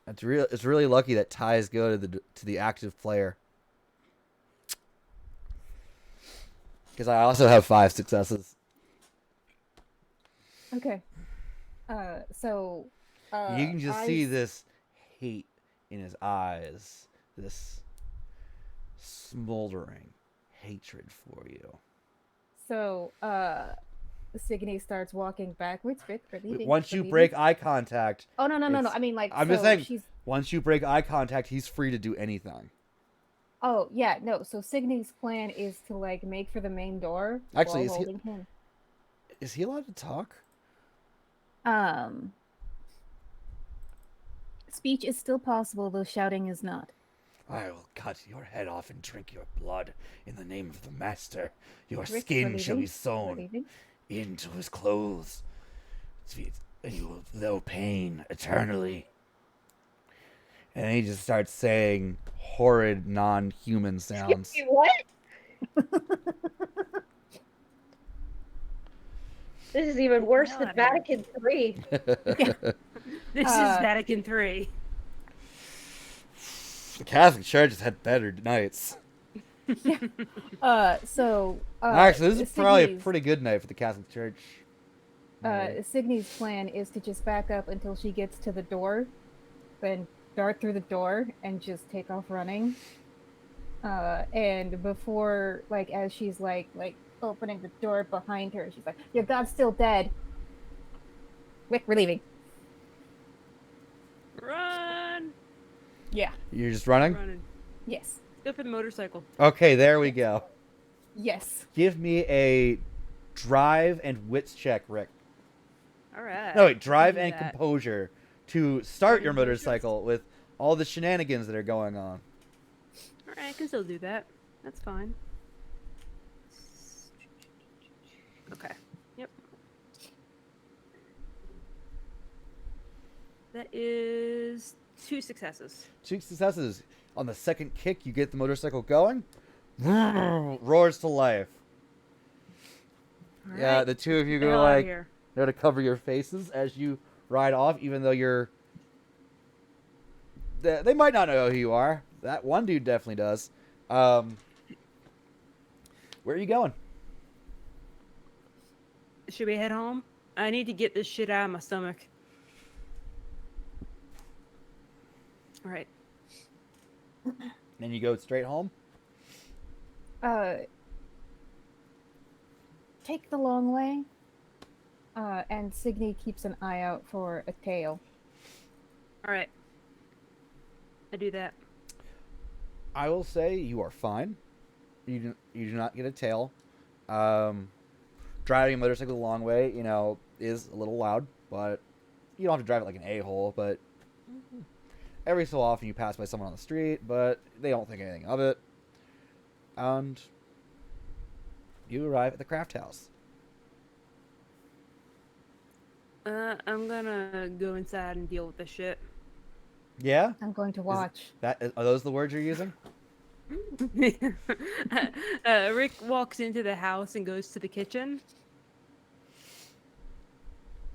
[SPEAKER 1] It's really lucky that ties go to the active player. Because I also have 5 successes.
[SPEAKER 3] Okay. So.
[SPEAKER 1] You can just see
[SPEAKER 3] eyes-
[SPEAKER 1] this hate in his eyes, this smoldering hatred for you.
[SPEAKER 3] So, Signy starts walking backwards.
[SPEAKER 1] Once you break eye contact,
[SPEAKER 3] Oh no!
[SPEAKER 1] it's-
[SPEAKER 3] I mean, like,
[SPEAKER 1] I'm
[SPEAKER 3] so
[SPEAKER 1] just saying.
[SPEAKER 3] she's.
[SPEAKER 1] Once you break eye contact, he's free to do anything.
[SPEAKER 3] Oh yeah, no. So Signy's plan is to like make for the main door.
[SPEAKER 1] Actually,
[SPEAKER 3] while
[SPEAKER 1] is he-
[SPEAKER 3] holding him.
[SPEAKER 1] Is he allowed to talk?
[SPEAKER 3] Speech is still possible, though shouting is not.
[SPEAKER 1] I will cut your head off and drink your blood in the name of the master. Your
[SPEAKER 3] Rick,
[SPEAKER 1] skin
[SPEAKER 3] we're
[SPEAKER 1] shall be
[SPEAKER 3] leaving. We're
[SPEAKER 1] sewn
[SPEAKER 3] leaving.
[SPEAKER 1] into his clothes, and you will know pain eternally. And then he just starts saying horrid, non-human sounds.
[SPEAKER 2] What? This is even worse
[SPEAKER 4] No,
[SPEAKER 2] than
[SPEAKER 4] I don't.
[SPEAKER 2] Vatican III.
[SPEAKER 4] This is Vatican III.
[SPEAKER 1] The Catholic Church has had better nights.
[SPEAKER 3] So.
[SPEAKER 1] Actually, this is probably a
[SPEAKER 3] Signy's-
[SPEAKER 1] pretty good night for the Catholic Church.
[SPEAKER 3] Signy's plan is to just back up until she gets to the door, then dart through the door and just take off running. And before, like, as she's like opening the door behind her, she's like, "Your God's still dead." Rick, we're leaving.
[SPEAKER 4] Run!
[SPEAKER 3] Yeah.
[SPEAKER 1] You're just running?
[SPEAKER 4] Running.
[SPEAKER 3] Yes.
[SPEAKER 4] Go for the motorcycle.
[SPEAKER 1] Okay, there we go.
[SPEAKER 3] Yes.
[SPEAKER 1] Give me a drive and wits check, Rick.
[SPEAKER 4] All right.
[SPEAKER 1] No, wait, drive
[SPEAKER 4] do
[SPEAKER 1] and
[SPEAKER 4] that.
[SPEAKER 1] composure to start your
[SPEAKER 4] Composure?
[SPEAKER 1] motorcycle with all the shenanigans that are going on.
[SPEAKER 4] All right, I can still do that. That's fine. Okay. Yep. That is 2 successes.
[SPEAKER 1] 2 successes. On the second kick, you get the motorcycle going. Roars to life.
[SPEAKER 4] All
[SPEAKER 1] Yeah,
[SPEAKER 4] right.
[SPEAKER 1] the two of you
[SPEAKER 4] Get the
[SPEAKER 1] go
[SPEAKER 4] hell outta
[SPEAKER 1] like,
[SPEAKER 4] here.
[SPEAKER 1] to cover your faces as you ride off, even though you're. They might not know who you are. That one dude definitely does. Where are you going?
[SPEAKER 4] Should we head home? I need to get this shit out of my stomach. All right.
[SPEAKER 1] And you go straight home?
[SPEAKER 3] Take the long way. And Signy keeps an eye out for a tail.
[SPEAKER 4] All right. I do that.
[SPEAKER 1] I will say you are fine. You do not get a tail. Driving a motorcycle the long way, is a little loud, but you don't have to drive it like an a-hole. But every so often you pass by someone on the street, but they don't think anything of it. And you arrive at the craft house.
[SPEAKER 4] I'm gonna go inside and deal with this shit.
[SPEAKER 1] Yeah?
[SPEAKER 3] I'm going to watch.
[SPEAKER 1] Are those the words you're using?
[SPEAKER 4] Rick walks into the house and goes to the kitchen.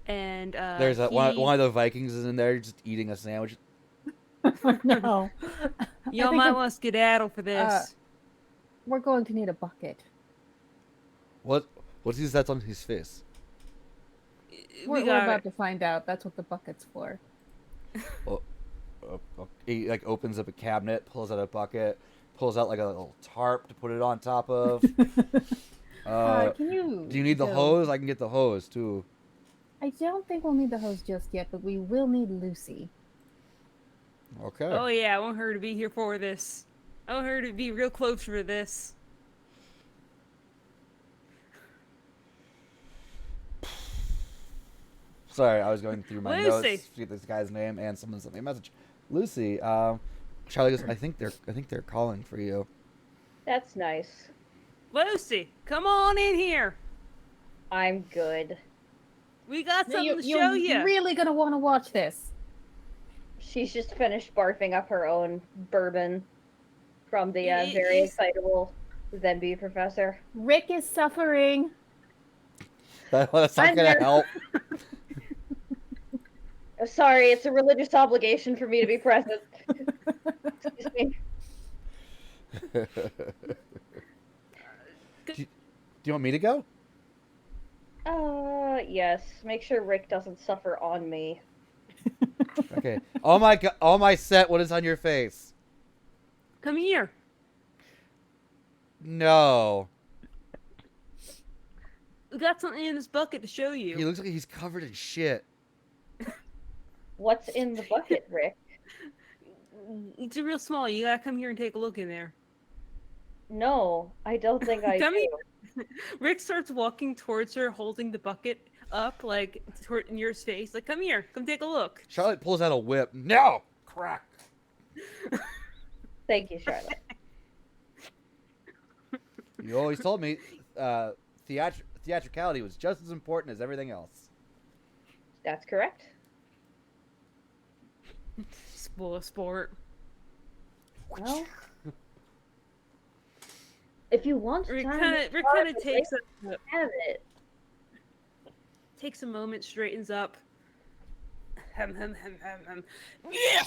[SPEAKER 4] And
[SPEAKER 1] There's one of the Vikings is in there just eating a sandwich.
[SPEAKER 3] No.
[SPEAKER 4] Y'all
[SPEAKER 3] think
[SPEAKER 4] might
[SPEAKER 3] I'm-
[SPEAKER 4] want to skedaddle for this.
[SPEAKER 3] We're going to need a bucket.
[SPEAKER 1] What's that on his face?
[SPEAKER 3] We're about to find out. That's what the bucket's for.
[SPEAKER 1] He opens up a cabinet, pulls out a bucket, pulls out like a little tarp to put it on top of.
[SPEAKER 3] Can you?
[SPEAKER 1] Do you need the hose? I can get the hose too.
[SPEAKER 3] I don't think we'll need the hose just yet, but we will need Lucy.
[SPEAKER 1] Okay.
[SPEAKER 4] Oh yeah, I want her to be here for this. I want her to be real close for this.
[SPEAKER 1] Sorry, I was going through my
[SPEAKER 4] Lucy.
[SPEAKER 1] notes to get this guy's name, and someone sent me a message. Lucy, Charlie goes, I think they're calling for you.
[SPEAKER 2] That's nice.
[SPEAKER 4] Lucy, come on in here.
[SPEAKER 2] I'm good.
[SPEAKER 4] We got something
[SPEAKER 3] You're
[SPEAKER 4] to show you.
[SPEAKER 3] really gonna want to watch this.
[SPEAKER 2] She's just finished barfing up her own bourbon from the very
[SPEAKER 4] He's-
[SPEAKER 2] excitable Zenby professor.
[SPEAKER 3] Rick is suffering.
[SPEAKER 1] That's not
[SPEAKER 2] I'm
[SPEAKER 1] gonna
[SPEAKER 2] there.
[SPEAKER 1] help.
[SPEAKER 2] Oh, sorry, it's a religious obligation for me to be present. Excuse me.
[SPEAKER 1] Do you want me to go?
[SPEAKER 2] Yes. Make sure Rick doesn't suffer on me.
[SPEAKER 1] Okay. Oh my god! Oh my set! What is on your face?
[SPEAKER 4] Come here.
[SPEAKER 1] No.
[SPEAKER 4] We got something in this bucket to show you.
[SPEAKER 1] He looks like he's covered in shit.
[SPEAKER 2] What's in the bucket, Rick?
[SPEAKER 4] It's real small. You gotta come here and take a look in there.
[SPEAKER 2] No, I don't think I
[SPEAKER 4] Come
[SPEAKER 2] do.
[SPEAKER 4] here. Rick starts walking towards her, holding the bucket up, like in your face. Like, come here, come take a look.
[SPEAKER 1] Charlotte pulls out a whip. No! Crack.
[SPEAKER 2] Thank you, Charlotte.
[SPEAKER 1] You always told me theatricality was just as important as everything else.
[SPEAKER 2] That's correct.
[SPEAKER 4] Spoil a sport.
[SPEAKER 2] Well, if you want
[SPEAKER 4] Rick
[SPEAKER 2] time
[SPEAKER 4] kind
[SPEAKER 2] to
[SPEAKER 4] of
[SPEAKER 2] start,
[SPEAKER 4] takes
[SPEAKER 2] have it.
[SPEAKER 4] takes a moment, straightens up. Hem hem hem hem hem. Yeah.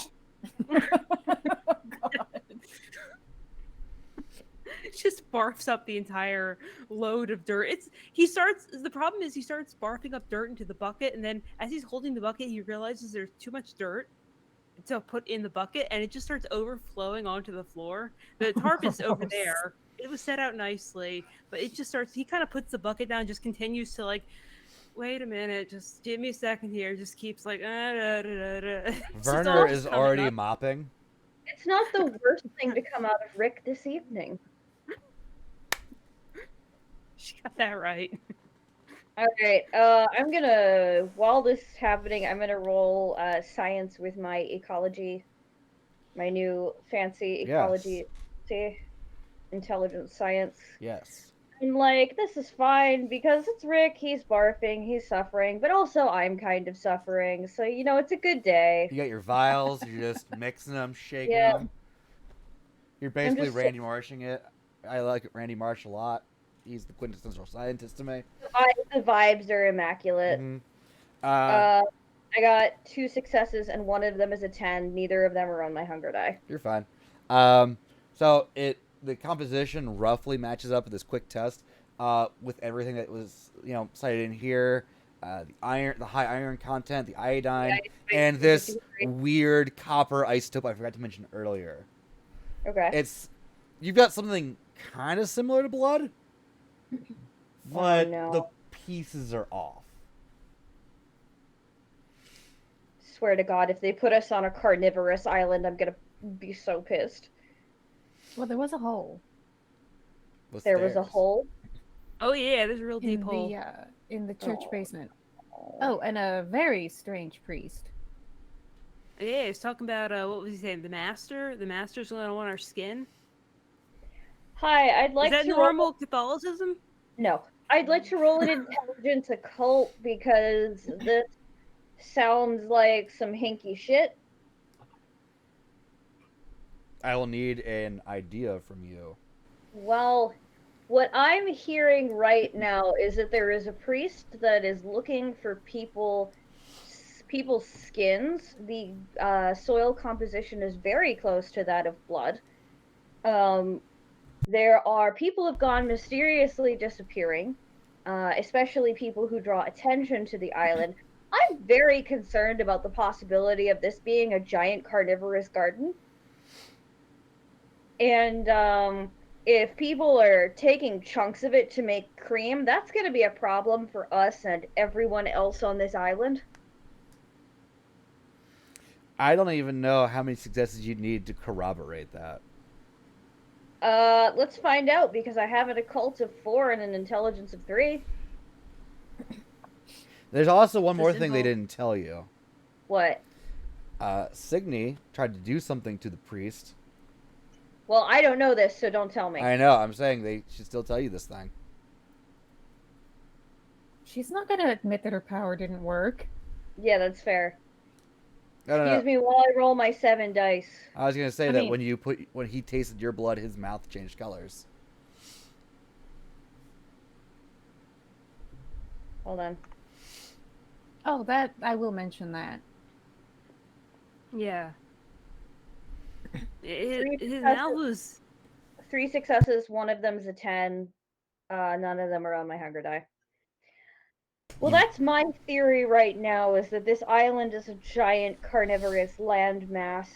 [SPEAKER 4] Just barfs up the entire load of dirt. The problem is he starts barfing up dirt into the bucket, and then as he's holding the bucket, he realizes there's too much dirt to put in the bucket, and it just starts overflowing onto the floor. The tarp is over there. It was set out nicely, but it just starts. He kind of puts the bucket down, just continues to like, wait a minute, just give me a second here. Just keeps like, It's just all
[SPEAKER 1] Werner
[SPEAKER 4] just
[SPEAKER 1] is
[SPEAKER 4] coming
[SPEAKER 1] already
[SPEAKER 4] up.
[SPEAKER 1] mopping.
[SPEAKER 2] It's not the worst thing to come out of Rick this evening.
[SPEAKER 4] She got that right.
[SPEAKER 2] Alright, while this is happening, I'm gonna roll science with my ecology. My new fancy ecology. See? Intelligence science.
[SPEAKER 1] Yes.
[SPEAKER 2] I'm like, this is fine because it's Rick, he's barfing, he's suffering, but also I'm kind of suffering, so it's a good day.
[SPEAKER 1] You got your vials. You're just mixing them, shaking
[SPEAKER 2] Yeah.
[SPEAKER 1] them. You're basically
[SPEAKER 2] just-
[SPEAKER 1] Randy Marshing it. I like Randy Marsh a lot. He's the quintessential scientist to me.
[SPEAKER 2] The vibes are immaculate.
[SPEAKER 1] Mhm.
[SPEAKER 2] I got 2 successes and one of them is a 10. Neither of them are on my hunger die.
[SPEAKER 1] You're fine. So the composition roughly matches up with this quick test with everything that was cited in here. The high iron content, the iodine, and this weird copper isotope I forgot to mention earlier.
[SPEAKER 2] Okay.
[SPEAKER 1] You've got something kind of similar to blood, but
[SPEAKER 2] no.
[SPEAKER 1] the pieces are off.
[SPEAKER 2] Swear to God, if they put us on a carnivorous island, I'm gonna be so pissed.
[SPEAKER 3] Well, there was a hole
[SPEAKER 2] There was a
[SPEAKER 1] Stairs.
[SPEAKER 2] hole.
[SPEAKER 4] Oh yeah, there's a real deep hole.
[SPEAKER 3] in the church
[SPEAKER 2] Oh.
[SPEAKER 3] basement. Oh, and a very strange priest.
[SPEAKER 4] Yeah, he's talking about what was he saying? The master. The master's gonna want our skin.
[SPEAKER 2] Hi, I'd like
[SPEAKER 4] Is that
[SPEAKER 2] to
[SPEAKER 4] normal Catholicism?
[SPEAKER 2] No, I'd like to roll an intelligence occult because this sounds like some hinky shit.
[SPEAKER 1] I will need an idea from you.
[SPEAKER 2] Well, what I'm hearing right now is that there is a priest that is looking for people's skins. The soil composition is very close to that of blood. There are people have gone mysteriously disappearing, especially people who draw attention to the island. I'm very concerned about the possibility of this being a giant carnivorous garden. And if people are taking chunks of it to make cream, that's going to be a problem for us and everyone else on this island.
[SPEAKER 1] I don't even know how many successes you need to corroborate that.
[SPEAKER 2] Let's find out, because I have an occult of 4 and an intelligence of 3.
[SPEAKER 1] There's also one
[SPEAKER 4] The
[SPEAKER 1] more thing they
[SPEAKER 4] symbol.
[SPEAKER 1] didn't tell you.
[SPEAKER 2] What?
[SPEAKER 1] Signy tried to do something to the priest.
[SPEAKER 2] Well, I don't know this, so don't tell me.
[SPEAKER 1] I know. I'm saying they should still tell you this thing.
[SPEAKER 3] She's not gonna admit that her power didn't work.
[SPEAKER 2] Yeah, that's fair.
[SPEAKER 1] I don't know.
[SPEAKER 2] Excuse me while I roll my 7 dice.
[SPEAKER 1] I was gonna say
[SPEAKER 3] I
[SPEAKER 1] that
[SPEAKER 3] mean-
[SPEAKER 1] when he tasted your blood, his mouth changed colors.
[SPEAKER 2] Hold on.
[SPEAKER 3] Oh, that I will mention that.
[SPEAKER 4] Yeah.
[SPEAKER 2] Three
[SPEAKER 4] His
[SPEAKER 2] successes.
[SPEAKER 4] mouth was
[SPEAKER 2] 3 successes, one of them's a 10. None of them are on my hunger die. Well,
[SPEAKER 1] You-
[SPEAKER 2] that's my theory right now, is that this island is a giant carnivorous landmass.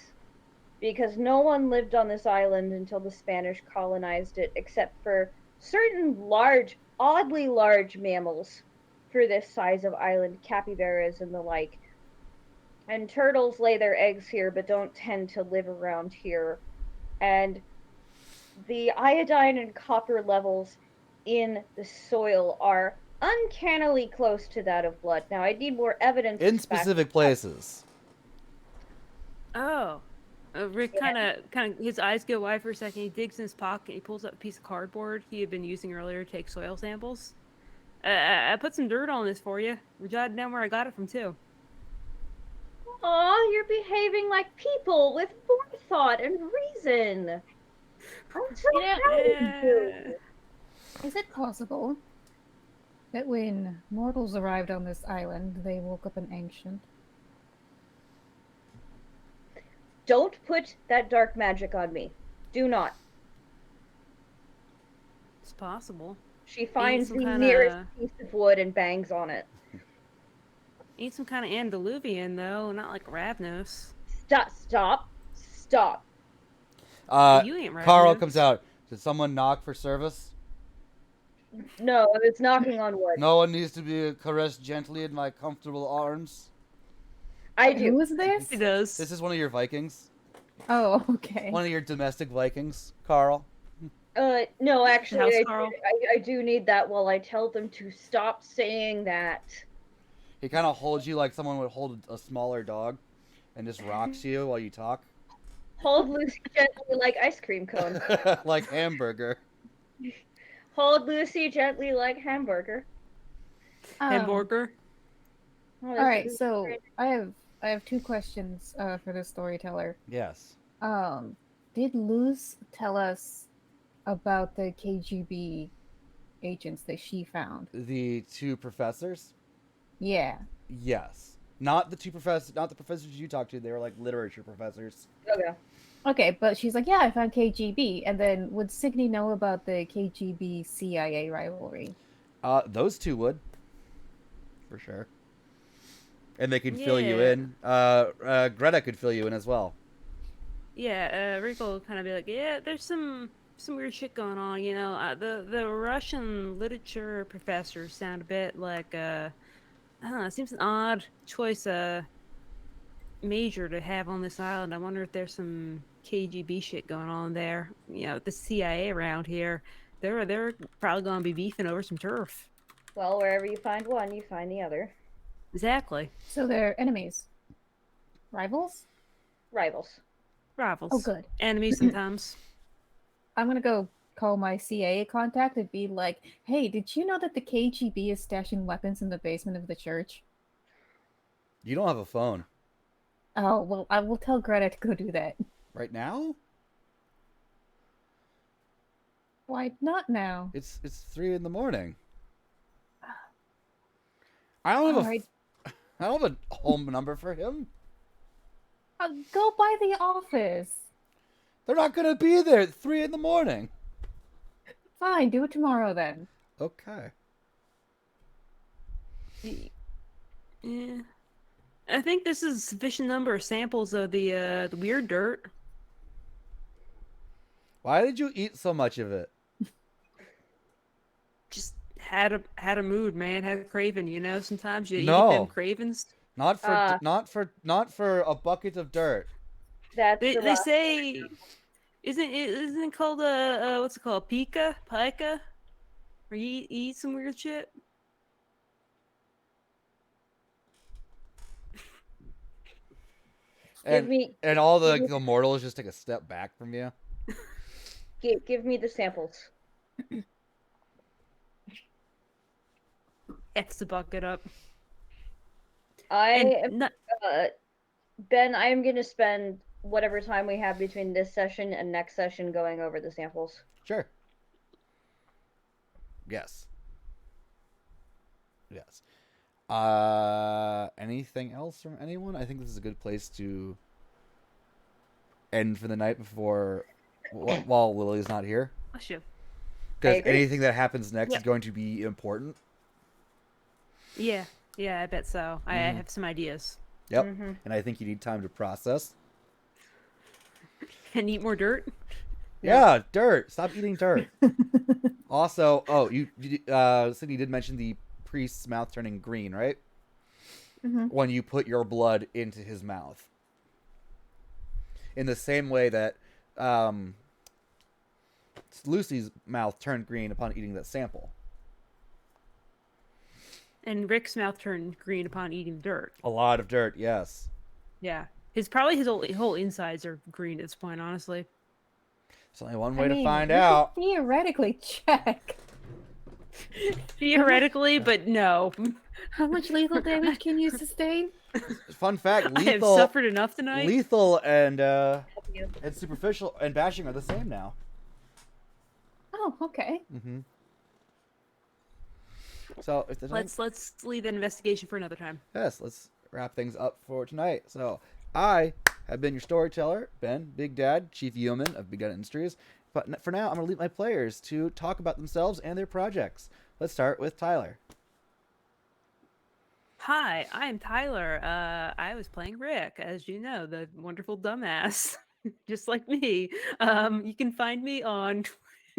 [SPEAKER 2] Because no one lived on this island until the Spanish colonized it, except for certain large, oddly large mammals for this size of island, capybaras and the like. And turtles lay their eggs here, but don't tend to live around here. And the iodine and copper levels in the soil are uncannily close to that of blood. Now, I need more evidence.
[SPEAKER 1] In
[SPEAKER 2] to back
[SPEAKER 1] specific
[SPEAKER 2] this up.
[SPEAKER 1] places.
[SPEAKER 4] oh. Rick
[SPEAKER 2] Yeah.
[SPEAKER 4] kind of, his eyes go wide for a second. He digs in his pocket. He pulls up a piece of cardboard he had been using earlier to take soil samples. I put some dirt on this for you. We jotted down where I got it from too.
[SPEAKER 2] Aw, you're behaving like people with forethought and reason. I'm so
[SPEAKER 3] Yeah.
[SPEAKER 2] proud of you.
[SPEAKER 3] Is it possible that when mortals arrived on this island, they woke up an ancient?
[SPEAKER 2] Don't put that dark magic on me. Do not.
[SPEAKER 4] It's possible.
[SPEAKER 2] She finds
[SPEAKER 4] some
[SPEAKER 2] the
[SPEAKER 4] kinda-
[SPEAKER 2] nearest piece of wood and bangs on it.
[SPEAKER 4] Ain't some kind of antediluvian though, not like Ravnos.
[SPEAKER 2] Stop.
[SPEAKER 4] You ain't
[SPEAKER 1] Carl
[SPEAKER 4] Ravnos.
[SPEAKER 1] comes out. Did someone knock for service?
[SPEAKER 2] No, it's knocking on wood.
[SPEAKER 1] No one needs to be caressed gently in my comfortable arms.
[SPEAKER 2] I
[SPEAKER 3] Who
[SPEAKER 2] do.
[SPEAKER 3] is this?
[SPEAKER 4] He does.
[SPEAKER 1] This is one of your Vikings.
[SPEAKER 3] Oh, okay.
[SPEAKER 1] One of your domestic Vikings, Carl.
[SPEAKER 2] No, actually,
[SPEAKER 4] House
[SPEAKER 2] I,
[SPEAKER 4] Carl.
[SPEAKER 2] I do need that while I tell them to stop saying that.
[SPEAKER 1] He kind of holds you like someone would hold a smaller dog and just rocks you while you talk.
[SPEAKER 2] Hold Lucy gently like ice cream cone.
[SPEAKER 1] Like hamburger.
[SPEAKER 2] Hold Lucy gently like hamburger.
[SPEAKER 4] Hamburger.
[SPEAKER 2] Oh,
[SPEAKER 3] All
[SPEAKER 2] this
[SPEAKER 3] right,
[SPEAKER 2] is
[SPEAKER 3] so
[SPEAKER 2] great.
[SPEAKER 3] I have 2 questions for the storyteller.
[SPEAKER 1] Yes.
[SPEAKER 3] Did Luz tell us about the KGB agents that she found?
[SPEAKER 1] The 2 professors?
[SPEAKER 3] Yeah.
[SPEAKER 1] Yes. Not the professors you talked to. They were like literature professors.
[SPEAKER 2] Okay.
[SPEAKER 3] Okay, but she's like, yeah, I found KGB. And then would Signy know about the KGB CIA rivalry?
[SPEAKER 1] Those 2 would. For sure. And they could fill you
[SPEAKER 4] Yeah.
[SPEAKER 1] in. Greta could fill you in as well.
[SPEAKER 4] Yeah, Rick will kind of be like, yeah, there's some weird shit going on, you know. The Russian literature professors sound a bit like I don't know. It seems an odd choice major to have on this island. I wonder if there's some KGB shit going on there. You know, the CIA around here, they're probably gonna be beefing over some turf.
[SPEAKER 2] Well, wherever you find one, you find the other.
[SPEAKER 4] Exactly.
[SPEAKER 3] So they're enemies. Rivals?
[SPEAKER 2] Rivals.
[SPEAKER 4] Rivals.
[SPEAKER 3] Oh, good.
[SPEAKER 4] Enemies sometimes.
[SPEAKER 3] I'm gonna go call my CIA contact and be like, hey, did you know that the KGB is stashing weapons in the basement of the church?
[SPEAKER 1] You don't have a phone.
[SPEAKER 3] Oh, well, I will tell Greta to go do that.
[SPEAKER 1] Right now?
[SPEAKER 3] Why not now?
[SPEAKER 1] It's 3 in the morning. I don't have
[SPEAKER 3] Alright,
[SPEAKER 1] I don't have a home number for him.
[SPEAKER 3] go by the office.
[SPEAKER 1] They're not gonna be there at 3 in the morning.
[SPEAKER 3] Fine, do it tomorrow then.
[SPEAKER 1] Okay.
[SPEAKER 4] Yeah. I think this is a sufficient number of samples of the weird dirt.
[SPEAKER 1] Why did you eat so much of it?
[SPEAKER 4] Just had a mood, man. Had a craving, you know. Sometimes you eat
[SPEAKER 1] No.
[SPEAKER 4] them cravings.
[SPEAKER 1] Not for
[SPEAKER 2] Uh.
[SPEAKER 1] not for a bucket of dirt.
[SPEAKER 2] That's
[SPEAKER 4] They
[SPEAKER 2] the
[SPEAKER 4] they
[SPEAKER 2] last-
[SPEAKER 4] say, isn't it called what's it called, pica? Or you eat some weird shit.
[SPEAKER 1] And
[SPEAKER 2] me,
[SPEAKER 1] and all
[SPEAKER 2] give me,
[SPEAKER 1] the mortals just take a step back from you.
[SPEAKER 2] give me the samples.
[SPEAKER 4] X the bucket up.
[SPEAKER 2] I
[SPEAKER 4] And
[SPEAKER 2] am,
[SPEAKER 4] not,
[SPEAKER 2] Ben. I am gonna spend whatever time we have between this session and next session going over the samples.
[SPEAKER 1] Sure. Yes. Yes. Anything else from anyone? I think this is a good place to end for the night before while Lily's not here.
[SPEAKER 4] oh, shit.
[SPEAKER 1] Because
[SPEAKER 2] agree.
[SPEAKER 1] anything that happens next
[SPEAKER 4] Yep.
[SPEAKER 1] is going to be important.
[SPEAKER 4] Yeah, I bet so. I
[SPEAKER 1] Mhm.
[SPEAKER 4] have some ideas.
[SPEAKER 1] Yep.
[SPEAKER 2] Mm-hmm.
[SPEAKER 1] And I think you need time to process.
[SPEAKER 4] And eat more dirt.
[SPEAKER 1] Yeah, dirt. Stop eating dirt. Also, Sydney did mention the priest's mouth turning green, right?
[SPEAKER 3] Mm-hmm.
[SPEAKER 1] When you put your blood into his mouth. In the same way that Lucy's mouth turned green upon eating that sample.
[SPEAKER 4] And Rick's mouth turned green upon eating dirt.
[SPEAKER 1] A lot of dirt, yes.
[SPEAKER 4] Yeah. His whole insides are green at this point, honestly.
[SPEAKER 1] There's only one
[SPEAKER 3] I
[SPEAKER 1] way to
[SPEAKER 3] mean,
[SPEAKER 1] find
[SPEAKER 3] we could
[SPEAKER 1] out.
[SPEAKER 3] theoretically check.
[SPEAKER 4] Theoretically, but no.
[SPEAKER 3] How much lethal damage can you sustain?
[SPEAKER 1] Fun fact:
[SPEAKER 4] I have
[SPEAKER 1] lethal,
[SPEAKER 4] suffered enough tonight.
[SPEAKER 1] lethal, and
[SPEAKER 2] You.
[SPEAKER 1] superficial and bashing are the same now.
[SPEAKER 3] Oh, okay.
[SPEAKER 1] Mm-hmm. So if there's
[SPEAKER 4] Let's leave that investigation for another time.
[SPEAKER 1] yes, let's wrap things up for tonight. So I have been your storyteller, Ben, Big Dad, Chief Yeoman of Big Dad Industries. But for now, I'm going to leave my players to talk about themselves and their projects. Let's start with Tyler.
[SPEAKER 4] Hi, I am Tyler. I was playing Rick, as you know, the wonderful dumbass, just like me. You can find me on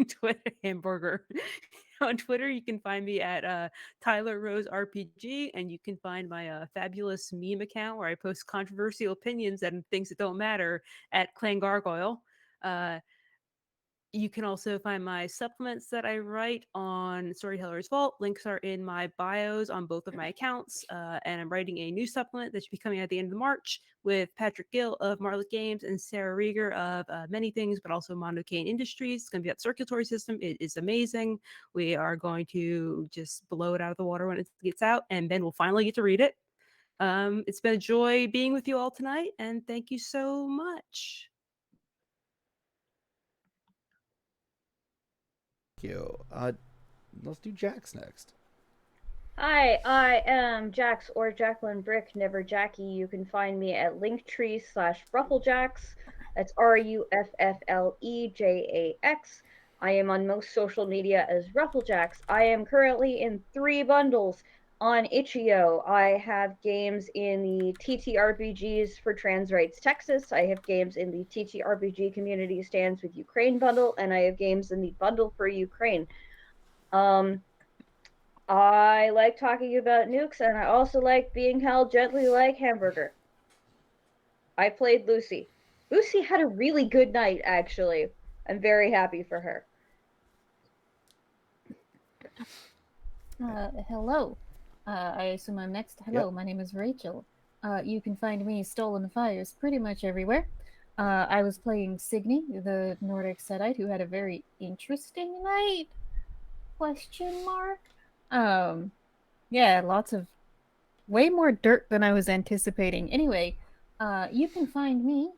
[SPEAKER 4] Twitter, hamburger. On Twitter, you can find me at Tyler Rose RPG, and you can find my fabulous meme account where I post controversial opinions and things that don't matter at Clan Gargoyle. Uh, You can also find my supplements that I write on Storyteller's Vault. Links are in my bios on both of my accounts. And I'm writing a new supplement that should be coming at the end of March with Patrick Gill of Marlick Games and Sarah Rieger of many things, but also Mondo Cane Industries. It's going to be that circulatory system. It is amazing. We are going to just blow it out of the water when it gets out, and then we'll finally get to read it. It's been a joy being with you all tonight, and thank you so much.
[SPEAKER 1] Thank you. Let's do Jax next.
[SPEAKER 2] Hi, I am Jax or Jacqueline Brick, never Jackie. You can find me at linktree/rufflejax. That's RUFFLEJAX. I am on most social media as Rufflejax. I am currently in 3 bundles on Itch.io. I have games in the TTRPGs for Trans Rights Texas. I have games in the TTRPG Community Stands with Ukraine bundle, and I have games in the bundle for Ukraine. I like talking about nukes, and I also like being held gently like hamburger. I played Lucy. Lucy had a really good night, actually. I'm very happy for her.
[SPEAKER 3] Hello. I assume I'm next. Hello,
[SPEAKER 1] Yep.
[SPEAKER 3] my name is Rachel. You can find me Stolen Fires pretty much everywhere. I was playing Signy, the Nordic Sedite, who had a very interesting night? Question mark. Yeah, lots of way more dirt than I was anticipating. Anyway, you can find me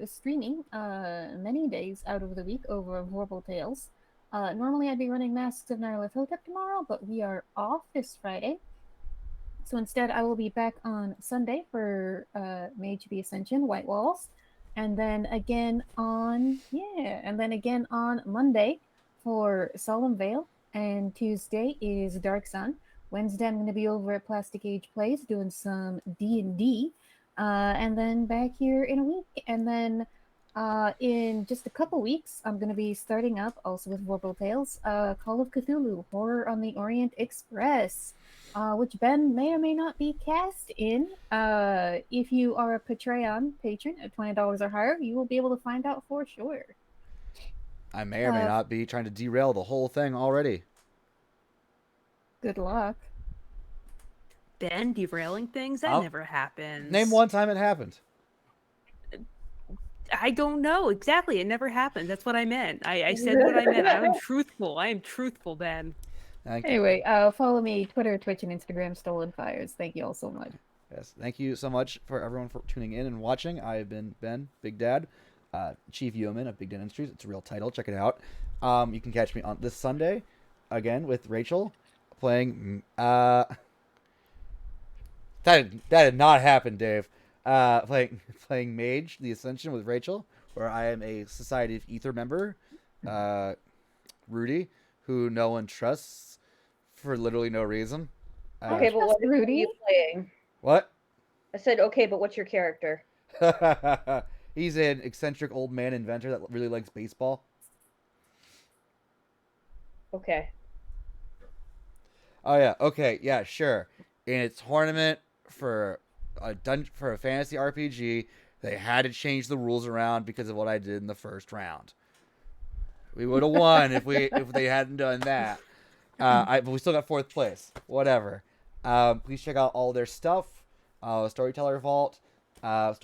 [SPEAKER 3] streaming many days out of the week over Vorpal Tales. Normally I'd be running Masks of Nyarlathotep tomorrow, but we are off this Friday. So instead I will be back on Sunday for Mage of the Ascension, White Walls. And then again on Monday for Solemn Veil. And Tuesday is Dark Sun. Wednesday I'm going to be over at Plastic Age Plays doing some D&D. And then back here in a week. And then in just a couple weeks, I'm going to be starting up, also with Vorpal Tales, Call of Cthulhu, Horror on the Orient Express, which Ben may or may not be cast in. If you are a Patreon patron at $20 or higher, you will be able to find out for sure.
[SPEAKER 1] I may or may not be trying to derail the whole thing already.
[SPEAKER 3] Good luck.
[SPEAKER 4] Ben derailing things? That never happens.
[SPEAKER 1] Name one time it happened.
[SPEAKER 4] I don't know exactly. It never happened. That's what I meant. I said what I meant. I'm truthful. I am truthful, Ben.
[SPEAKER 3] Anyway, follow me, Twitter, Twitch, and Instagram, Stolen Fires. Thank you all so much.
[SPEAKER 1] Yes, thank you so much for everyone for tuning in and watching. I have been Ben, Big Dad, Chief Yeoman of Big Dad Industries. It's a real title. Check it out. You can catch me on this Sunday, again with Rachel, playing. That did not happen, Dave. Playing Mage, the Ascension with Rachel, where I am a Society of Ether member, Rudy, who no one trusts for literally no reason.
[SPEAKER 2] Okay, but what are
[SPEAKER 3] Rudy?
[SPEAKER 2] you playing?
[SPEAKER 1] What?
[SPEAKER 2] I said, okay, but what's your character?
[SPEAKER 1] He's an eccentric old man inventor that really likes baseball.
[SPEAKER 2] Okay.
[SPEAKER 1] Oh yeah, okay, yeah, sure. In a tournament for a fantasy RPG, they had to change the rules around because of what I did in the first round. We would have won if they hadn't done that. But we still got fourth place. Whatever. Please check out all their stuff. Storyteller Vault, Drive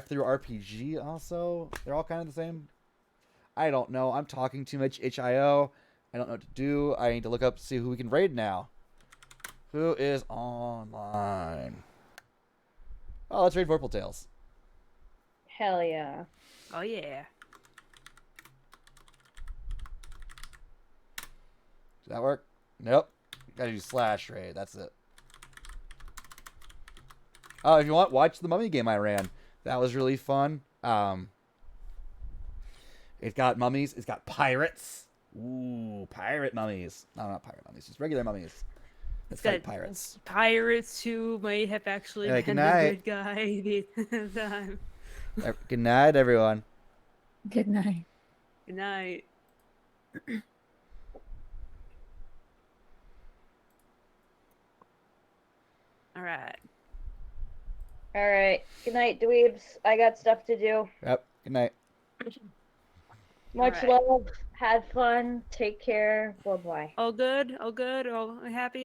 [SPEAKER 1] Through RPG. Also, they're all kind of the same. I don't know. I'm talking too much HIO. I don't know what to do. I need to look up to see who we can raid now. Who is online? Oh, let's raid Vorpal Tales.
[SPEAKER 2] Hell yeah.
[SPEAKER 4] Oh yeah.
[SPEAKER 1] Does that work? Nope. Gotta do slash raid. That's it. Oh, if you want, watch the mummy game I ran. That was really fun. It's got mummies. It's got pirates. Ooh, pirate mummies. No, not pirate mummies. Just regular mummies. It's like pirates.
[SPEAKER 4] Pirates who might have actually been the good guy the time.
[SPEAKER 1] Good night, everyone.
[SPEAKER 3] Good night.
[SPEAKER 4] Good night. All right.
[SPEAKER 2] All right. Good night, dweebs. I got stuff to do.
[SPEAKER 1] Yep. Good night.
[SPEAKER 2] Much
[SPEAKER 4] right.
[SPEAKER 2] love. Had fun. Take care. Bye bye.
[SPEAKER 4] All good. All good. All happy.